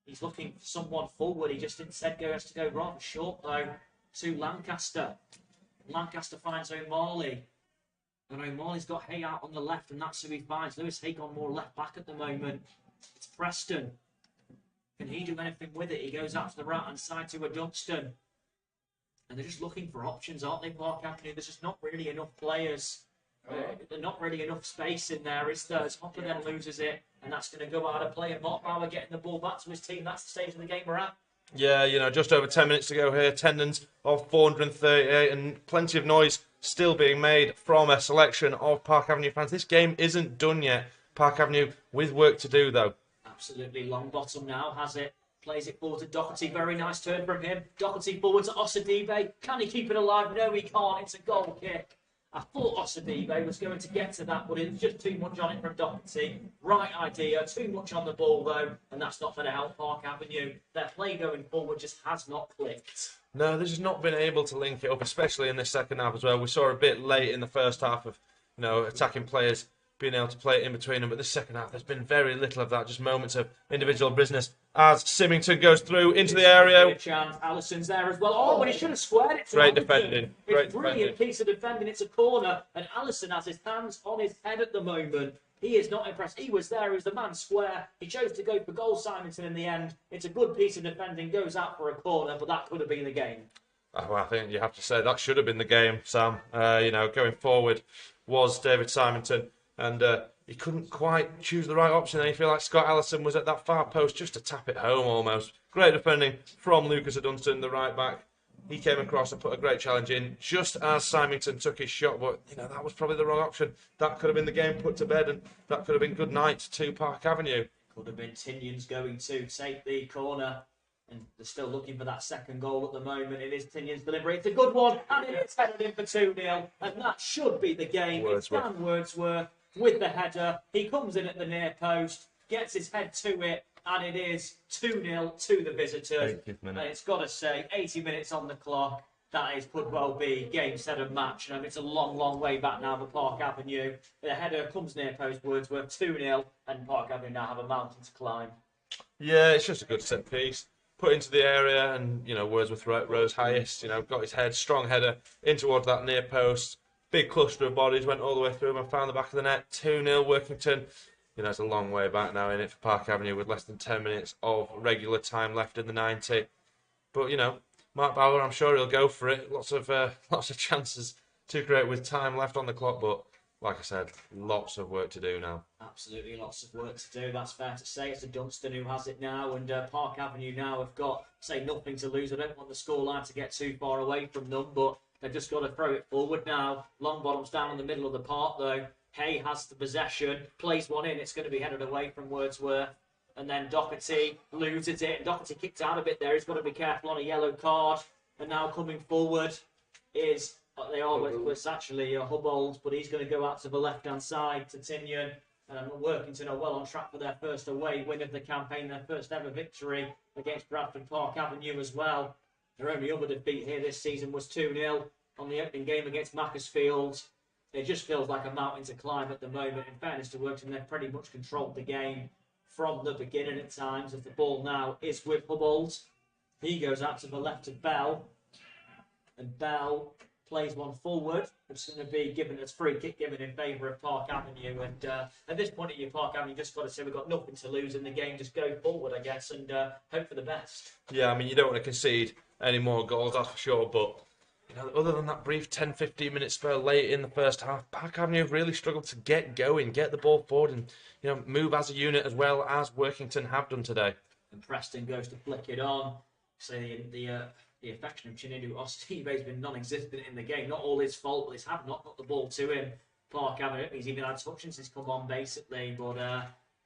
He's looking for someone forward. He just instead has to go rather short, though, to Lancaster. Lancaster finds O'Malley. And O'Malley's got Hay out on the left, and that's who he finds. Lewis Hay gone more left back at the moment. It's Preston. Can he do anything with it? He goes out to the right-hand side to a Dunstan. And they're just looking for options, aren't they, Park Avenue? There's just not really enough players. There's not really enough space in there, is there? As Hopper then loses it, and that's going to go out of play. And Mark Bauer getting the ball back to his team. That's the stage of the game we're at. Yeah, just over 10 minutes to go here. Attendance of 438 and plenty of noise still being made from a selection of Park Avenue fans. This game isn't done yet. Park Avenue with work to do, though. Absolutely. Longbottom now has it. Plays it forward to Doherty. Very nice turn from him. Doherty forward to Osadibe. Can he keep it alive? No, he can't. It's a goal kick. I thought Osadibe was going to get to that, but it was just too much on it from Doherty. Right idea. Too much on the ball, though, and that's not going to help Park Avenue. Their play going forward just has not clicked. No, they've just not been able to link it up, especially in this second half as well. We saw a bit late in the first half of, attacking players being able to play it in between them. But this second half, there's been very little of that, just moments of individual business as Symington goes through into the area. Allison's there as well. Oh, but he should have squared it. Great defending. It's a brilliant piece of defending. It's a corner, and Allison has his hands on his head at the moment. He is not impressed. He was there. He was the man square. He chose to go for goal, Simonton, in the end. It's a good piece of defending. Goes out for a corner, but that could have been the game. Well, I think you have to say that should have been the game, Sam. Going forward was David Simonton, and he couldn't quite choose the right option. And you feel like Scott Allison was at that far post just to tap it home almost. Great defending from Lucas Dunstan, the right back. He came across and put a great challenge in just as Symington took his shot, but that was probably the wrong option. That could have been the game put to bed, and that could have been good night to Park Avenue. Could have been. Tinyon's going to take the corner, and they're still looking for that second goal at the moment. It is Tinyon's delivery. It's a good one, and it is headed in for 2-0, and that should be the game. It's Dan Wordsworth with the header. He comes in at the near post, gets his head to it, and it is 2-0 to the visitors. And it's got to say, 80 minutes on the clock. Could well be game, set, and match. It's a long, long way back now for Park Avenue. The header comes near post, Wordsworth 2-0, and Park Avenue now have a mountain to climb. Yeah, it's just a good set piece. Put into the area, and Wordsworth rose highest. Got his head, strong header in towards that near post. Big cluster of bodies went all the way through him and found the back of the net. 2-0 Workington. It's a long way back now in it for Park Avenue with less than 10 minutes of regular time left in the 90. But, Mark Bauer, I'm sure he'll go for it. Lots of chances to create with time left on the clock. But, like I said, lots of work to do now. Absolutely lots of work to do. That's fair to say. It's a Dunstan who has it now. And Park Avenue now have got, nothing to lose. I don't want the scoreline to get too far away from them. But they've just got to throw it forward now. Long bottom's down in the middle of the park, though. Hay has the possession, plays one in, it's going to be headed away from Wordsworth. And then Doherty loses it, and Doherty kicked out a bit there. He's got to be careful on a yellow card. And now coming forward is, it's actually Hubbold, but he's going to go out to the left-hand side to Tinyon. And Workington are well on track for their first away win of the campaign, their first ever victory against Bradford Park Avenue as well. Their only other defeat here this season was 2-0 on the opening game against Macclesfield. It just feels like a mountain to climb at the moment. In fairness to Workington, they've pretty much controlled the game from the beginning at times. As the ball now is with Hubbold. He goes out to the left of Bell. And Bell plays one forward. It's going to be given as free kick given in favour of Park Avenue. And at this point at your Park Avenue, just got to say we've got nothing to lose in the game. Just go forward, I guess, and hope for the best. Yeah, you don't want to concede any more goals, that's for sure. But other than that brief 10-15 minute spell late in the first half, Park Avenue have really struggled to get going, get the ball forward, and move as a unit as well as Workington have done today. And Preston goes to flick it on. So the affection of Chinadu Osteve has been non-existent in the game. Not all his fault, but he's have not got the ball to him. Park Avenue, he's even had touch since he's come on basically, but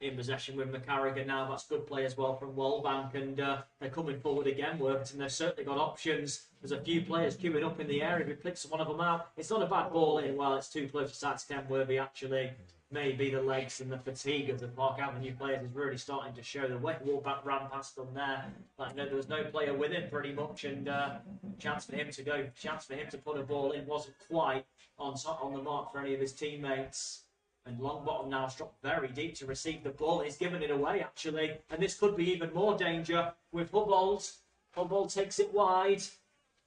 in possession with McCarrigan now. That's good play as well from Wallbank, and they're coming forward again, Workington. They've certainly got options. There's a few players queuing up in the area. If he flicks one of them out, it's not a bad ball in. Well, it's too close to Sats Kenworthy, actually. Maybe the legs and the fatigue of the Park Avenue players is really starting to show. The way Wallbank ran past them there, there was no player with him pretty much, and chance for him to put a ball in wasn't quite on the mark for any of his teammates. And Longbottom now dropped very deep to receive the ball. He's given it away, actually. And this could be even more danger with Hubbold. Hubbold takes it wide.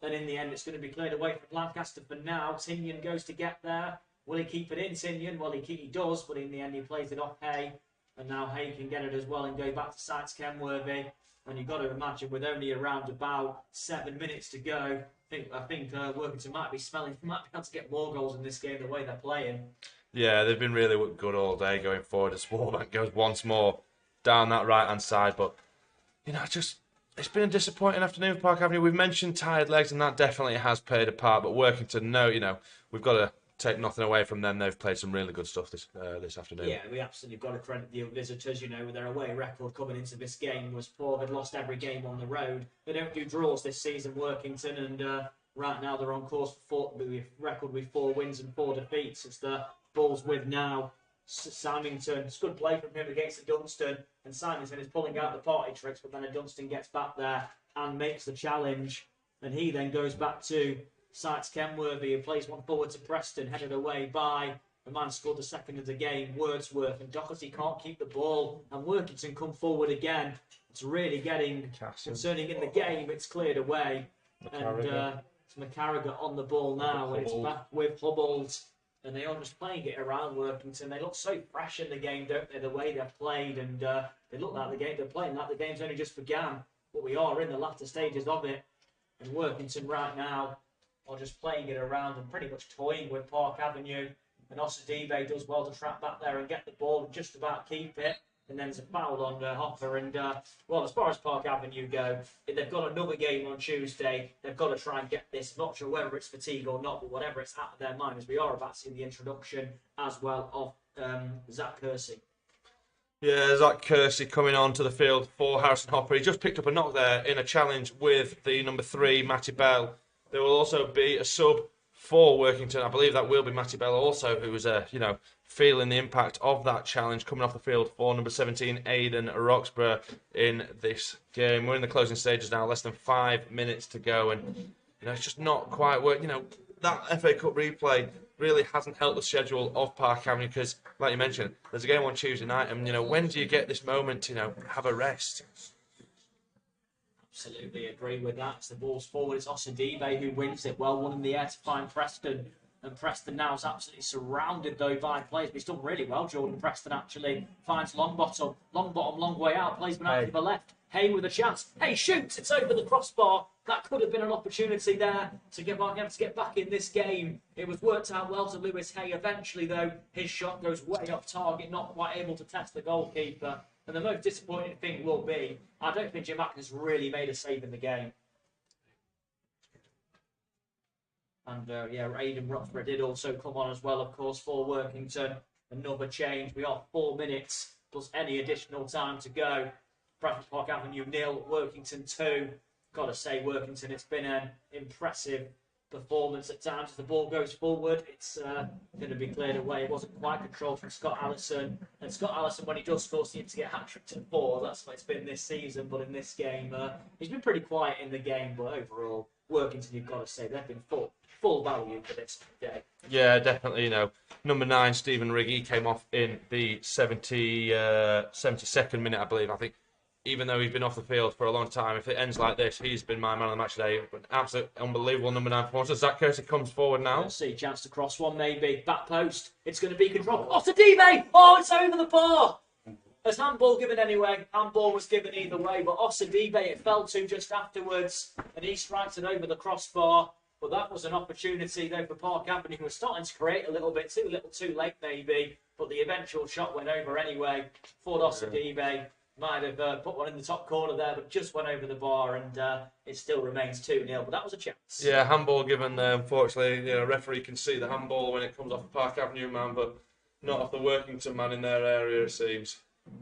And in the end, it's going to be cleared away from Lancaster for now. Tinyon goes to get there. Will he keep it in, Tinyon? Well, he does, but in the end, he plays it off Hay. And now Hay can get it as well and go back to Sites Kenworthy. And you've got to imagine, with only around about 7 minutes to go, I think Workington might be able to get more goals in this game the way they're playing. Yeah, they've been really good all day going forward as Wallbank goes once more down that right-hand side. But, it's been a disappointing afternoon for Park Avenue. We've mentioned tired legs, and that definitely has played a part. But Workington, no, we've got to take nothing away from them. They've played some really good stuff this afternoon. Yeah, we absolutely got to credit the visitors. Their away record coming into this game was poor. They'd lost every game on the road. They don't do draws this season, Workington, and right now they're on course for record with 4 wins and 4 defeats. It's the ball's with now Symington. It's good play from him against the Dunstan, and Symington is pulling out the party tricks, but then the Dunstan gets back there and makes the challenge, and he then goes back to Sites Kenworthy and plays one forward to Preston, headed away by the man scored the second of the game, Wordsworth, and Doherty can't keep the ball, and Workington come forward again. It's really getting concerning in the game. It's cleared away, and it's McCarrigan on the ball now, and it's back with Hubbold. and they are just playing it around Workington. They look so fresh in the game, don't they? The way they're played, and they look like they're playing like the game's only just began. But we are in the latter stages of it, and Workington right now are just playing it around and pretty much toying with Park Avenue. And Osadibe does well to trap back there and get the ball and just about keep it. And then there's a foul on Hopper. And, well, as far as Park Avenue go, if they've got another game on Tuesday, they've got to try and get this. Not sure whether it's fatigue or not, but whatever it's out of their mind, as we are about to see the introduction as well of Zach Kersey. Yeah, Zach Kersey coming on to the field for Harrison Hopper. He just picked up a knock there in a challenge with the number 3, Matty Bell. There will also be a sub for Workington. I believe that will be Matty Bell also, who was, feeling the impact of that challenge coming off the field for number 17, Aidan Roxburgh in this game. We're in the closing stages now, less than 5 minutes to go, and it's just not quite work. That FA Cup replay really hasn't helped the schedule of Park Avenue because, like you mentioned, there's a game on Tuesday night, and when do you get this moment to have a rest? Absolutely agree with that. The ball's forward. It's Osadibe who wins it. Well won in the air to find Preston. And Preston now is absolutely surrounded, though, by players. But he's done really well, Jordan Preston, actually. Finds Longbottom. Longbottom, long way out. Plays out to the left. Hay with a chance. Hay shoots. It's over the crossbar. That could have been an opportunity there to get back in this game. It was worked out well to Lewis Hay. Eventually, though, his shot goes way off target, not quite able to test the goalkeeper. And the most disappointing thing will be, I don't think Jim Atkins really made a save in the game. And, Aidan Roxburgh did also come on as well, of course, for Workington. Another change. We are 4 minutes plus any additional time to go. Bradford Park Avenue 0, Workington 2. Got to say, Workington, it's been an impressive performance at times. As the ball goes forward, it's going to be cleared away. It wasn't quite controlled from Scott Allison. And Scott Allison, when he does score, seems to get hat-tricked at 4. That's what it's been this season. But in this game, he's been pretty quiet in the game. But overall, Workington, you've got to say, they've been full value for this day. Yeah, definitely. Number 9, Stephen Rigg, he came off in the 72nd minute, I believe. I think even though he's been off the field for a long time, if it ends like this, he's been my man of the match today. An absolute unbelievable number 9 performance. Zach Kersey comes forward now. Let's see, chance to cross one maybe. Back post. It's going to be controlled. Osadibe! Oh, it's over the bar! As handball given anyway. Handball was given either way, but Osadibe it fell to just afterwards, and he strikes it over the crossbar. But that was an opportunity, though, for Park Avenue, who was starting to create a little bit, too late maybe. But the eventual shot went over anyway. Ford Osadibe might have put one in the top corner there, but just went over the bar, and it still remains 2-0. But that was a chance. Yeah, handball given there. Unfortunately, referee can see the handball when it comes off the Park Avenue man, but not off the Workington man in their area, it seems.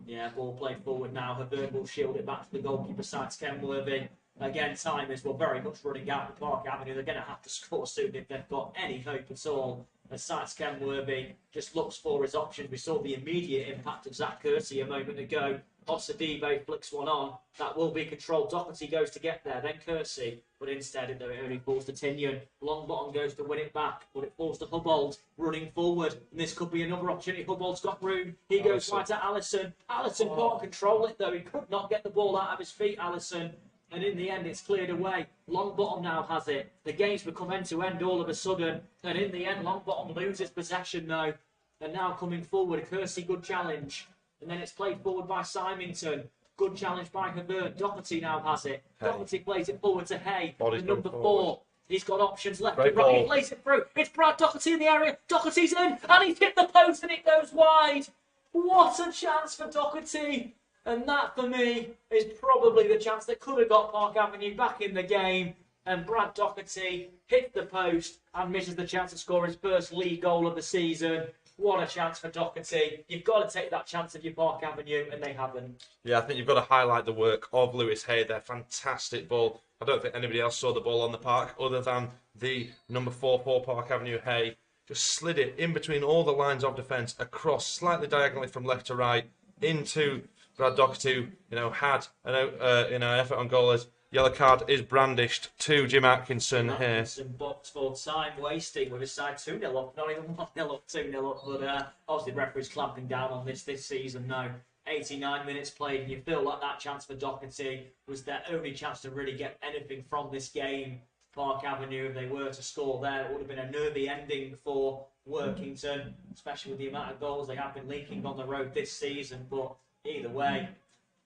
Yeah, ball played forward now. Havern will shield it back to the goalkeeper side, Kenworthy. Again, time is very much running out for Park Avenue. They're going to have to score soon if they've got any hope at all. As Sykes Kenworthy just looks for his options. We saw the immediate impact of Zach Kersey a moment ago. Osadibe flicks one on. That will be controlled. Doherty goes to get there. Then Kersey. But instead, it only falls to Tinian. Longbottom goes to win it back. But it falls to Hubbold. Running forward. And this could be another opportunity. Hubbold's got room. He goes right at Allison. Allison can't control it, though. He could not get the ball out of his feet, Allison. And in the end, it's cleared away. Longbottom now has it. The game's become end-to-end all of a sudden. And in the end, Longbottom loses possession, though. And now coming forward, Kersey, good challenge. And then it's played forward by Symington. Good challenge by Havern. Doherty now has it. Doherty plays it forward to Hay. The number 4. He's got options left and right. He plays it through. It's Brad Doherty in the area. Doherty's in. And he's hit the post and it goes wide. What a chance for Doherty. And that, for me, is probably the chance that could have got Park Avenue back in the game. And Brad Doherty hit the post and misses the chance to score his first league goal of the season. What a chance for Doherty. You've got to take that chance if you're Park Avenue, and they haven't. Yeah, I think you've got to highlight the work of Lewis Hay there. Fantastic ball. I don't think anybody else saw the ball on the park other than the number 4 for Park Avenue, Hay. Just slid it in between all the lines of defence, across slightly diagonally from left to right, into Brad Doherty, had an effort on goal as yellow card is brandished to Jim Atkinson here. Box for time wasting with his side 2-0 up, not even 1-0 up, 2-0 up. But obviously the referee's clamping down on this season now. 89 minutes played, and you feel like that chance for Doherty was their only chance to really get anything from this game. Park Avenue, if they were to score there, it would have been a nervy ending for Workington, especially with the amount of goals they have been leaking on the road this season. But either way,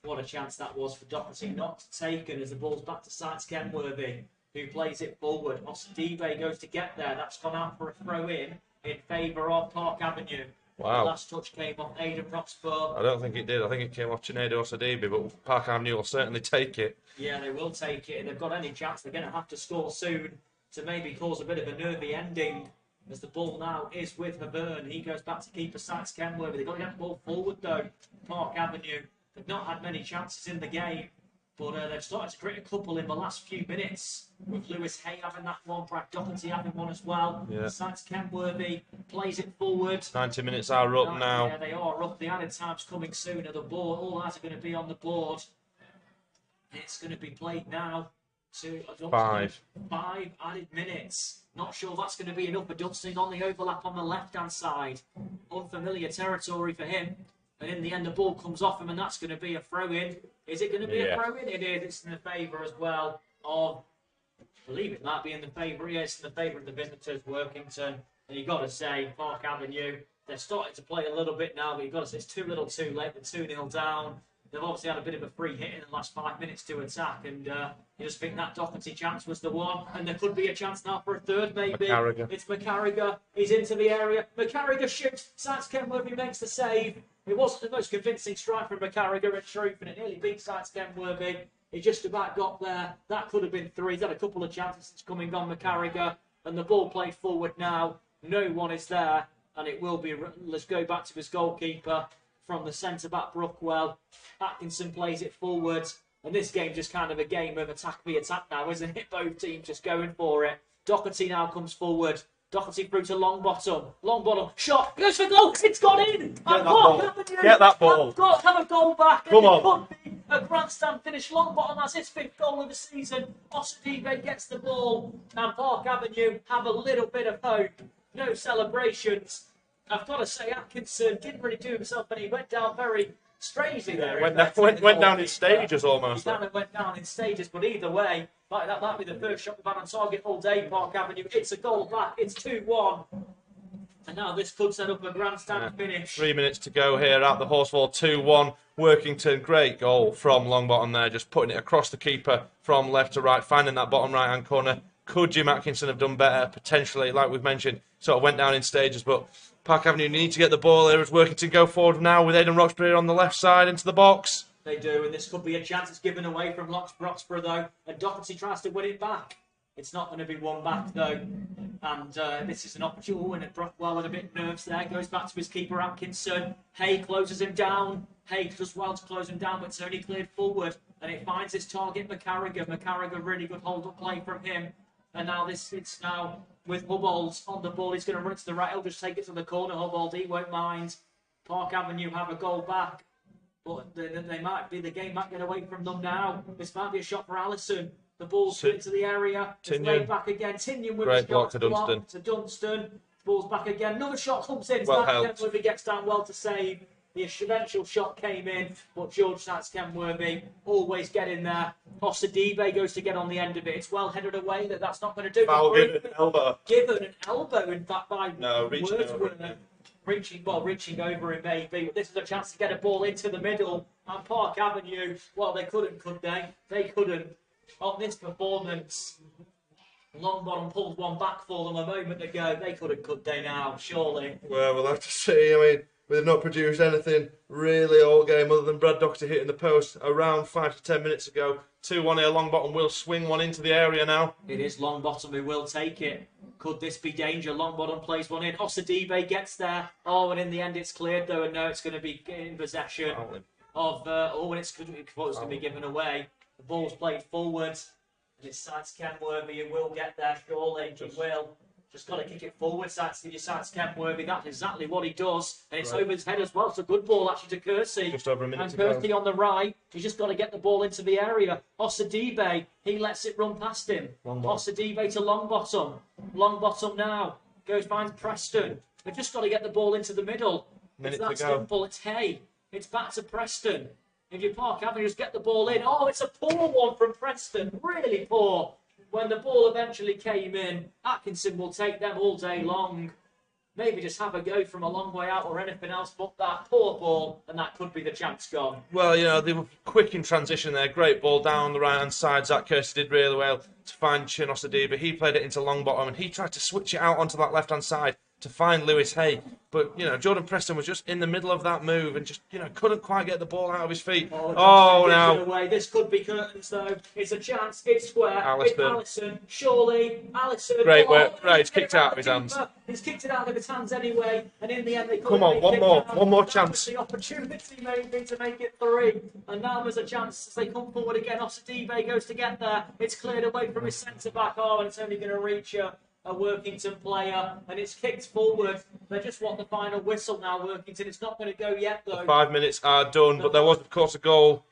what a chance that was for Doherty not to take, and as the ball's back to Sites Kenworthy, who plays it forward. Osadibe goes to get there. That's gone out for a throw-in favour of Park Avenue. Wow. The last touch came off Aidan Roxburgh. I don't think it did. I think it came off Chinedu Osadibe, but Park Avenue will certainly take it. Yeah, they will take it. If they've got any chance, they're going to have to score soon to maybe cause a bit of a nervy ending. As the ball now is with Havern. He goes back to keeper Sites Kenworthy. They've got to get the ball forward though. Park Avenue. They've not had many chances in the game, but they've started to create a couple in the last few minutes. With Lewis Hay having that one, Brad Doherty having one as well. Yeah. Sites Kenworthy plays it forward. 90 minutes are up now. Yeah, they are up. The added time's coming sooner. The board, all eyes are going to be on the board. It's going to be played now to 5 added minutes. Not sure that's going to be enough, but Dunstan on the overlap on the left-hand side. Unfamiliar territory for him. And in the end, the ball comes off him, and that's going to be a throw-in. Is it going to be a throw-in? It is. It's in the favour as well of, I believe it might be in the favour. Yes, in the favour of the visitors, Workington. And you've got to say, Park Avenue, they're starting to play a little bit now, but you've got to say it's too little too late. They're 2-0 down. They've obviously had a bit of a free hit in the last 5 minutes to attack, and you just think that Doherty chance was the one, and there could be a chance now for a third, maybe. McCarriger. It's McCarriger. He's into the area. McCarriger shoots. Sites Kenworthy makes the save. It wasn't the most convincing strike from McCarriger in truth, and it nearly beat Sites Kenworthy. He just about got there. That could have been 3. He's had a couple of chances since coming on McCarriger, and the ball played forward now. No one is there, and it will be. Let's go back to his goalkeeper. From the centre-back, Brookwell. Atkinson plays it forward. And this game just kind of a game of attack v attack now, isn't it? Both teams just going for it. Doherty now comes forward. Doherty through to Longbottom. Longbottom, shot, goes for goal. It's gone in. Get that ball. Have a goal back. Come on. It could be a grandstand finish. Longbottom has his 5th goal of the season. Osadibe gets the ball. And Park Avenue have a little bit of hope. No celebrations. I've got to say, Atkinson didn't really do himself, but he went down very strangely there. Went down in stages almost. He kind of went down in stages, but either way, that might be the first shot we've had on target all day, Park Avenue. It's a goal back. It's 2-1. And now this could set up a grandstand finish. 3 minutes to go here at the Horsefall. 2-1. Workington, great goal from Longbottom there, just putting it across the keeper from left to right, finding that bottom right-hand corner. Could Jim Atkinson have done better? Potentially, like we've mentioned, sort of went down in stages, but Park Avenue need to get the ball here as Workington go forward now with Aidan Roxburgh on the left side into the box. They do, and this could be a chance. It's given away from Roxburgh, though, and Doherty tries to win it back. It's not going to be won back, though, and this is an opportunity. Oh, and Brockwell had a bit nerves there. Goes back to his keeper, Atkinson. Hay closes him down. Hay does well to close him down, but it's only cleared forward, and it finds its target, McCarriger. McCarriger, really good hold-up play from him. And now it's now with Hubbold on the ball. He's going to run it to the right. He'll just take it to the corner. Hubbold, he won't mind. Park Avenue have a goal back. But the game might get away from them now. This might be a shot for Allison. The ball's into the area. It's laid back again. Tinian with great a block shot to Dunstan. To Dunstan. Ball's back again. Another shot comes in. Well held. Kenworthy gets down well to save. The eventual shot came in, but George Sites Kenworthy always get in there. Osadibe goes to get on the end of it. It's well headed away. That's not going to do. Foul, given an elbow. Given an elbow, in fact, by Wordsworth. Reaching over him maybe. But this is a chance to get a ball into the middle. And Park Avenue, well, they couldn't, could they? They couldn't. On this performance, Longbottom pulled one back for them a moment ago. They couldn't, could they now? Surely. Well, we'll have to see. I mean, they've not produced anything really all game other than Brad Doherty hitting the post around 5 to 10 minutes ago. 2-1 here. Longbottom will swing one into the area now. It is Longbottom who will take it. Could this be danger? Longbottom plays one in. Osadibe gets there. Oh, and in the end it's cleared though, and no, it's going to be in possession of. And it's going to be given away. The ball's played forward, and it's Sites Kenworthy who will get there. Surely he will. Just got to kick it forward, Sites Kenworthy. That's exactly what he does. And it's over his head as well. It's a good ball, actually, to Kersey. Just over a minute and to go. Kersey on the right. He's just got to get the ball into the area. Osadibe, he lets it run past him. Osadibe to Longbottom. Longbottom now. Goes behind Preston. They've just got to get the ball into the middle. It's that simple. It's Hay. It's back to Preston. If you Park Avenue, just get the ball in. Oh, it's a poor one from Preston. Really poor. when the ball eventually came in, Atkinson will take them all day long. Maybe just have a go from a long way out or anything else but that poor ball, and that could be the chance gone. Well, they were quick in transition there. Great ball down the right-hand side. Zach Kirsty did really well to find Chinos Adiba. He played it into long bottom, and he tried to switch it out onto that left-hand side to find Lewis Hay. But, Jordan Preston was just in the middle of that move and just, couldn't quite get the ball out of his feet. Now. This could be curtains, though. It's a chance. It's square. It's Allison. Surely, Allison. Great work. Right, he's kicked it out of his hands. He's kicked it out of his hands anyway. And in the end, they come on, one more chance. The opportunity maybe to make it 3. And now there's a chance as they come forward again. Osadibe goes to get there. It's cleared away from his centre-back. And it's only going to reach a Workington player, and it's kicked forward. They just want the final whistle now, Workington. It's not going to go yet, though. The 5 minutes are done, but there was, of course, a goal.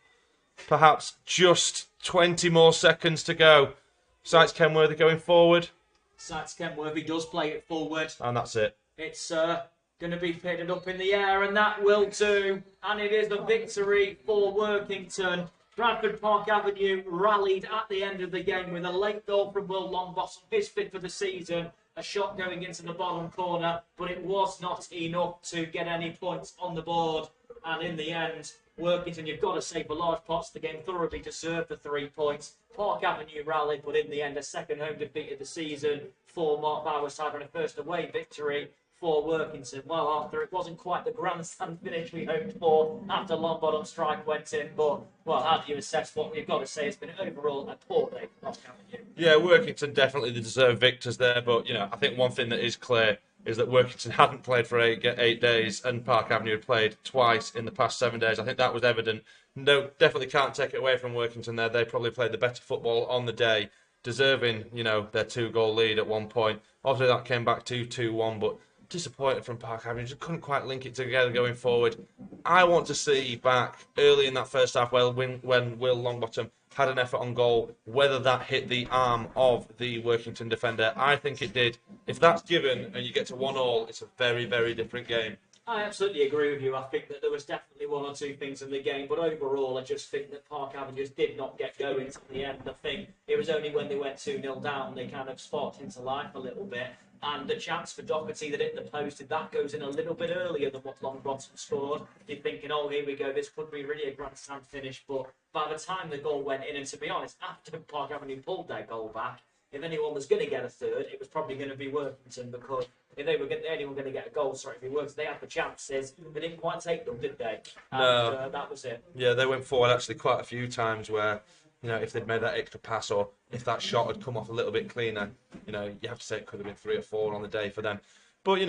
Perhaps just 20 more seconds to go. Sites Kenworthy going forward. Sites Kenworthy does play it forward. And that's it. It's going to be pitted up in the air, and that will do. And it is a victory for Workington. Bradford Park Avenue rallied at the end of the game with a late goal from Will Longbottom, his 5th of the season. A shot going into the bottom corner, but it was not enough to get any points on the board. And in the end, Workington, you've got to say, for large parts of the game, thoroughly deserved the 3 points. Park Avenue rallied, but in the end, a second home defeat of the season for Mark Bauer's side and a first away victory for Workington. Well, Arthur, it wasn't quite the grandstand finish we hoped for after Longbottom strike went in, but, well, how do you assess what we've got to say? It's been overall a poor day for Park Avenue. Yeah, Workington definitely the deserved victors there, but, I think one thing that is clear is that Workington hadn't played for 8 days and Park Avenue had played twice in the past 7 days. I think that was evident. No, definitely can't take it away from Workington there. They probably played the better football on the day, deserving, their 2-goal lead at one point. Obviously, that came back to 2-1, but disappointed from Park Avenue. Just couldn't quite link it together going forward. I want to see back early in that first half when Will Longbottom had an effort on goal, whether that hit the arm of the Workington defender. I think it did. If that's given and you get to 1-1, it's a very, very different game. I absolutely agree with you. I think that there was definitely 1 or 2 things in the game, but overall I just think that Park Avenue just did not get going to the end. I think it was only when they went 2-0 down they kind of sparked into life a little bit. And the chance for Doherty that hit the post, if that goes in a little bit earlier than what Longbottom scored, you're thinking, oh, here we go, this could be really a grandstand finish. But by the time the goal went in, and to be honest, after Park Avenue pulled their goal back, if anyone was going to get a third, it was probably going to be Workington, because if anyone going to get a goal, if it works, they had the chances. They didn't quite take them, did they? And, no. That was it. Yeah, they went forward actually quite a few times where, if they'd made that extra pass or if that shot had come off a little bit cleaner, you have to say it could have been 3 or 4 on the day for them. But,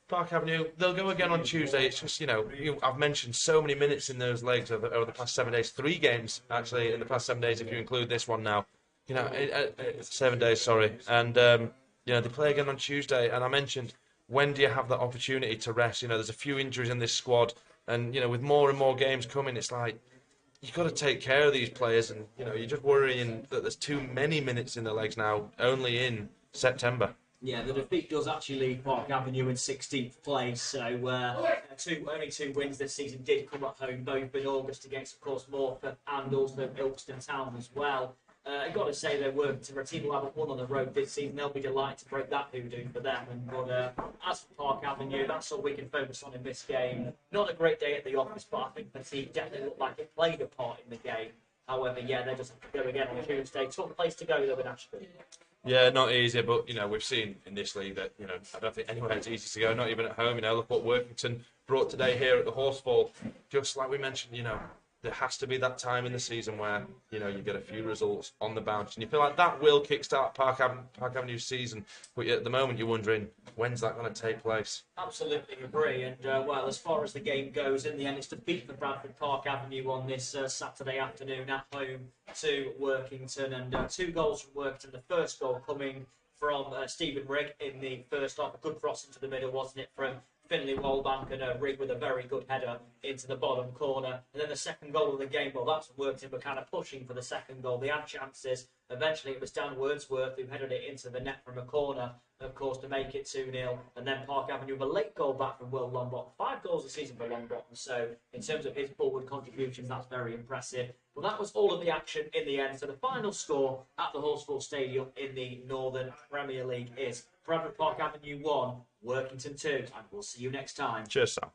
Park Avenue, they'll go again on Tuesday. It's just, I've mentioned so many minutes in those legs over the past 7 days. 3 games, actually, in the past 7 days, if you include this one now. 7 days, sorry. And, they play again on Tuesday. And I mentioned, when do you have that opportunity to rest? There's a few injuries in this squad. And, with more and more games coming, it's like, you've got to take care of these players, and you're just worrying that there's too many minutes in the legs now, only in September. Yeah, the defeat does actually leave Park Avenue in 16th place, so only 2 wins this season did come at home, both in August against, of course, Morpeth and also Ilkeston Town as well. I've got to say they worked to a team who haven't won on the road this season. They'll be delighted to break that hoodoo for them. But as for Park Avenue, that's all we can focus on in this game. Not a great day at the office, but I think the team definitely looked like it played a part in the game. However, yeah, they just have to go again on Tuesday. Tough place to go though in Ashford. Yeah, not easy, but we've seen in this league that I don't think anywhere it's easy to go. Not even at home. Look what Workington brought today here at the Horsefall. Just like we mentioned, there has to be that time in the season where, you get a few results on the bounce. And you feel like that will kickstart Park Avenue's season. But at the moment, you're wondering, when's that going to take place? Absolutely agree. And, well, as far as the game goes, in the end, it's defeat for Bradford Park Avenue on this Saturday afternoon at home to Workington. And 2 goals from Workington. The first goal coming from Stephen Rigg in the first half. A good cross into the middle, wasn't it, from Finley Wolbank, and Rigg with a very good header into the bottom corner. And then the second goal of the game, well, that's Workington were kind of pushing for the second goal. They had chances. Eventually, it was Dan Wordsworth who headed it into the net from a corner. of course, to make it 2-0. And then Park Avenue with a late goal back from Will Longbottom. 5 goals a season for Longbottom. So in terms of his forward contributions, that's very impressive. But that was all of the action in the end. So the final score at the Horsfall Stadium in the Northern Premier League is Bradford Park Avenue 1, Workington 2. And we'll see you next time. Cheers, Sam.